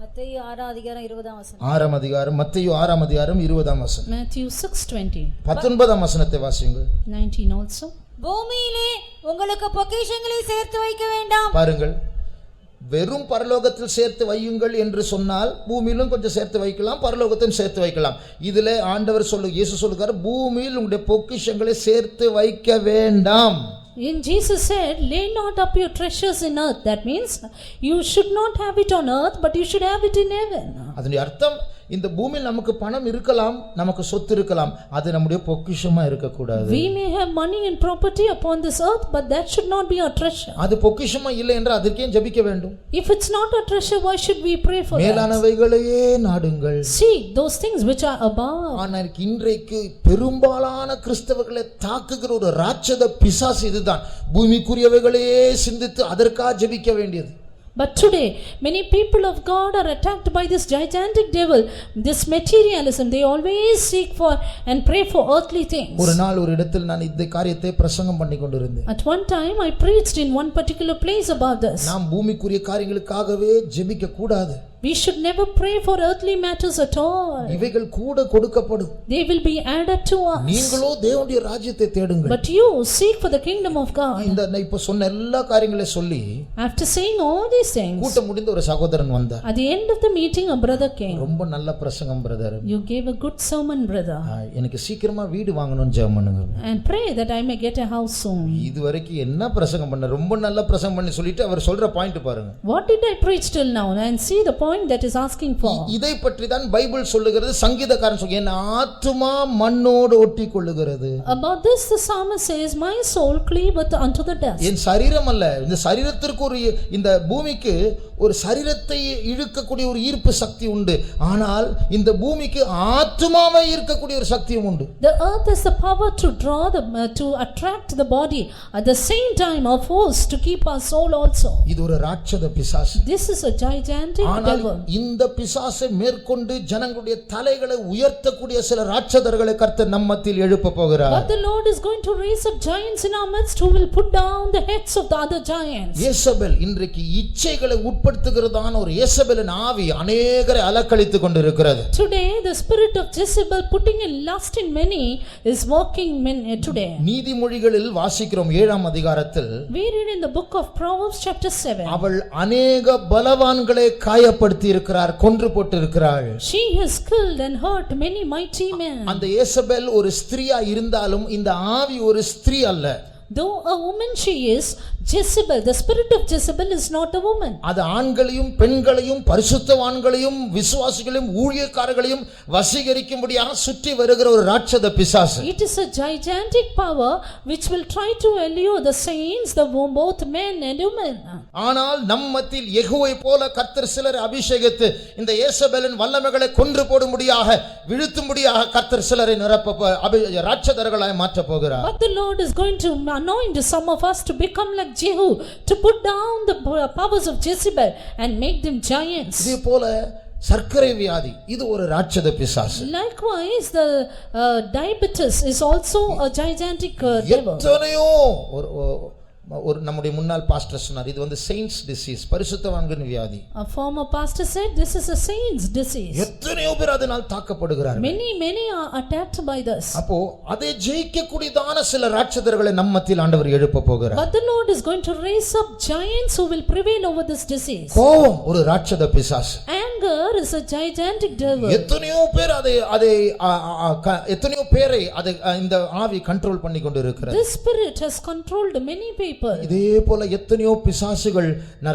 மத்தேயு 6 அதிகாரம் 20 வசனம். 6 அதிகாரம், மத்தேயு 6 அதிகாரம் 20 வசனம். Matthew 6:20. 19 வசனத்தை வாசியுங்கள். 19 also. பூமியிலே உங்களுக்கு பொக்கிஷங்களை சேர்த்து வைக்க வேண்டாம். பாருங்கள், வெறும் பரலோகத்தில் சேர்த்து வையுங்கள் என்று சொன்னால் பூமியிலும் கொஞ்சம் சேர்த்து வைக்கலாம், பரலோகத்தையும் சேர்த்து வைக்கலாம். இதுல ஆண்டவர் இயேசு சொல்லுகிறார், பூமியில் உங்களுடைய பொக்கிஷங்களை சேர்த்து வைக்க வேண்டாம். In Jesus said, lay not up your treasures in earth. That means you should not have it on earth, but you should have it in heaven. அதனுடைய அர்த்தம், இந்த பூமியில் நமக்கு பணம் இருக்கலாம், நமக்கு சொத்து இருக்கலாம், அது நம்முடைய பொக்கிஷமா இருக்க கூடாது. We may have money and property upon this earth, but that should not be our treasure. அது பொக்கிஷமா இல்லை என்றால் அதற்கே ஜெபிக்க வேண்டும். If it's not a treasure, why should we pray for that? மேலானவைகளையே நாடுங்கள். Seek those things which are above. ஆனால் இன்றைக்கு பெரும்பாலான கிறிஸ்தவர்களை தாக்குகிற ஒரு ராட்சத பிசாசு இதுதான், பூமிக்குரியவைகளையே சிந்தித்து அதற்காக ஜெபிக்க வேண்டியது. But today many people of God are attacked by this gigantic devil, this materialism. They always seek for and pray for earthly things. ஒரு நாள் ஒரு இடத்தில் நான் இந்த காரியத்தை பிரசங்கம் பண்ணி கொண்டிருந்தேன். At one time I preached in one particular place about this. நாம் பூமிக்குரிய காரியங்களுக்காகவே ஜெபிக்க கூடாது. We should never pray for earthly matters at all. இவைகள் கூட கொடுக்கப்படும். They will be added to us. நீங்களோ தேவனுடைய ராஜ்யத்தை தேடுங்கள். But you seek for the kingdom of God. இந்த இப்ப சொன்ன எல்லா காரியங்களையும் சொல்லி, after saying all these things, கூட்டம் முடிந்த ஒரு சகோதரன் வந்தார். At the end of the meeting a brother came. ரொம்ப நல்ல பிரசங்கம் brother. You gave a good sermon, brother. எனக்கு சீக்கிரமா வீடு வாங்கணும்னு ஜெபம் பண்ணுங்க. And pray that I may get a house soon. இதுவரைக்கும் என்ன பிரசங்கம் பண்ண, ரொம்ப நல்ல பிரசங்கம் பண்ணி சொல்லிட்டு அவர் சொல்ற பாயிண்ட் பாருங்க. What did I preach till now? And see the point that is asking for. இதை பற்றி தான் பைபிள் சொல்லுகிறது. சங்கீதக்காரன் சொல்றான், என் ஆத்துமா மண்ணோடு ஒட்டிக்கொள்ளுகிறது. About this the psalmist says, my soul cleaveth unto the dust. என் சரீரம் அல்ல, இந்த சரீரத்திற்கு ஒரு, இந்த பூமிக்கு ஒரு சரீரத்தை இழுக்கக்கூடிய ஒரு ஈர்ப்பு சக்தி உண்டு, ஆனால் இந்த பூமிக்கு ஆத்துமாவை ஈர்க்கக்கூடிய ஒரு சக்தியும் உண்டு. The earth has the power to draw to attract the body, at the same time a force to keep our soul also. இது ஒரு ராட்சத பிசாசு. This is a gigantic devil. இந்த பிசாசை மேற்கொண்டு ஜனங்களுடைய தலைகளை உயர்த்தக்கூடிய சில ராட்சதர்களை கர்த்தர் நம்ம மத்தியில் எழுப்ப போகிறார். But the Lord is going to raise up giants in our midst who will put down the heads of the other giants. யேசபேல் இன்றைக்கு இச்சைகளை உட்படுத்துகிறதான ஒரு யேசபேலின் ஆவி அநேகரை அலக்களித்துக் கொண்டிருக்கிறது. Today the spirit of Jezebel putting in lust in many is working today. நீதிமொழிகளில் வாசிக்கிறோம் 7ஆம் அதிகாரத்தில், we read in the book of Proverbs chapter 7, அவள் அநேக பலவான்களை காயப்படுத்தி காயப்படுத்தி இருக்கிறார், கொன்று போட்டு இருக்கிறாள். She has killed and hurt many mighty men. அந்த யேசபேல் ஒரு ஸ்திரியா இருந்தாலும் இந்த ஆவி ஒரு ஸ்திரீ அல்ல. Though a woman she is, Jezebel, the spirit of Jezebel is not a woman. அது ஆண்களையும் பெண்களையும் பரிசுத்தவான்களையும் விசுவாசிகளையும் ஊழியக்காரர்களையும் வசீகரிக்கும்படியாக சுற்றி வருகிற ஒரு ராட்சத பிசாசு. It is a gigantic power which will try to allure the saints, both men and women. ஆனால் நம் மத்தியில் யெகோவை போல கர்த்தர் சிலரை அபிஷேகித்து இந்த யேசபேலின் வல்லமைகளை கொன்று போடும்படியாக விழுத்தும்படியாக கர்த்தர் சிலரை நிரப்ப ராட்சதர்களாய் மாற்ற போகிறார். But the Lord is going to anoint some of us to become like Jehu, to put down the powers of Jezebel and make them giants. இதே போல சர்க்கரை வியாதி இது ஒரு ராட்சத பிசாசு. Likewise the diabetes is also a gigantic devil. எத்தனையோ ஒரு நம்முடைய முன்னாள் பாஸ்டர் சொன்னார், இது வந்து saints disease, பரிசுத்தவான்களின் வியாதி. A former pastor said this is a saints disease. எத்தனையோ பேர் அதனால் தாக்கப்படுகிறார்கள். Many are attacked by this. அப்போ அதை ஜெயிக்க கூடியதான சில ராட்சதர்களை நம்ம மத்தியில் ஆண்டவர் எழுப்ப போகிறார். But the Lord is going to raise up giants who will prevail over this disease. கோபம் ஒரு ராட்சத பிசாசு. Anger is a gigantic devil. எத்தனையோ பேர் எத்தனையோ பேரை அதை இந்த ஆவி கண்ட்ரோல் பண்ணி கொண்டு இருக்கிறது. This spirit has controlled many people. இதே போல எத்தனையோ பிசாசுகள்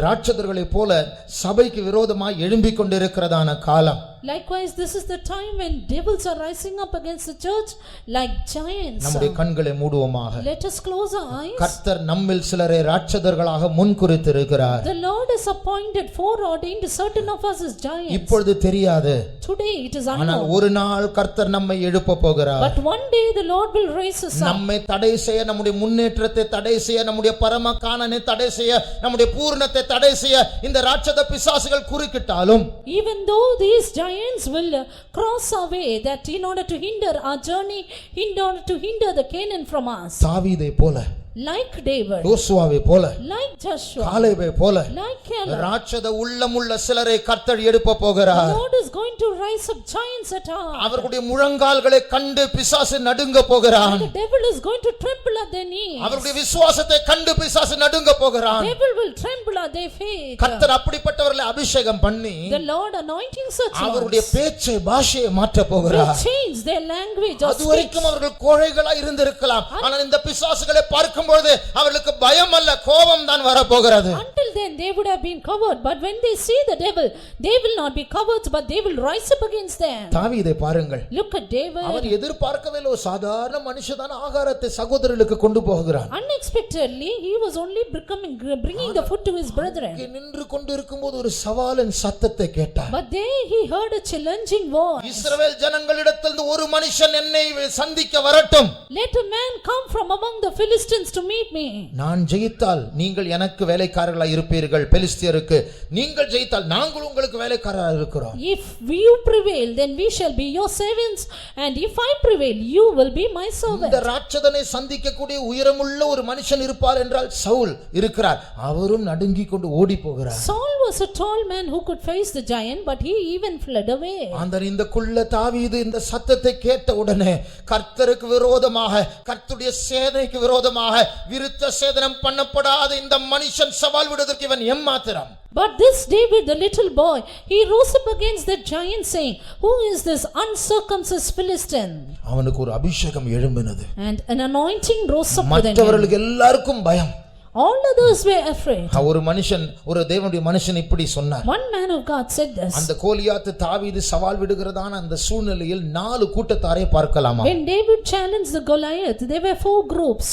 ராட்சதர்களை போல சபைக்கு விரோதமாய் எழும்பிக் கொண்டிருக்கிறதான காலம். Likewise, this is the time when devils are rising up against the church like giants. நம்முடைய கண்களை மூடுவோமாக. Let us close our eyes. கர்த்தர் நம்மில் சிலரை ராட்சதர்களாக முன்குறித்திருக்கிறார். The Lord has appointed, foreordained certain of us as giants. இப்பொழுது தெரியாது. Today it is unknown. ஆனால் ஒரு நாள் கர்த்தர் நம்மை எழுப்ப போகிறார். But one day the Lord will raise us up. நம்மை தடை செய்ய, நம்முடைய முன்னேற்றத்தை தடை செய்ய, நம்முடைய பரம காணனை தடை செய்ய, நம்முடைய பூரணத்தை தடை செய்ய இந்த ராட்சத பிசாசுகள் குறுக்கிட்டாலும், even though these giants will cross our way, that in order to hinder our journey, in order to hinder the Canaan from us, தாவீதை போல, like David, யோசுவாவை போல, like Joshua, காலேபை போல, like Caleb, ராட்சத உள்ளமுள்ள சிலரை கர்த்தர் எழுப்ப போகிறார். the Lord is going to rise up giants at our heart. அவர்களுடைய முழங்கால்களை கண்டு பிசாசு நடுங்க போகிறான். The devil is going to tremble at their knees. அவர்களுடைய விசுவாசத்தை கண்டு பிசாசு நடுங்க போகிறான். The devil will tremble at their faith. கர்த்தர் அப்படிப்பட்டவர்களை அபிஷேகம் பண்ணி The Lord anointing such அவருடைய ones பேச்சை பாஷையை மாற்ற will போகிறார். change their language or speech. அதுவரைக்கும் அவர்கள் கோழைகளா இருந்திருக்கலாம், ஆனால் இந்த பிசாசுகளை பார்க்கும்போது அவர்களுக்கு பயம் அல்ல, கோபம் தான் வரப்போகிறது. Until then they would have been covered, but when they see the devil, they will not be covered, but they will rise up against them. தாவீதை பாருங்கள். Look at David. அவர் எதிர்பார்க்கவே இல்லை, ஒரு சாதாரண மனுஷனான ஆகாரத்தை சகோதரர்களுக்கு கொண்டு போகிறார். Unexpectedly he was only bringing the food to his brethren. நின்று கொண்டு இருக்கும்போது ஒரு சவாலின் சத்தத்தை கேட்டார். But there he heard a challenging voice. இஸ்ரவேல் ஜனங்களிடத்திலிருந்து ஒரு மனுஷன் என்னை சந்திக்க வரட்டும். Let a man come from among the Philistines to meet me. நான் ஜெயித்தால் நீங்கள் எனக்கு வேலைக்காரர்களாய் இருப்பீர்கள், பெலிஸ்தியருக்கு. நீங்கள் ஜெயித்தால் நாங்கள் உங்களுக்கு வேலைக்காரராக இருக்கிறோம். If you prevail, then we shall be your servants, and if I prevail, you will be my servant. இந்த ராட்சதனை சந்திக்கக்கூடிய உயரமுள்ள ஒரு மனுஷன் இருப்பார் என்றால் சவுல் இருக்கிறார். அவரும் நடுங்கி கொண்டு ஓடி போகிறார். Saul was a tall man who could face the giant, but he even fled away. இந்த குள்ள தாவீது இந்த சத்தத்தை கேட்ட உடனே கர்த்தருக்கு விரோதமாக, கர்த்தருடைய சேனைக்கு விரோதமாக விருத்த சேதனம் பண்ணப்படாத இந்த மனுஷன் சவால் விடுவதற்கு இவன் எம்மாத்திரம். But this David, the little boy, he rose up against the giant, saying, "Who is this uncircumcised Philistine?" அவனுக்கு ஒரு அபிஷேகம் எழும்பினது. And an anointing rose up within him. மற்றவர்களுக்கு எல்லாருக்கும் பயம். All others were afraid. ஒரு மனுஷன், ஒரு தேவனுடைய மனுஷன் இப்படி சொன்னார். One man of God said this. அந்த கோலியாத் தாவீது சவால் விடுகிறதான அந்த சூழ்நிலையில் 4 கூட்டத்தாரை பார்க்கலாமா? When David challenged the Goliath, there were 4 groups.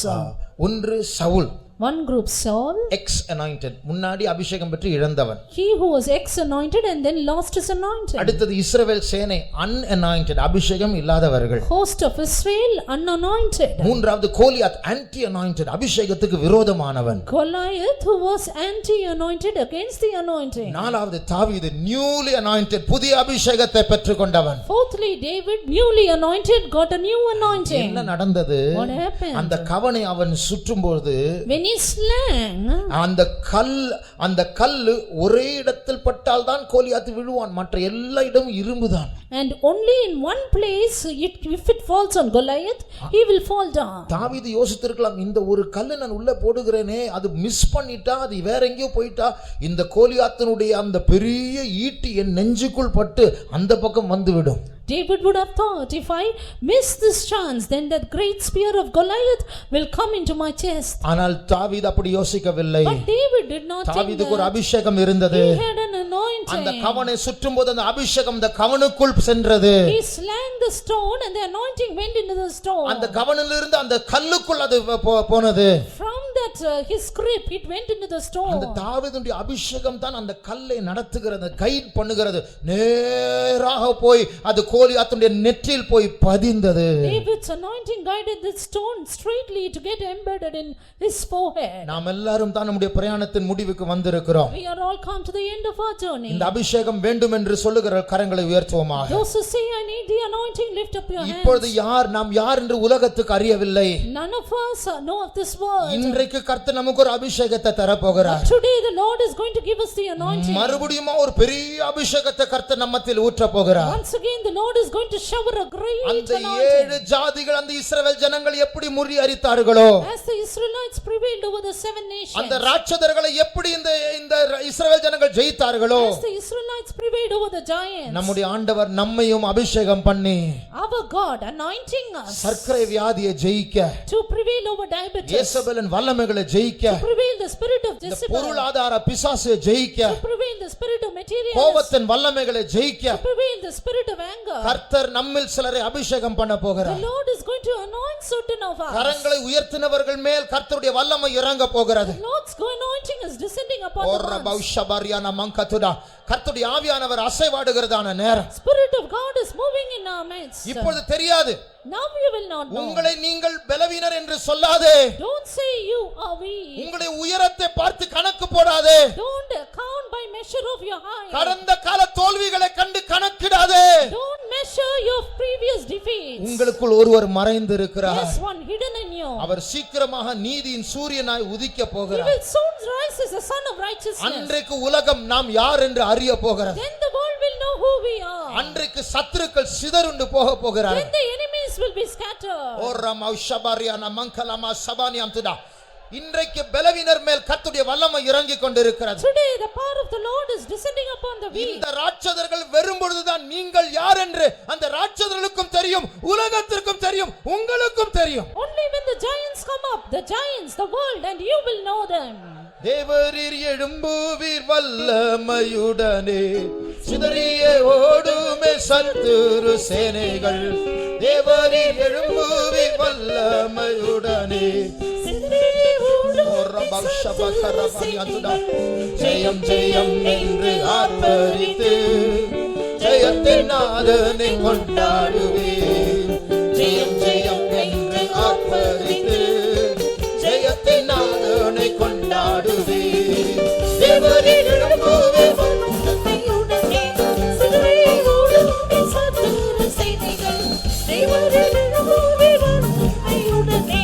ஒன்று Saul, One group Saul, ex anointed, முன்னாடி அபிஷேகம் பெற்று இழந்தவன். he who was ex anointed and then lost his anointing. அடுத்தது இஸ்ரவேல் சேனை, unanointed, அபிஷேகம் இல்லாதவர்கள். Host of Israel, unanointed. மூன்றாவது கோலியாத், anti anointed, அபிஷேகத்துக்கு விரோதமானவன். Goliath who was anti anointed against the anointing. நாலாவது தாவீது, newly anointed, புதிய அபிஷேகத்தை பெற்றுக்கொண்டவன். Fourthly David, newly anointed, got a new anointing. என்ன நடந்தது? What happened? அந்த கவனை அவன் சுற்றும்போது, when he slang. அந்த கல்லு ஒரே இடத்தில் பட்டால் தான் கோலியாத் விழுவான், மற்ற எல்லா இடமும் இரும்புதான். And only in one place, if it falls on Goliath, he will fall down. தாவீது யோசித்திருக்கலாம், இந்த ஒரு கல்லு நான் உள்ள போடுகிறேனே, அது மிஸ் பண்ணிட்டா, அது வேற எங்கேயோ போயிட்டா, இந்த கோலியாத்தினுடைய அந்த பெரிய ஈட்டி என் நெஞ்சுக்குள் பட்டு அந்த பக்கம் வந்துவிடும். David would have thought, if I miss this chance, then that great spear of Goliath will come into my chest. ஆனால் தாவீது அப்படி யோசிக்கவில்லை. But David did not think தாவீதுக்கு ஒரு அபிஷேகம் இருந்தது. He had an anointing. அந்த கவனை சுற்றும்போது அந்த அபிஷேகம் அந்த கவனுக்குள் சென்றது. He slang the stone and the anointing went into the stone. அந்த கவனிலிருந்து அந்த கல்லுக்குள் அது போனது. From that his grip it went into the stone. அந்த தாவீதுடைய அபிஷேகம் தான் அந்த கல்லை நடத்துகிறது, கைட் பண்ணுகிறது. நேராக போய் அது கோலியாத்துடைய நெற்றியில் போய் பதிந்தது. David's anointing guided the stone straightly to get embedded in his forehead. நாம் எல்லாரும் தான் நம்முடைய பிரயாணத்தின் முடிவுக்கு வந்திருக்கிறோம். We are all come to the end of our journey. இந்த அபிஷேகம் வேண்டும் என்று சொல்லுகிற கரங்களை உயர்த்துவோமாக. Those who say I need the anointing, lift up your hands. இப்பொழுது நாம் யார் என்று உலகத்துக்கு அறியவில்லை. None of us know of this world. இன்றைக்கு கர்த்தர் நமக்கு ஒரு அபிஷேகத்தை தர போகிறார். Today the Lord is going to give us the anointing. மறுபடியும் ஒரு பெரிய அபிஷேகத்தை கர்த்தர் நம்மத்தில் ஊற்ற போகிறார். Once again the Lord is going to shower a great அந்த anointing. ஏழு ஜாதிகள் அந்த இஸ்ரவேல் ஜனங்கள் எப்படி முறியடித்தார்களோ, As the Israelites prevailed over the 7 nations, அந்த ராட்சதர்களை எப்படி இந்த இஸ்ரவேல் ஜனங்கள் ஜெயித்தார்களோ, as the Israelites prevailed over the giants, நம்முடைய ஆண்டவர் நம்மையும் அபிஷேகம் பண்ணி our God anointing us சர்க்கரை வியாதியை ஜெயிக்க, to prevail over diabetes, இயேசபேலின் வல்லமைகளை ஜெயிக்க, to prevail the spirit of Jezebel, பொருளாதார பிசாசை ஜெயிக்க, to prevail the spirit of materialism, கோபத்தின் வல்லமைகளை ஜெயிக்க to prevail the spirit of anger. கர்த்தர் நம்மில் சிலரை அபிஷேகம் பண்ண The போகிறார். Lord is going to anoint certain of us. கரங்களை உயர்த்தினவர்கள் மேல் கர்த்தருடைய வல்லமை இறங்க போகிறது. The Lord's anointing is descending upon the ones. கர்த்தருடைய ஆவியானவர் அசைவாடுகிறதான நேரம். Spirit of God is moving in our midst. இப்பொழுது தெரியாது. Now you will not know. உங்களை நீங்கள் பலவீனர் என்று சொல்லாதே. Don't say you are weak. உங்களுடைய உயரத்தை பார்த்து கணக்கு போடாதே. Don't count by measure of your height. கடந்த கால தோல்விகளை கண்டு கணக்கிடாதே. Don't measure your previous defeats. உங்களுக்குள் ஒருவர் மறைந்து இருக்கிறார். There's one hidden in you. அவர் சீக்கிரமாக நீதியின் சூரியனாய் உதிக்க He போகிறார். will soon rise as a son of righteousness. அன்றைக்கு உலகம் நாம் யார் என்று அறிய போகிறது. Then the world will know who we are. அன்றைக்கு சத்துருக்கள் சிதறுண்டு போக போகிறார். Then the enemies will be scattered. இன்றைக்கு பலவீனர் மேல் கர்த்தருடைய வல்லமை இறங்கி கொண்டிருக்கிறது. Today the power of the Lord is descending upon the weak. இந்த ராட்சதர்கள் வரும்பொழுதுதான் நீங்கள் யார் என்று அந்த ராட்சதர்களுக்கும் தெரியும், உலகத்திற்கும் தெரியும், உங்களுக்கும் தெரியும். Only when the giants come up, the giants, the world, and you will know them. தேவரீர் எழும்புவீர் வல்லமையுடனே, சிதறிய ஓடுமே சத்துரு சேனைகள். தேவரீர் எழும்புவீர் வல்லமையுடனே, ஜெயம் ஜெயம் என்று ஆர்ப்பரித்து ஜெயத்தின் நாதனை கொண்டாடுவேன். ஜெயம் ஜெயம் என்று ஆர்ப்பரித்து ஜெயத்தின் நாதனை கொண்டாடுவேன். தேவரீர் எழும்புவீர் வல்லமையுடனே, சிதறிய ஓடுமே சத்துரு சேனைகள். தேவரீர் எழும்புவீர் வல்லமையுடனே,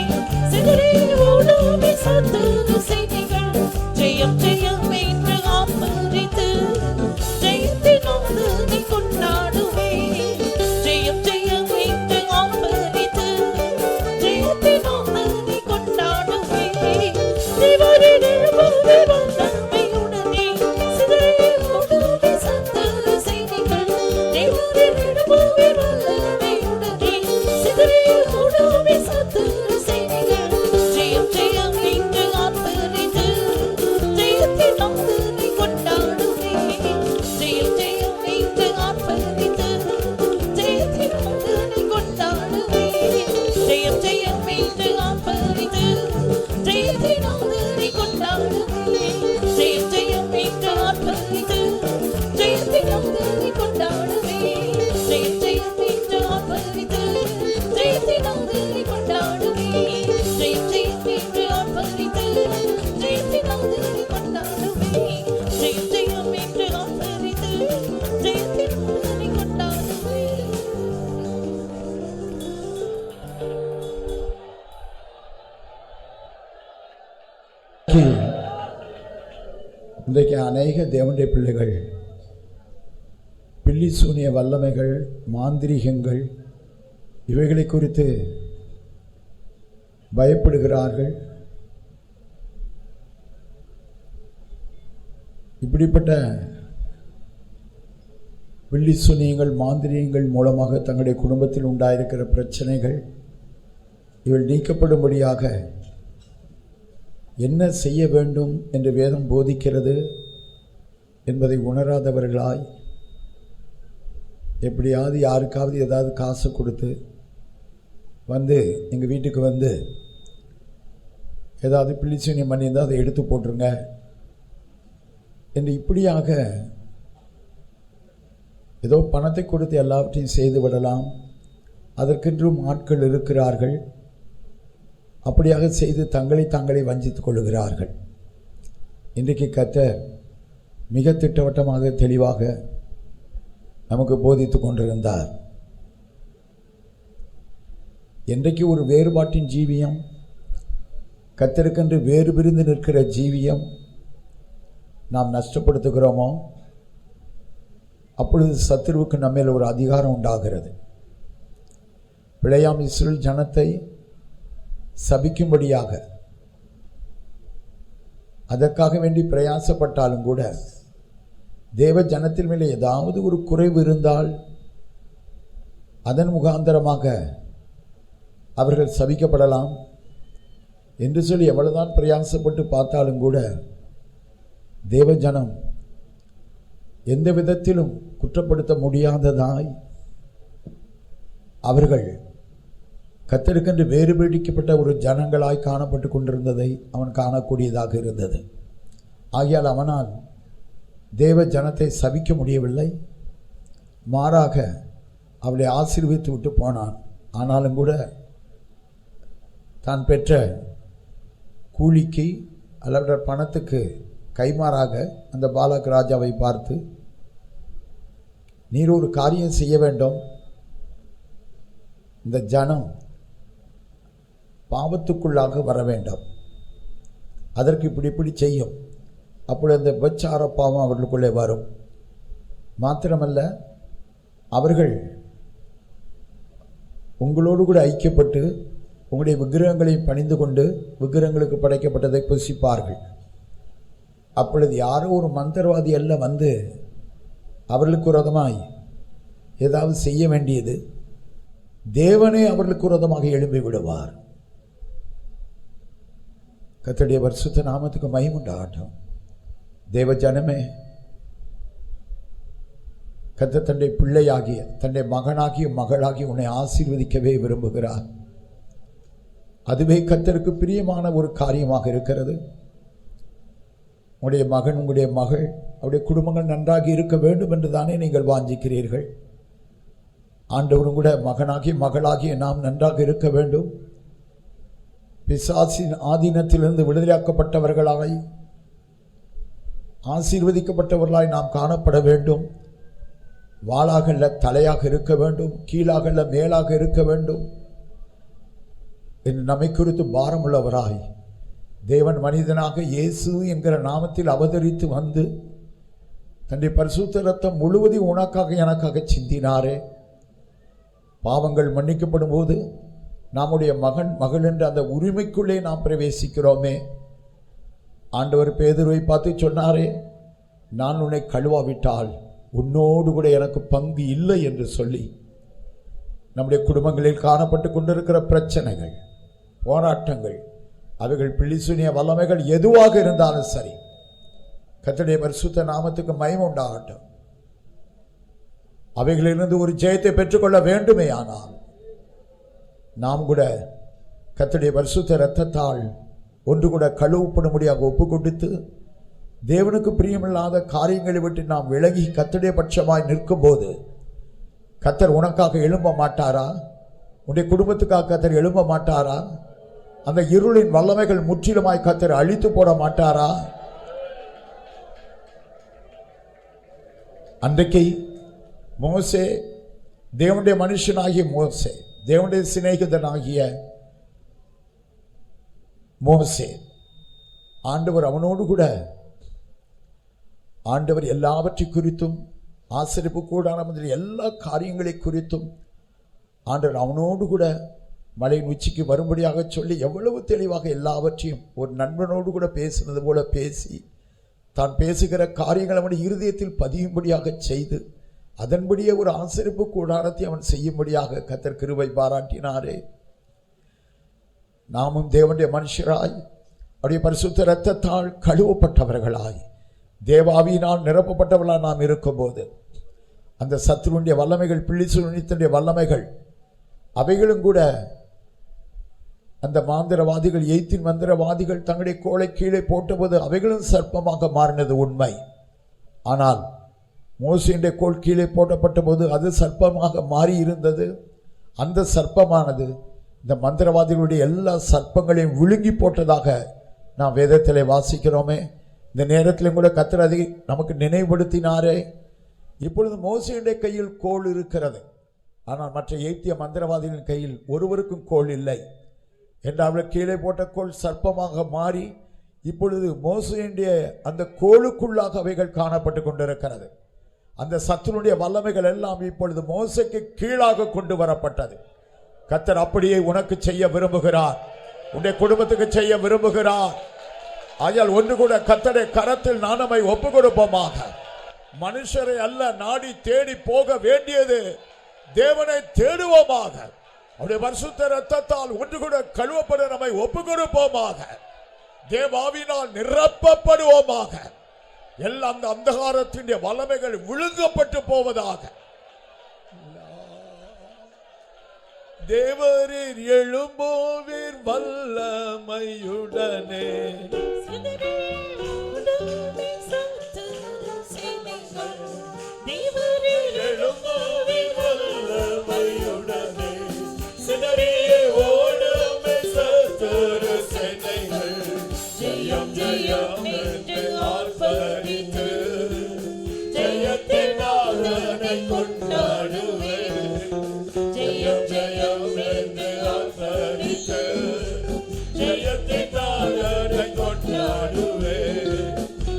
சிதறிய ஓடுமே சத்துரு சேனைகள். ஜெயம் ஜெயம் என்று ஆர்ப்பரித்து ஜெயத்தின் நாதனை கொண்டாடுவேன். அநேக தேவனுடைய பிள்ளைகள் பில்லி சூனிய வல்லமைகள், மாந்திரீகங்கள் இவைகளை குறித்து பயப்படுகிறார்கள். இப்படிப்பட்ட பில்லி சூனியங்கள், மாந்திரீகங்கள் மூலமாக தங்களுடைய குடும்பத்தில் உண்டாயிருக்கிற பிரச்சனைகள் இவள் நீக்கப்படும்படியாக என்ன செய்ய வேண்டும் என்று வேதம் போதிக்கிறது என்பதை உணராதவர்களாய் எப்படியாவது யாருக்காவது ஏதாவது காசு கொடுத்து வந்து எங்கள் வீட்டுக்கு வந்து ஏதாவது பிள்ளிசூனியம் பண்ணியிருந்தால் அதை எடுத்து போட்டுருங்க என்று இப்படியாக ஏதோ பணத்தை கொடுத்து எல்லாவற்றையும் செய்து விடலாம். அதற்கென்றும் ஆட்கள் இருக்கிறார்கள். அப்படியாக செய்து தங்களை வஞ்சித்துக் கொள்ளுகிறார்கள். இன்றைக்கு கர்த்தர் மிக திட்டவட்டமாக தெளிவாக நமக்கு போதித்து கொண்டிருந்தார். என்றைக்கு ஒரு வேறுபாட்டின் ஜீவியம், கர்த்தருக்கென்று வேறு பிரிந்து நிற்கிற ஜீவியம் நாம் நஷ்டப்படுத்துகிறோமோ அப்பொழுது சத்துருவுக்கு நம்மேல் ஒரு அதிகாரம் உண்டாகிறது. பிழையாம் இஸ்ரவேல் ஜனத்தை சபிக்கும்படியாக அதற்காக வேண்டி பிரயாசப்பட்டாலும் கூட தேவ ஜனத்தின் மேலே ஏதாவது ஒரு குறைவு இருந்தால் அதன் முகாந்தரமாக அவர்கள் சபிக்கப்படலாம் என்று சொல்லி எவ்வளவுதான் பிரயாசப்பட்டு பார்த்தாலும் கூட தேவ ஜனம் எந்த விதத்திலும் குற்றப்படுத்த முடியாததாய் அவர்கள் கர்த்தருக்கென்று வேறு பிடிக்கப்பட்ட ஒரு ஜனங்களாய் காணப்பட்டு கொண்டிருந்ததை அவன் காணக்கூடியதாக இருந்தது. ஆகையால் அவனால் தேவ ஜனத்தை சபிக்க முடியவில்லை. மாறாக அவளை ஆசீர்வதித்து விட்டு போனான். ஆனாலும் கூட தான் பெற்ற கூலிக்கு அல்லது பணத்துக்கு கைமாறாக அந்த பாலக் ராஜாவை பார்த்து, நீர் ஒரு காரியம் செய்ய வேண்டும், இந்த ஜனம் பாவத்துக்குள்ளாக வர வேண்டும், அதற்கு இப்படி செய்யும், அப்பொழுது அந்த விபச்சார பாவம் அவர்களுக்குள்ளே வரும். மாத்திரமல்ல, அவர்கள் உங்களோடு கூட ஐக்கியப்பட்டு உங்களுடைய விக்கிரகங்களை பணிந்து கொண்டு விக்கிரகங்களுக்கு படைக்கப்பட்டதை புசிப்பார்கள். அப்பொழுது யாரோ ஒரு மந்திரவாதி அல்ல வந்து அவர்களுக்கு விரோதமாய் ஏதாவது செய்ய வேண்டியது, தேவனே அவர்களுக்கு விரோதமாக எழும்பி விடுவார். கர்த்தருடைய பரிசுத்த நாமத்துக்கு மகிமை உண்டாகட்டும். தேவ ஜனமே, கர்த்தர் தன்னுடைய பிள்ளையாகிய தன்னுடைய மகனாகிய மகளாகிய உன்னை ஆசீர்வதிக்கவே விரும்புகிறார். அதுவே கர்த்தருக்கு பிரியமான ஒரு காரியமாக இருக்கிறது. உங்களுடைய மகன், உங்களுடைய மகள், அவருடைய குடும்பங்கள் நன்றாக இருக்க வேண்டும் என்று தானே நீங்கள் வாஞ்சிக்கிறீர்கள். ஆண்டவரும் கூட மகனாகிய மகளாகிய நாம் நன்றாக இருக்க வேண்டும், பிசாசின் ஆதீனத்திலிருந்து விடுதலையாக்கப்பட்டவர்களாய் ஆசீர்வதிக்கப்பட்டவர்களாய் நாம் காணப்பட வேண்டும். வாளாகல்ல தலையாக இருக்க வேண்டும், கீழாகல்ல மேலாக இருக்க வேண்டும் என்று நம்மை குறித்து பாரமுள்ளவராய் தேவன் மனிதனாக இயேசு என்கிற நாமத்தில் அவதரித்து வந்து தன்னுடைய பரிசுத்த ரத்தம் முழுவதும் உனக்காக எனக்காக சிந்தினாரே. பாவங்கள் மன்னிக்கப்படும் போது நம்முடைய மகன் மகள் என்ற அந்த உரிமைக்குள்ளே நாம் பிரவேசிக்கிறோமே. ஆண்டவர் பேதுருவை பார்த்து சொன்னாரே, நான் உன்னை கழுவாவிட்டால் உன்னோடு கூட எனக்கு பங்கு இல்லை என்று சொல்லி நம்முடைய குடும்பங்களில் காணப்பட்டு கொண்டிருக்கிற பிரச்சனைகள், போராட்டங்கள், அவைகள் பில்லிசூனிய வல்லமைகள் எதுவாக இருந்தாலும் சரி, கர்த்தருடைய பரிசுத்த நாமத்துக்கு மகிமை உண்டாகட்டும். அவைகளிலிருந்து ஒரு ஜெயத்தை பெற்றுக்கொள்ள வேண்டுமே. ஆனால் நாம் கூட கர்த்தருடைய பரிசுத்த இரத்தத்தால் ஒன்று கூட கழுவப்படும்படியாக ஒப்பு கொடுத்து தேவனுக்கு பிரியமில்லாத காரியங்களை விட்டு நாம் விலகி கர்த்தருடைய பட்சமாய் நிற்கும் போது கர்த்தர் உனக்காக எழும்ப மாட்டாரா? உன்னுடைய குடும்பத்துக்காக கர்த்தர் எழும்ப மாட்டாரா? அந்த இருளின் வல்லமைகள் முற்றிலுமாய் கர்த்தர் அழித்து போட மாட்டாரா? அன்றைக்கு மோசே, தேவனுடைய மனுஷனாகிய மோசே, தேவனுடைய சிநேகிதனாகிய மோசே, ஆண்டவர் அவனோடு கூட ஆண்டவர் எல்லாவற்றை குறித்தும் ஆசரிப்பு கூடாரம் எல்லா காரியங்களை குறித்தும் ஆண்டவர் அவனோடு கூட மலையின் உச்சிக்கு வரும்படியாக சொல்லி எவ்வளவு தெளிவாக எல்லாவற்றையும் ஒரு நண்பனோடு கூட பேசுனது போல பேசி தான் பேசுகிற காரியங்கள் அவனுடைய இருதயத்தில் பதியும்படியாக செய்து அதன்படியே ஒரு ஆசரிப்பு கூடாரத்தை அவன் செய்யும்படியாக கர்த்தர் கிருபை பாராட்டினாரே. நாமும் தேவனுடைய மனுஷராய் அவருடைய பரிசுத்த இரத்தத்தால் கழுவப்பட்டவர்களாய் தேவாவியினால் நிரப்பப்பட்டவர்களாக நாம் இருக்கும்போது அந்த சத்துருடைய வல்லமைகள் பிள்ளிசுனித்தனுடைய வல்லமைகள் அவைகளும் கூட அந்த மாந்திரவாதிகள் எய்த்தின் மந்திரவாதிகள் தங்களுடைய கோலை கீழே போட்டபோது அவைகளும் சர்ப்பமாக மாறினது உண்மை. ஆனால் மோசேயுடைய கோல் கீழே போட்டப்பட்ட போது அது சர்ப்பமாக மாறி இருந்தது. அந்த சர்ப்பமானது இந்த மந்திரவாதிகளுடைய எல்லா சர்ப்பங்களையும் விழுங்கி போட்டதாக நாம் வேதத்திலே வாசிக்கிறோமே. இந்த நேரத்திலும் கூட கர்த்தர் அதை நமக்கு நினைவுபடுத்தினாரே. இப்பொழுது மோசேயுடைய கையில் கோல் இருக்கிறது, ஆனால் மற்ற எய்த்திய மந்திரவாதிகளின் கையில் ஒருவருக்கும் கோல் இல்லை என்றால் கீழே போட்ட கோல் சர்ப்பமாக மாறி இப்பொழுது மோசேயுடைய அந்த கோலுக்குள்ளாக அவைகள் காணப்பட்டு கொண்டிருக்கிறது. அந்த சத்துருடைய வல்லமைகள் எல்லாம் இப்பொழுது மோசேக்கு கீழாக கொண்டு வரப்பட்டது. கர்த்தர் அப்படியே உனக்கு செய்ய விரும்புகிறார், உன்னுடைய குடும்பத்துக்கு செய்ய விரும்புகிறார். ஆகையால் ஒன்று கூட கர்த்தருடைய கரத்தில் நான் நம்மை ஒப்பு கொடுப்போமாக. மனுஷரை அல்ல நாடி தேடி போக வேண்டியது, தேவனை தேடுவோமாக. அவருடைய பரிசுத்த இரத்தத்தால் ஒன்று கூட கழுவப்பட நம்மை ஒப்பு கொடுப்போமாக. தேவாவினால் நிரப்பப்படுவோமாக. எல்லாம் அந்த அந்தகாரத்தின் வல்லமைகள் விழுங்கப்பட்டு போவதாக. தேவரீர் எழும்போவீர் வல்லமையுடனே, எழும்போவீர் வல்லமையுடனே, சிதறியே ஓடுமே சத்துரு சேனைகள். ஜெயம் ஜெயம் என்று ஆர்ப்பரித்து ஜெயத்தின் நாதனை கொண்டாடுவே. ஜெயம் ஜெயம் என்று ஆர்ப்பரித்து ஜெயத்தின் நாதனை கொண்டாடுவே.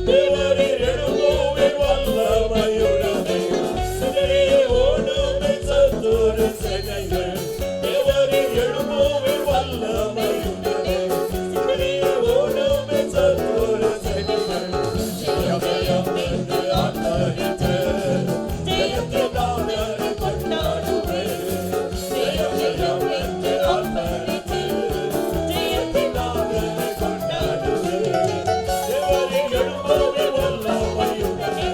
தேவரீர் எழும்போவீர் வல்லமையுடனே, சிதறியே ஓடுமே சத்துரு சேனைகள். தேவரீர் எழும்போவீர் வல்லமையுடனே, சிதறியே ஓடுமே சத்துரு சேனைகள். ஜெயம் ஜெயம் என்று ஆர்ப்பரித்து ஜெயத்தின் நாதனை கொண்டாடுவே. ஜெயம் ஜெயம் என்று ஆர்ப்பரித்து ஜெயத்தின் நாதனை கொண்டாடுவே. தேவரீர் எழும்போவீர் வல்லமையுடனே,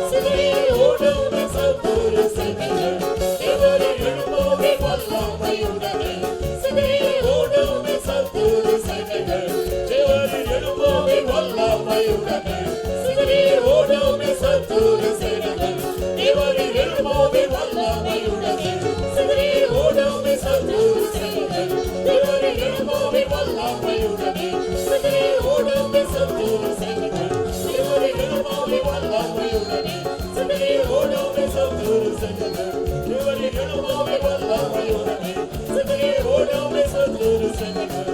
சிதறியே ஓடுமே சத்துரு சேனைகள். தேவரீர் எழும்போவீர் வல்லமையுடனே, சிதறியே ஓடுமே சத்துரு சேனைகள். தேவரீர் எழும்போவீர் வல்லமையுடனே, சிதறியே ஓடுமே சத்துரு சேனைகள். தேவரீர் எழும்போவீர் வல்லமையுடனே, சிதறியே ஓடுமே சத்துரு சேனைகள். தேவரீர் எழும்போவீர் வல்லமையுடனே, சிதறியே ஓடுமே சத்துரு சேனைகள். தேவரீர் எழும்போவீர் வல்லமையுடனே, சிதறியே ஓடுமே சத்துரு சேனைகள். தேவரீர் எழும்போவீர் வல்லமையுடனே, சிதறியே ஓடுமே சத்துரு சேனைகள்.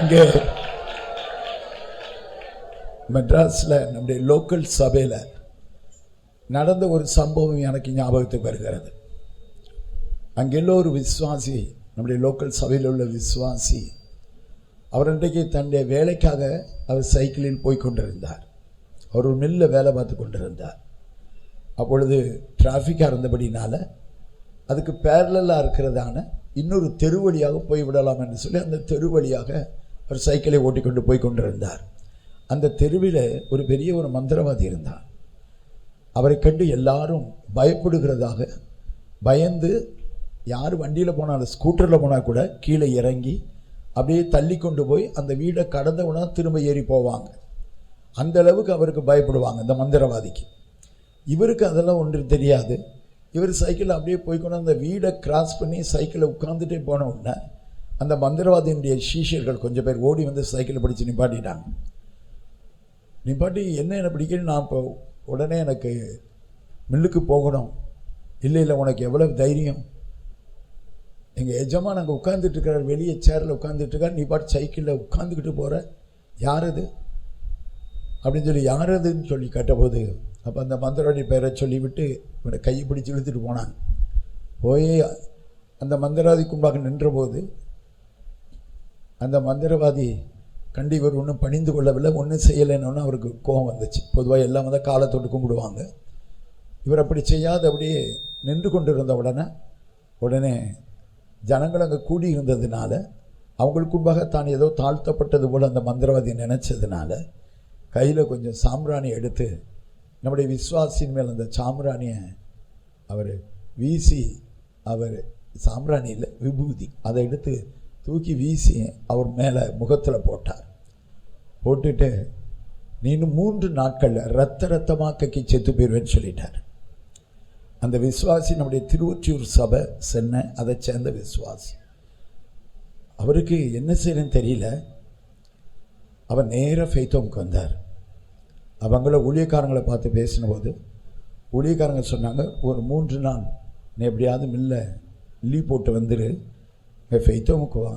அங்கே மெட்ராஸ்ல நம்முடைய லோக்கல் சபையில் நடந்த ஒரு சம்பவம் எனக்கு ஞாபகத்துக்கு வருகிறது. அங்கெல்லாம் ஒரு விசுவாசி, நம்முடைய லோக்கல் சபையில் உள்ள விசுவாசி, அவர் இன்றைக்கு தன்னுடைய வேலைக்காக அவர் சைக்கிளில் போய் கொண்டிருந்தார். அவர் ஒரு மில்லில் வேலை பார்த்து கொண்டிருந்தார். அப்பொழுது டிராஃபிக்காக இருந்தபடினால அதுக்கு பேரலாக இருக்கிறதான இன்னொரு தெரு வழியாக போய்விடலாம் என்று சொல்லி அந்த தெரு வழியாக அவர் சைக்கிளை ஓட்டிக்கொண்டு போய் கொண்டிருந்தார். அந்த தெருவில் ஒரு பெரிய ஒரு மந்திரவாதி இருந்தார். அவரை கண்டு எல்லாரும் பயப்படுகிறதாக பயந்து, யார் வண்டியில் போனாலும் ஸ்கூட்டரில் போனால் கூட கீழே இறங்கி அப்படியே தள்ளி கொண்டு போய் அந்த வீடை கடந்தவுடனே திரும்ப ஏறி போவாங்க. அந்த அளவுக்கு அவருக்கு பயப்படுவாங்க இந்த மந்திரவாதிக்கு. இவருக்கு அதெல்லாம் ஒன்று தெரியாது. இவர் சைக்கிளில் அப்படியே போய்க்கொண்டு அந்த வீடை கிராஸ் பண்ணி சைக்கிளை உட்காந்துட்டே போன உடனே அந்த மந்திரவாதியினுடைய சீஷர்கள் கொஞ்சம் பேர் ஓடி வந்து சைக்கிளை பிடிச்சி நிப்பாட்டிட்டாங்க. நிப்பாட்டி என்ன பிடிக்கணும், நான் இப்போ உடனே எனக்கு மில்லுக்கு போகணும். இல்லை உனக்கு எவ்வளவு தைரியம், எங்கள் எஜமான் அங்கே உட்காந்துட்டு இருக்கிறார், வெளியே சேரில் உட்காந்துட்டு இருக்கார், நீ பாட்டு சைக்கிளில் உட்காந்துக்கிட்டு போகிற, யார் அது அப்படின்னு சொல்லி யார் அதுன்னு சொல்லி கேட்டபோது அப்போ அந்த மந்திரவாதி பேரை சொல்லிவிட்டு இவரை கையை பிடிச்சி இழுத்துட்டு போனாங்க. போய் அந்த மந்திரவாதிக்கு முன்பாக நின்றபோது அந்த மந்திரவாதி கண்டு இவர் ஒன்றும் பணிந்து கொள்ளவில்லை, ஒன்றும் செய்யலைன்னு அவருக்கு கோபம் வந்துச்சு. பொதுவாக எல்லாம் வந்து காலத்தோடு கும்பிடுவாங்க. இவர் அப்படி செய்யாத அப்படியே நின்று கொண்டு இருந்த உடனே ஜனங்கள் அங்கே கூடி இருந்ததுனால அவங்களுக்கு முன்பாக தான் ஏதோ தாழ்த்தப்பட்டது போல் அந்த மந்திரவாதி நினைச்சதுனால கையில் கொஞ்சம் சாம்பிராணி எடுத்து நம்முடைய விசுவாசின் மேல் அந்த சாம்பிராணியை அவர் வீசி, அவர் சாம்பிராணியில் விபூதி அதை எடுத்து தூக்கி வீசி அவர் மேலே முகத்தில் போட்டார். போட்டுட்டு நீ இன்னும் 3 நாட்களில் ரத்தமாக கக்கி செத்து போயிடுவேன்னு சொல்லிட்டார். அந்த விசுவாசி நம்முடைய திருவொற்றியூர் சபை சென்னை அதை சேர்ந்த விசுவாசி. அவருக்கு என்ன செய்யணும்னு தெரியல. அவர் நேராக ஃபெய்த்தோமுக்கு வந்தார். அவங்கள ஊழியக்காரங்களை பார்த்து பேசின போது ஊழியக்காரங்க சொன்னாங்க, ஒரு 3 நாள் நீ எப்படியாவது மில்ல லீவ் போட்டு வந்துரு, இங்கே ஃபெய்த்தோமுக்கு வா,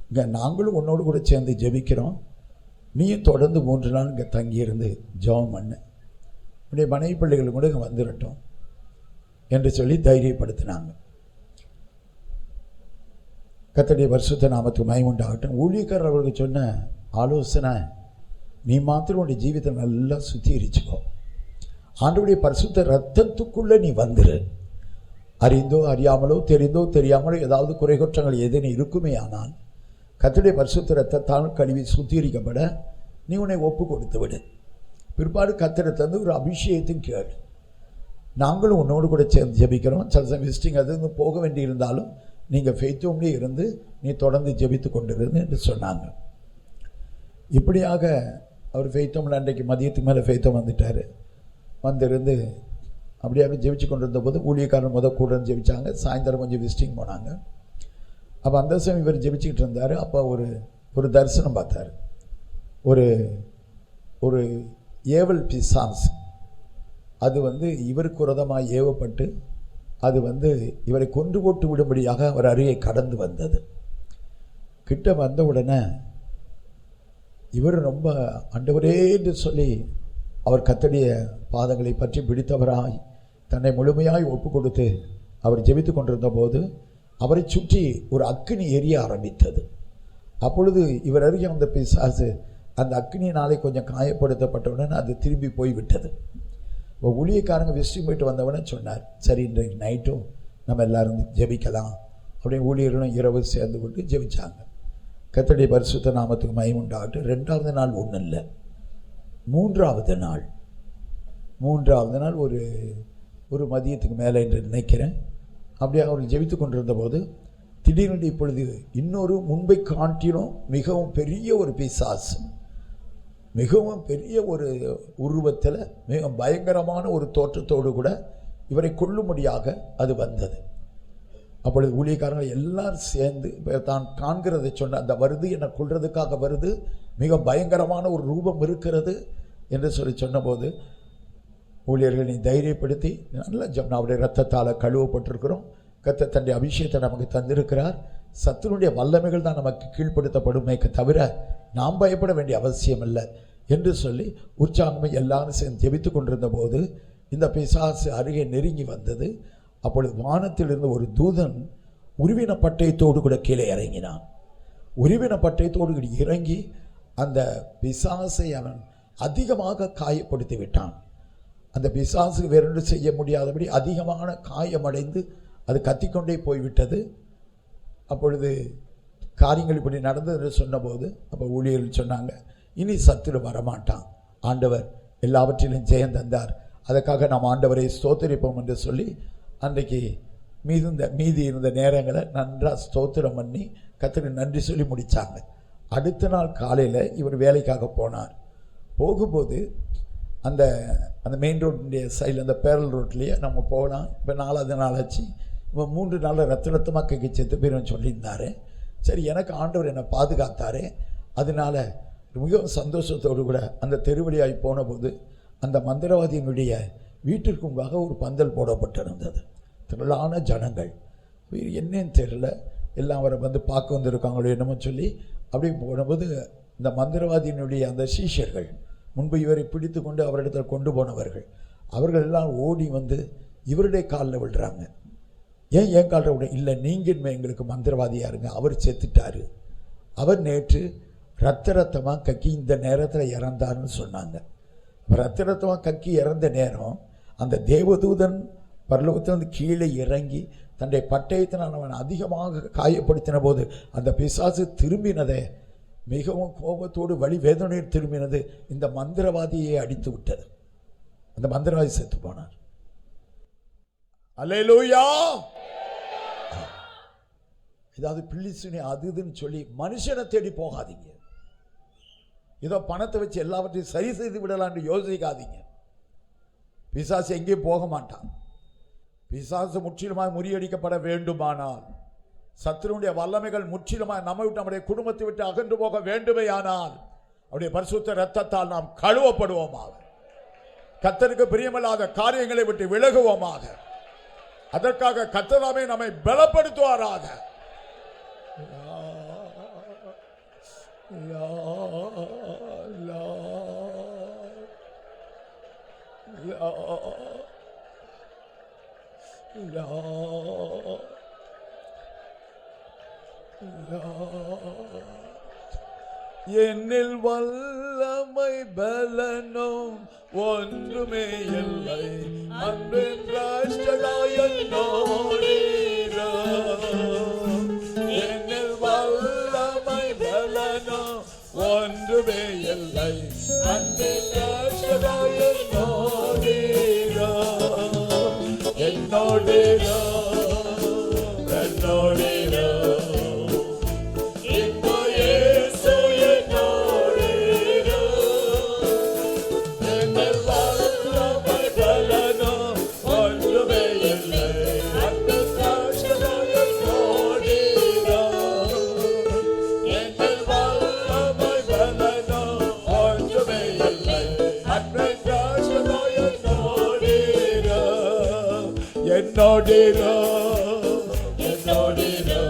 இங்கே நாங்களும் உன்னோடு கூட சேர்ந்து ஜெபிக்கிறோம், நீயும் தொடர்ந்து 3 நாள் இங்கே தங்கியிருந்து ஜெபம் பண்ணு, உடைய மனைவி பிள்ளைகள் கூட இங்கே வந்துடட்டும் என்று சொல்லி தைரியப்படுத்தினாங்க. கர்த்தருடைய பரிசுத்த நாமத்துக்கு மகிமை உண்டாகட்டும். ஊழியக்காரர் அவர்களுக்கு சொன்ன ஆலோசனை, நீ மாத்திரம் உடைய ஜீவிதத்தை நல்லா சுத்திகரிச்சுக்கோ, ஆண்டவருடைய பரிசுத்த ரத்தத்துக்குள்ளே நீ வந்துரு. அறிந்தோ அறியாமலோ தெரிந்தோ தெரியாமலோ ஏதாவது குறைகுற்றங்கள் எதனை இருக்குமே ஆனால் கர்த்தருடைய பரிசுத்த ரத்தத்தால் கழுவி சுத்திகரிக்கப்பட நீ உன்னை ஒப்பு கொடுத்து விடு. பிற்பாடு கர்த்தரை தந்து ஒரு அபிஷேகத்தின் கேள், நாங்களும் உன்னோடு கூட சேர்ந்து ஜெபிக்கிறோம், சில சமயம் விசிட்டிங் அது போக வேண்டியிருந்தாலும் நீங்கள் ஃபெய்த்தோம்லே இருந்து நீ தொடர்ந்து ஜெபித்து கொண்டிருந்து என்று சொன்னாங்க. இப்படியாக அவர் ஃபெய்த்தோமில் அன்றைக்கு மதியத்துக்கு மேலே ஃபெய்த்தோம் வந்துட்டார். வந்திருந்து அப்படியாக ஜெபிச்சு கொண்டு இருந்த போது ஊழியக்காரன் கூட ஜெபிச்சாங்க. சாயந்தரம் கொஞ்சம் விசிட்டிங் போனாங்க. அப்போ அந்த சமயம் இவர் ஜெபிச்சுக்கிட்டு இருந்தார். அப்போ ஒரு தரிசனம் பார்த்தார். ஒரு ஏவல் பிசாசு அது இவருக்கு உரதமாக ஏவப்பட்டு அது இவரை கொன்று போட்டு விடும்படியாக அவர் அருகே கடந்து வந்தது. கிட்ட வந்த உடனே இவர் ரொம்ப ஆண்டவரே என்று சொல்லி அவர் கர்த்தருடைய பாதங்களை பற்றி பிடித்தவராய் தன்னை முழுமையாய் ஒப்பு கொடுத்து அவர் ஜெபித்து கொண்டிருந்த போது அவரை சுற்றி ஒரு அக்கினி எரிய ஆரம்பித்தது. அப்பொழுது இவர் அருகே வந்த பிசாசு அந்த அக்கினியினாலே கொஞ்சம் காயப்படுத்தப்பட்டவுடன் அது திரும்பி போய்விட்டது. ஊழியக்காரங்க விசிட்டிங் போயிட்டு வந்தவனே சொன்னார், சரி இன்றைக்கு நைட்டும் நம்ம எல்லாரும் ஜெபிக்கலாம் அப்படின்னு ஊழியர்களும் இரவு சேர்ந்து கொண்டு ஜெபிச்சாங்க. கர்த்தருடைய பரிசுத்த நாமத்துக்கு மகிமை உண்டாகட்டும். 2வது நாள் ஒன்றும் இல்லை, 3வது நாள் ஒரு மதியத்துக்கு மேலே என்று நினைக்கிறேன். அப்படியே அவர்கள் ஜெபித்து கொண்டிருந்த போது திடீரென்று இப்பொழுது இன்னொரு முன்பை காட்டிலும் மிகவும் பெரிய ஒரு பிசாசு, மிகவும் பெரிய ஒரு உருவத்தில் மிக பயங்கரமான ஒரு தோற்றத்தோடு கூட இவரை கொல்லும்படியாக அது வந்தது. அப்பொழுது ஊழியக்காரர்கள் எல்லாரும் சேர்ந்து தான் காண்கிறதை சொன்ன, அந்த வருது என்னை கொல்றதுக்காக வருது, மிக பயங்கரமான ஒரு ரூபம் இருக்கிறது என்று சொல்லி சொன்னபோது ஊழியர்கள் நீ தைரியப்படுத்தி நல்ல அவருடைய ரத்தத்தால் கழுவப்பட்டிருக்கிறோம், கர்த்தர் தன்னுடைய அபிஷேகத்தை நமக்கு தந்திருக்கிறார், சத்துனுடைய வல்லமைகள் தான் நமக்கு கீழ்ப்படுத்தப்படுமே தவிர நாம் பயப்பட வேண்டிய அவசியம் இல்லை என்று சொல்லி உற்சாகமே எல்லாரும் சேர்ந்து ஜெபித்து கொண்டிருந்த போது இந்த பிசாசு அருகே நெருங்கி வந்தது. அப்பொழுது வானத்திலிருந்து ஒரு தூதன் உருவின பட்டயத்தோடு கூட கீழே இறங்கினான். உருவின பட்டயத்தோடு இறங்கி அந்த பிசாசை அவன் அதிகமாக காயப்படுத்தி விட்டான். அந்த பிசாசுக்கு வேறொன்று செய்ய முடியாதபடி அதிகமான காயமடைந்து அது கத்திக்கொண்டே போய்விட்டது. அப்பொழுது காரியங்கள் இப்படி நடந்தது என்று சொன்னபோது அப்போ ஊழியர்கள் சொன்னாங்க, இனி சத்துரு வரமாட்டான், ஆண்டவர் எல்லாவற்றிலும் ஜெயம் தந்தார், அதற்காக நாம் ஆண்டவரை ஸ்தோத்திரிப்போம் என்று சொல்லி அன்றைக்கு மீதி இருந்த நேரங்களை நன்றாக ஸ்தோத்திரம் பண்ணி கர்த்தருக்கு நன்றி சொல்லி முடித்தாங்க. அடுத்த நாள் காலையில் இவர் வேலைக்காக போனார். போகும்போது அந்த மெயின் ரோடுடைய சைடில் அந்த பேரல் ரோட்லேயே நம்ம போகலாம், இப்போ 4வது நாள் ஆச்சு, இப்போ 3 நாளில் ரத்தமாக கைக்கு செத்து போயிடும் சொல்லியிருந்தார். சரி, எனக்கு ஆண்டவர் என்னை பாதுகாத்தாரே, அதனால மிகவும் சந்தோஷத்தோடு கூட அந்த தெருவழியாய் போன போது அந்த மந்திரவாதியினுடைய வீட்டிற்கு முன்பாக ஒரு பந்தல் போடப்பட்டிருந்தது. திரளான ஜனங்கள், என்னன்னு தெரியல, எல்லாம் அவரை வந்து பார்க்க வந்திருக்காங்களோ என்னமோ சொல்லி அப்படி போனபோது இந்த மந்திரவாதியினுடைய அந்த சீஷர்கள், முன்பு இவரை பிடித்து கொண்டு அவரிடத்தில் கொண்டு போனவர்கள், அவர்கள் எல்லாம் ஓடி வந்து இவருடைய காலில் விழுறாங்க. ஏன் காலில் விட? இல்லை, நீங்கள் எங்களுக்கு மந்திரவாதியாக இருங்க, அவர் செத்துட்டாரு, அவர் நேற்று ரத்தமாக கக்கி இந்த நேரத்தில் இறந்தாருன்னு சொன்னாங்க. ரத்தமாக கக்கி இறந்த நேரம் அந்த தேவதூதன் பரலோகத்திலிருந்து கீழே இறங்கி தன்னுடைய பட்டயத்தினால் அவன் அதிகமாக காயப்படுத்தின போது அந்த பிசாசு திரும்பினதை மிகவும் கோபத்தோடு வலி வேதனையில் திரும்பினது இந்த மந்திரவாதியை அடித்து விட்டது. அந்த மந்திரவாதி செத்து போனார். அல்லேலூயா. ஏதாவது பிள்ளிசுனி அது இதுன்னு சொல்லி மனுஷனை தேடி போகாதீங்க. ஏதோ பணத்தை வச்சு எல்லாவற்றையும் சரி செய்து விடலான்னு யோசிக்காதீங்க. பிசாசு எங்கேயும் போக மாட்டான். பிசாசு முற்றிலுமாய் முறியடிக்கப்பட வேண்டுமானால், சத்துருடைய வல்லமைகள் முற்றிலுமாய் நம்ம விட்டு நம்முடைய குடும்பத்தை விட்டு அகன்று போக வேண்டுமே ஆனால் அவருடைய பரிசுத்த இரத்தத்தால் நாம் கழுவப்படுவோமாக. கர்த்தருக்கு பிரியமில்லாத காரியங்களை விட்டு விலகுவோமாக. அதற்காக கர்த்தராமே நம்மை பலப்படுத்துவாராக. என்னில் வல்லமை பலனும் ஒன்றுமே இல்லை, அன்பின் ராஷ்டிரதாயன் நோடீரோ. என்னில் வல்லமை பலனும் ஒன்றுமே இல்லை, அன்பின் ராஷ்டிரதாயன் நோடீரோ. என்னோடீரோ என்னோடீரோ என்னோடீரோ என்னோடீரோ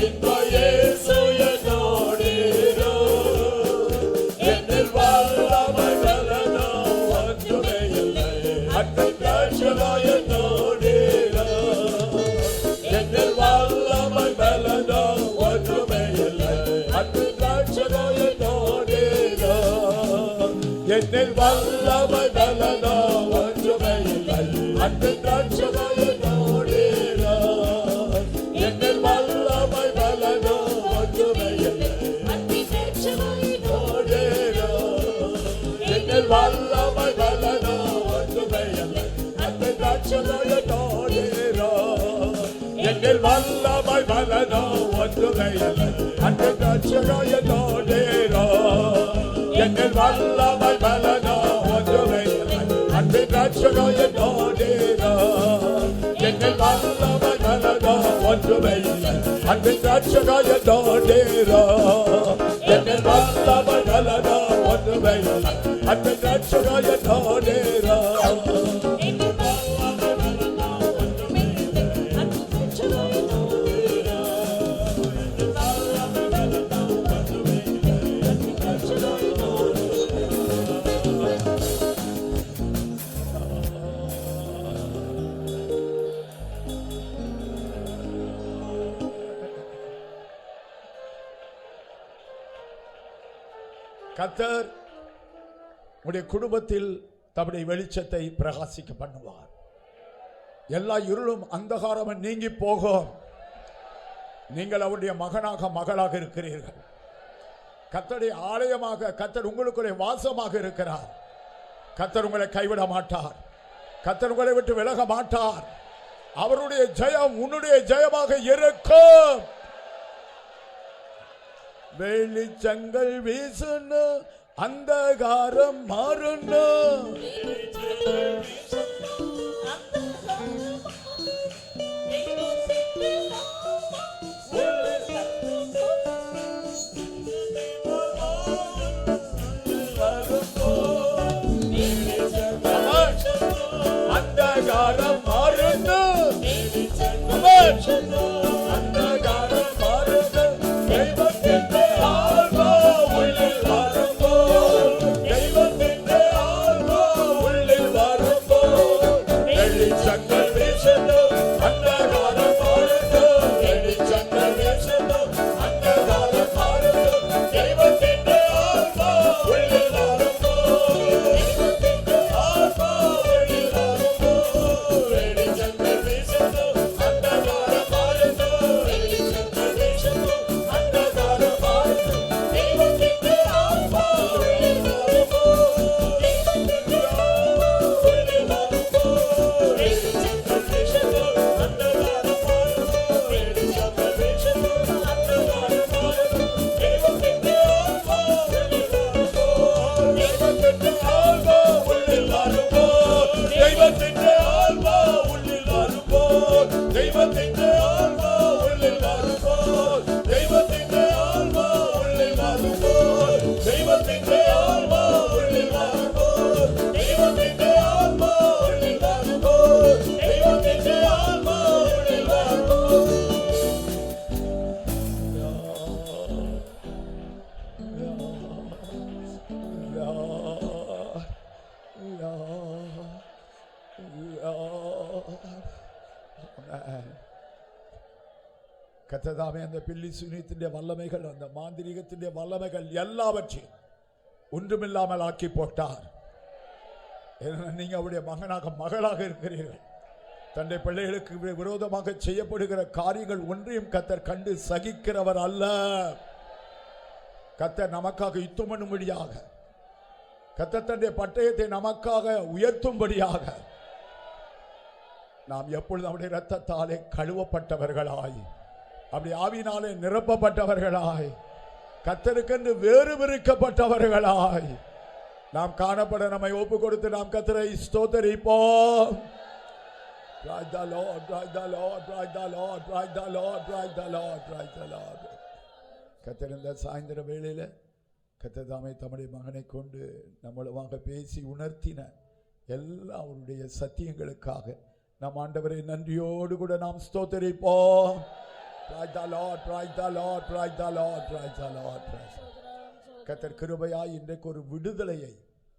இன்ப இயேசு என்னோடீரோ. என்னில் வல்லமை பலனும் ஒன்றுமே இல்லை, அன்பின் ராஷ்டிரதாய் என்னோடீரோ. என்னில் வல்லமை பலனும் ஒன்றுமே இல்லை, அன்பின் ராஷ்டிரதாய் என்னோடீரோ. என்னில் வல்லமை பலனும் ஒன்றுமே இல்லை, அன்பின் ராஷ்டிரதாய் என்னோடீரோ. என்னில் வல்லமை பலனும் ஒன்றுமே இல்லை, அன்பின் ராஷ்டிரதாய் என்னோடீரோ. என்னில் வல்லமை பலனும் ஒன்றுமே இல்லை, அன்பின் ராஷ்டிரதாய் என்னோடீரோ. என்னில் வல்லமை பலனும் ஒன்றுமே இல்லை, அன்பின் ராஷ்டிரதாய் என்னோடீரோ. என்னில் வல்லமை பலனும் ஒன்றுமே இல்லை, அன்பின் ராஷ்டிரதாய் என்னோடீரோ. என்னில் வல்லமை பலனும் ஒன்றுமே இல்லை, அன்பின் ராஷ்டிரதாய் என்னோடீரோ. என்னில் வல்லமை பலனும் ஒன்றுமே இல்லை, அன்பின் ராஷ்டிரதாய் என்னோடீரோ. கர்த்தர் உடைய குடும்பத்தில் தம்முடைய வெளிச்சத்தை பிரகாசிக்க பண்ணுவார். எல்லா இருளும் அந்தகாரமும் நீங்கி போகும். நீங்கள் அவருடைய மகனாக மகளாக இருக்கிறீர்கள். கர்த்தருடைய ஆலயமாக கர்த்தர் உங்களுக்குள்ளே வாசமாக இருக்கிறார். கர்த்தர் உங்களை கைவிட மாட்டார். கர்த்தர் உங்களை விட்டு விலக மாட்டார். அவருடைய ஜெயம் உன்னுடைய ஜெயமாக இருக்கும். வெளிச்சங்கள் வீசணும், அந்தகாரம் மாறணும். வெளிச்சங்கள் கர்த்ததாமே அந்த பில்லி சூனியத்தினுடைய வல்லமைகள், அந்த மாந்திரீகத்தினுடைய வல்லமைகள் எல்லாவற்றையும் ஒன்றுமில்லாமல் ஆக்கி போட்டார். நீங்க அவருடைய மகனாக மகளாக இருக்கிறீர்கள். தன்னுடைய பிள்ளைகளுக்கு விரோதமாக செய்யப்படுகிற காரியங்கள் ஒன்றையும் கர்த்தர் கண்டு சகிக்கிறவர் அல்ல. கர்த்தர் நமக்காக யுத்தம் பண்ணும்படியாக, கர்த்தர் தன்னுடைய பட்டயத்தை நமக்காக உயர்த்தும்படியாக நாம் எப்பொழுது அவருடைய இரத்தத்தாலே கழுவப்பட்டவர்களாய், அப்படி ஆவியினாலே நிரப்பப்பட்டவர்களாய், கர்த்தருக்கென்று வேறு விரிக்கப்பட்டவர்களாய் நாம் காணப்பட நம்மை ஒப்பு கொடுத்து நாம் கர்த்தரை ஸ்தோத்தரிப்போம். Praise the Lord, praise the Lord, praise the Lord, praise the Lord, praise the Lord, praise the Lord. கர்த்தர் இந்த சாயந்தர வேளையில கர்த்தர் தாமே தம்முடைய மகனை கொண்டு நம்மளுமாக பேசி உணர்த்தின எல்லா அவருடைய சத்தியங்களுக்காக நம் ஆண்டவரை நன்றியோடு கூட நாம் ஸ்தோத்தரிப்போம். Praise the Lord, praise the Lord, praise the Lord, praise the Lord, praise the Lord. கர்த்தர் கிருபையாய் இன்றைக்கு ஒரு விடுதலையை,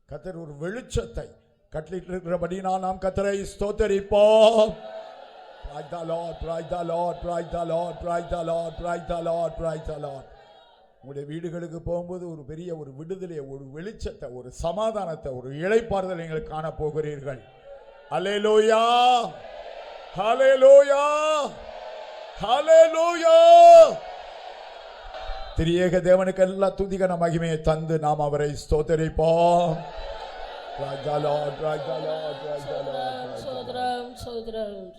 கர்த்தர் ஒரு வெளிச்சத்தை கட்டளையிட்டிருக்கிறபடியால் நாம் கர்த்தரை ஸ்தோத்தரிப்போம். Praise the Lord, praise the Lord, praise the Lord, praise the Lord, praise the Lord, praise the Lord. உங்களுடைய வீடுகளுக்கு போகும்போது ஒரு பெரிய ஒரு விடுதலையை, ஒரு வெளிச்சத்தை, ஒரு சமாதானத்தை, ஒரு இளைப்பாறுதலை நீங்கள் காண போகிறீர்கள். அல்லேலூயா, ஹல்லேலூயா, ஹல்லேலூயா. திரியேக தேவனுக்கு எல்லா துதிகன மகிமையை தந்து நாம் அவரை ஸ்தோத்தரிப்போம். Praise the Lord, praise the Lord, praise the Lord. சோதரம்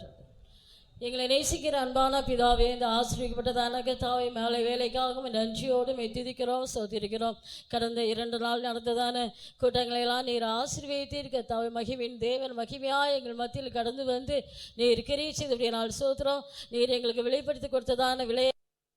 எங்களை நேசிக்கிற அன்பான பிதாவே, இந்த ஆசீர்வதிக்கப்பட்டதான கர்த்தாவே மேலே வேலைக்காக நன்றியோடு துதிக்கிறோம், ஸ்தோத்திரிக்கிறோம். கடந்த 2 நாள் நடந்ததான கூட்டங்களெல்லாம் நீர் ஆசீர்வதித்தீர் கர்த்தாவே. மகிமையின் தேவன் மகிமையாய் எங்கள் மத்தியில் கடந்து வந்து நீர் கிரியை செய்தபடிய நாள் ஸ்தோத்திரம். நீர் எங்களுக்கு வெளிப்படுத்தி கொடுத்ததான விலை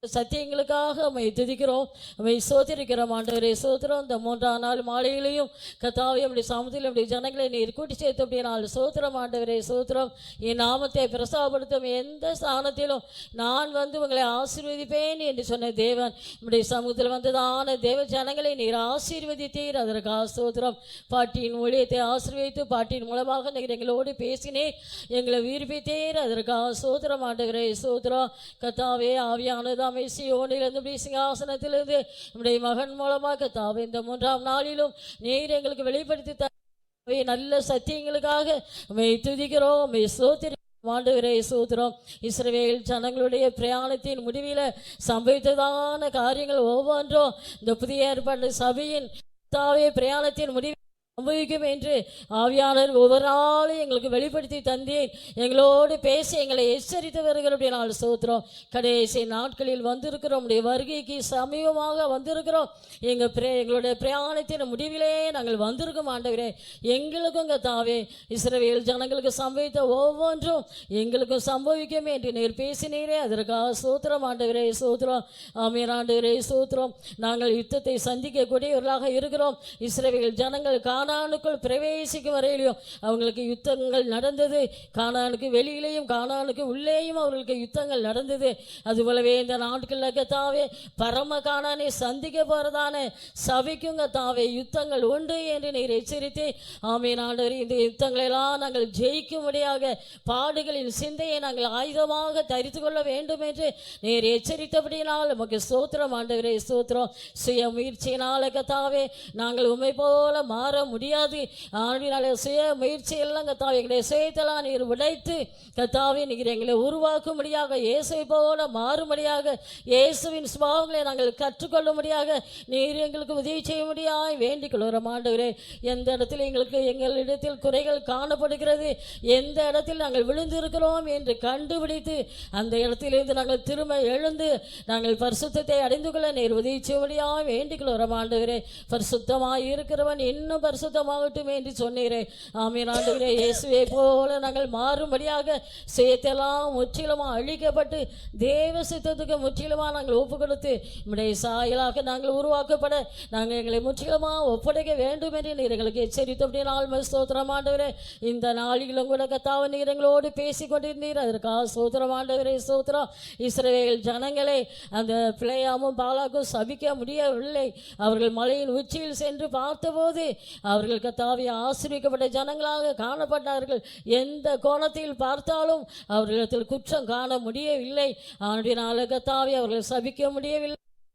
சத்தியங்களுக்காக அம்மை துதிக்கிறோம், அம்மை ஸ்தோத்திரிக்கிறோம். ஆண்டவரே ஸ்தோத்திரம். இந்த 3ஆம் நாள் மாலையிலையும் கர்த்தாவே நம்முடைய சமூகத்தில் நம்முடைய ஜனங்களை நீர் கூட்டி சேர்த்து அப்படியே நாள் ஸ்தோத்திரம். ஆண்டவரே ஸ்தோத்திரம். என் நாமத்தை பிரசாபப்படுத்தும் எந்த ஸ்தானத்திலும் நான் வந்து உங்களை ஆசீர்வதிப்பேன் என்று சொன்ன தேவன் நம்முடைய சமூகத்தில் வந்ததான தேவ ஜனங்களை நீர் ஆசீர்வதித்தீர், அதற்காக ஸ்தோத்திரம். பாட்டியின் ஊழியத்தை ஆசீர்வதித்து பாட்டியின் மூலமாக நீர் எங்களோடு பேசினீர், எங்களை உயிர்ப்பித்தீர், அதற்காக ஸ்தோத்திரம். ஆண்டவரே ஸ்தோத்திரம். கர்த்தாவே ஆவியானது சியோனிலிருந்து சிங்காசனத்திலிருந்து நம்முடைய மகன் மூலமாக கர்த்தாவே இந்த 3ஆம் நாளிலும் நீர் எங்களுக்கு வெளிப்படுத்தி நல்ல சத்தியங்களுக்காக உம்மை துதிக்கிறோம், உம்மை ஸ்தோத்திரிக்கிறோம். ஆண்டவரே ஸ்தோத்திரம். இஸ்ரவேல் ஜனங்களுடைய பிரயாணத்தின் முடிவில சம்பவித்ததான காரியங்கள் ஒவ்வொன்றும் இந்த புதிய ஏற்பாடு சபையின் கர்த்தாவே பிரயாணத்தின் முடிவு சம்பவிக்கும் என்று ஆவியானவர் ஒவ்வொரு நாளும் எங்களுக்கு வெளிப்படுத்தி தந்தேன், எங்களோடு பேசி எங்களை எச்சரித்து வருகிற நாள் ஸ்தோத்திரம். கடைசி நாட்களில் வந்திருக்கிறோம், உடைய வருகைக்கு சமீபமாக வந்திருக்கிறோம். எங்களுடைய பிரயாணத்தின் முடிவிலே நாங்கள் வந்திருக்கோம். ஆண்டவரே எங்களுக்கும் கர்த்தாவே இஸ்ரவேல் ஜனங்களுக்கு சம்பவித்த ஒவ்வொன்றும் எங்களுக்கும் சம்பவிக்கும் என்று நீர் பேசினீரே, அதற்காக ஸ்தோத்திரம். ஆண்டவரே ஸ்தோத்திரம். ஆமென். ஆண்டவரே ஸ்தோத்திரம். நாங்கள் யுத்தத்தை சந்திக்கக்கூடியவர்களாக இருக்கிறோம். இஸ்ரவேல் ஜனங்கள் கானானுக்குள் பிரவேசிக்கும் வரையிலையும் அவங்களுக்கு யுத்தங்கள் நடந்தது. கானானுக்கு வெளியிலேயும் கானானுக்கு உள்ளேயும் அவர்களுக்கு யுத்தங்கள் நடந்தது. அதுபோலவே இந்த நாட்களில் கர்த்தாவே பரம கானானை சந்திக்க போறதான சபைக்கும் கர்த்தாவே யுத்தங்கள் உண்டு என்று நீர் எச்சரித்து ஆமென். ஆண்டவரே இந்த யுத்தங்களெல்லாம் நாங்கள் ஜெயிக்கும்படியாக பாடுகளின் சிந்தையை நாங்கள் ஆயுதமாக தரித்து கொள்ள வேண்டும் என்று நீர் எச்சரித்தபடியினால் நமக்கு ஸ்தோத்திரம். ஆண்டவரே ஸ்தோத்திரம். சுய முயற்சியினால கர்த்தாவே நாங்கள் உம்மை போல மாற முடியாது. ஆண்டினாலே சுய முயற்சி எல்லாம் கர்த்தாவே எங்களுடைய சுயத்தெல்லாம் நீர் உடைத்து கர்த்தாவே நீர் எங்களை உருவாக்கும்படியாக இயேசுவை போல மாறும்படியாக இயேசுவின் சுபாவங்களை நாங்கள் கற்றுக்கொள்ளும்படியாக நீர் எங்களுக்கு உதவி செய்ய முடியாது வேண்டிக் கொள்கிறோம். ஆண்டவரே எந்த இடத்துல எங்களிடத்தில் குறைகள் காணப்படுகிறது, எந்த இடத்தில் நாங்கள் விழுந்திருக்கிறோம் என்று கண்டுபிடித்து அந்த இடத்திலிருந்து நாங்கள் திரும்ப எழுந்து நாங்கள் பரிசுத்தத்தை அடைந்து கொள்ள நீர் உதவி செய்ய முடியாது வேண்டிக் கொள்கிறோம். ஆண்டவரே பரிசுத்தமாய் இருக்கிறவன் இன்னும் பரிசுத்தமாகட்டும் என்று சொன்னீரே. ஆமென். ஆண்டவரே இயேசுவை போல நாங்கள் மாறும்படியாக சேத்தெல்லாம் முற்றிலுமா அழிக்கப்பட்டு தேவ சித்தத்துக்கு முற்றிலுமா நாங்கள் ஒப்பு கொடுத்து நம்முடைய சாயலாக நாங்கள் உருவாக்கப்பட நாங்கள் எங்களை முற்றிலுமா ஒப்படைக்க வேண்டும் என்று நீர் எங்களுக்கு எச்சரித்தபடினால் ஸ்தோத்திரம். ஆண்டவரே இந்த நாளிலும் கூட கர்த்தாவே நீர் எங்களோடு பேசிக் கொண்டிருந்தீர், அதற்காக ஸ்தோத்திரம். ஆண்டவரே ஸ்தோத்திரம். இஸ்ரவேல் ஜனங்களை அந்த பிலேயாமும் பாலாக்கும் சபிக்க முடியவில்லை. அவர்கள் மலையின் உச்சியில் சென்று பார்த்தபோது அவர்கள் கர்த்தாவே ஆசீர்வதிக்கப்பட்ட ஜனங்களாக காணப்பட்டார்கள். எந்த கோணத்தில் பார்த்தாலும் அவர்களிடத்தில் குற்றம் காண முடியவில்லை. ஆனதினால கர்த்தாவே அவர்கள் சபிக்க முடியவில்லை.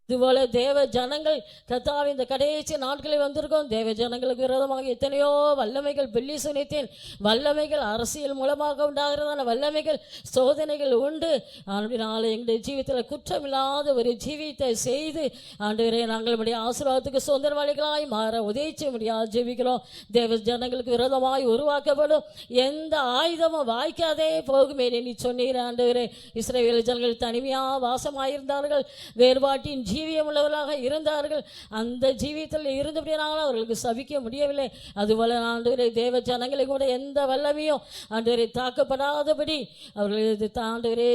இதுபோல தேவ ஜனங்கள் கர்த்தாவே இந்த கடைசி நாட்களில் வந்திருக்கோம். தேவ ஜனங்களுக்கு விரோதமாக எத்தனையோ வல்லமைகள், வெள்ளி சுனித்தின் வல்லமைகள், அரசியல் மூலமாக உண்டாகிறதான வல்லமைகள், சோதனைகள் உண்டு. ஆண்டவரே எங்களுடைய ஜீவிதத்தில் குற்றமில்லாத ஒரு ஜீவித்தை செய்து ஆண்டவரே நாங்கள் நம்முடைய ஆசீர்வாதத்துக்கு சுதந்திரவாளிகளாய் மாற உதவி முடியாது ஜெபிக்கிறோம். தேவ ஜனங்களுக்கு விரோதமாய் உருவாக்கப்படும் எந்த ஆயுதமும் வாய்க்காதே போகுமே நீ சொன்னீர் ஆண்டவரே. இஸ்ரவேல் ஜனங்கள் தனிமையாக வாசமாயிருந்தார்கள், வேறுபாட்டின் ஜீவியம் உள்ளவர்களாக இருந்தார்கள். அந்த ஜீவியத்தில் இருந்தபடியானால் அவர்களுக்கு சபிக்க முடியவில்லை. அதுபோல ஆண்டவரே தேவ ஜனங்களை கூட எந்த வல்லமையும் ஆண்டவரை தாக்கப்படாதபடி அவர்கள் ஆண்டவரே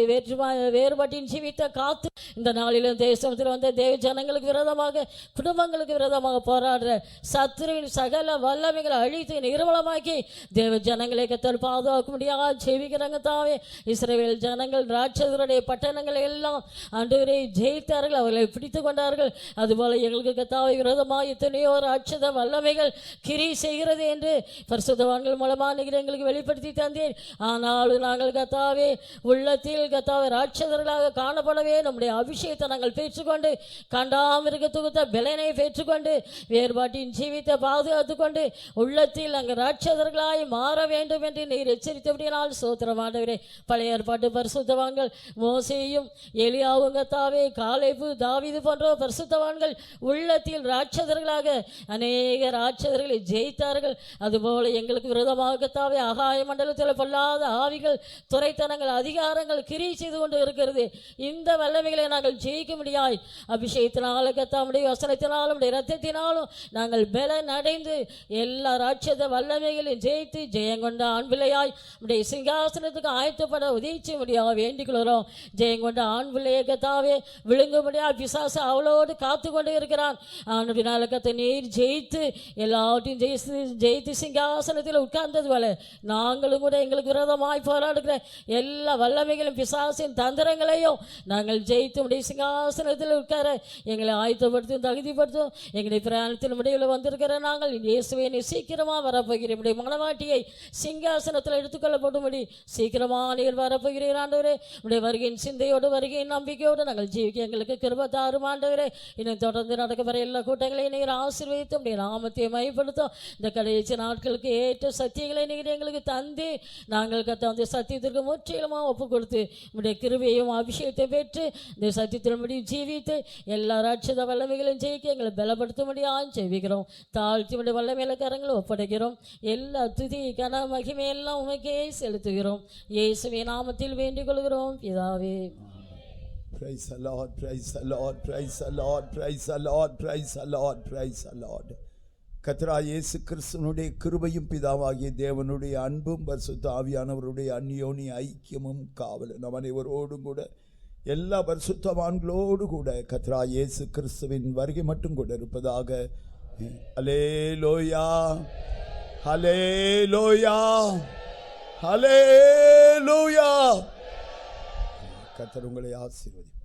வேறுபாட்டின் ஜீவித்தை காத்து இந்த நாளிலும் தேசத்தில் வந்த தேவ ஜனங்களுக்கு விரோதமாக, குடும்பங்களுக்கு விரோதமாக போராடுற சத்துருவின் சகல வல்லமைகளை அழித்து நிர்மலமாக்கி தேவ ஜனங்களை கத்தல் பாதுகாக்க முடியாது ஜெபிக்கிறாங்க தாவே. இஸ்ரவேல் ஜனங்கள் ராட்சதருடைய பட்டணங்களை எல்லாம் ஆண்டவரை ஜெயித்தார்கள், அவர்களை பிடித்து கொண்டார்கள். அதுபோல எங்களுக்கு கர்த்தாவே விரோதமாக எத்தனையோ ராட்சத வல்லமைகள் கிரி செய்கிறது என்று பரிசுத்தவான்கள் மூலமாக எங்களுக்கு வெளிப்படுத்தி தந்தேன். ஆனாலும் நாங்கள் கர்த்தாவே உள்ளத்தில் கர்த்தாவே ராட்சதர்களாக காணப்படவே நம்முடைய அபிஷேகத்தை நாங்கள் பெற்றுக்கொண்டு, கண்டாமிருகத்துக்கு பலனை பெற்றுக்கொண்டு, வேறுபாட்டின் ஜீவித்தை பாதுகாத்து கொண்டு உள்ளத்தில் நாங்கள் ராட்சதர்களாய் மாற வேண்டும் என்று நீர் எச்சரித்தபடியால் சோத்திரம் ஆண்டவரே. பழைய ஏற்பாட்டு பரிசுத்தவான்கள் மோசேயும் எலியாவும் கர்த்தாவே காலேபு தாவீது போன்ற பரிசுத்தவான்கள் உள்ளத்தில் ராட்சதர்களாக அநேக ராட்சதர்களை ஜெயித்தார்கள். அதுபோல எங்களுக்கு விரோதமாக கர்த்தாவே ஆகாய மண்டலத்தில் பொல்லாத ஆவிகள், துரைத்தனங்கள், அதிகாரங்கள் கிரி செய்து கொண்டு இருக்கிறது. இந்த வல்லமைகளை நாங்கள் ஜெயிக்க முடியாய் அபிஷேகத்தினால கர்த்தாவுடைய வசனத்தினாலும் இரத்தத்தினாலும் நாங்கள் பலன் அடைந்து எல்லா ராட்சத வல்லமைகளையும் ஜெயித்து ஜெயங்கொண்ட ஆண் பிள்ளையாய் உடைய சிங்காசனத்துக்கு ஆயத்தப்பட உதவிச்சு முடியாது வேண்டிக் கொள்கிறோம். ஜெயங்கொண்ட ஆண் பிள்ளையை கர்த்தாவே விழுங்க முடியாது பிசாசு அவளோடு காத்து கொண்டு இருக்கிறான். ஆனதினால கர்த்தர் நீர் ஜெயித்து எல்லாவற்றையும் ஜெயித்து சிங்காசனத்தில் உட்கார்ந்தது போல நாங்களும் கூட எங்களுக்கு விரோதமாய் போராடுகிற எல்லா வல்லமைகளும் பிசாசின் தந்திரங்களையும் நாங்கள் ஜெயித்து உடைய சிங்காசனத்தில் உட்கார எங்களை ஆயத்தப்படுத்தும், தகுதிப்படுத்தும். எங்களுடைய பிரயாணத்தின் முடிவில் வந்திருக்கிற நாங்கள் இயேசுவை நீ சீக்கிரமாக வரப்போகிறேன். உடைய மனவாட்டியை சிங்காசனத்தில் எடுத்துக்கொள்ளப்படும்படி சீக்கிரமாக நீர் வரப்போகிறீர் ஆண்டவரே. உடைய வருகையின் சிந்தையோடு, வருகையின் நம்பிக்கையோடு நாங்கள் ஜீவிக்க எங்களுக்கு கிருபை தாரும் ஆண்டவரே. இன்னும் தொடர்ந்து நடக்க வர எல்லா கூட்டங்களையும் நீர் ஆசீர்வதித்து உடைய நாமத்தை மையப்படுத்தும். இந்த கடைசி நாட்களுக்கு ஏற்ற சத்தியங்களை நீர் எங்களுக்கு தந்து நாங்கள் அந்த சத்தியத்திற்கு முற்றிலுமாக ஒப்பு கொடுத்து உடைய கிருபையும் அபிஷேகத்தை பெற்று இந்த சத்தியத்தின்படி ஜீவித்து எல்லா ராட்சத வல்லமைகளையும் ஜெயிக்க எங்களை பலப்படுத்த முடியாது ஜெபிக்கிறோம். தாழ்த்தி உடைய வல்லமையில கரங்களை ஒப்படைக்கிறோம். எல்லா துதி கன மகிமையெல்லாம் உமக்கே செலுத்துகிறோம். இயேசுவின் நாமத்தில் வேண்டிக் கொள்கிறோம் பிதாவே. Praise the Lord, praise the Lord, praise the Lord, praise the Lord, praise the Lord, praise the Lord. கர்த்தராகிய இயேசு கிறிஸ்துவினுடைய கிருபையும் பிதாவாகிய தேவனுடைய அன்பும் பரிசுத்த ஆவியானவருடைய அந்யோன்ய ஐக்கியமும் காவலும் நம் அனைவரோடும் கூட எல்லா பரிசுத்தவான்களோடு கூட கர்த்தராகிய இயேசு கிறிஸ்துவின் வருகை மட்டும் கூட இருப்பதாக. ஹல்லேலூயா, ஹல்லேலூயா, ஹல்லேலூயா. கர்த்தர் உங்களை ஆசீர்வதிப்பார்.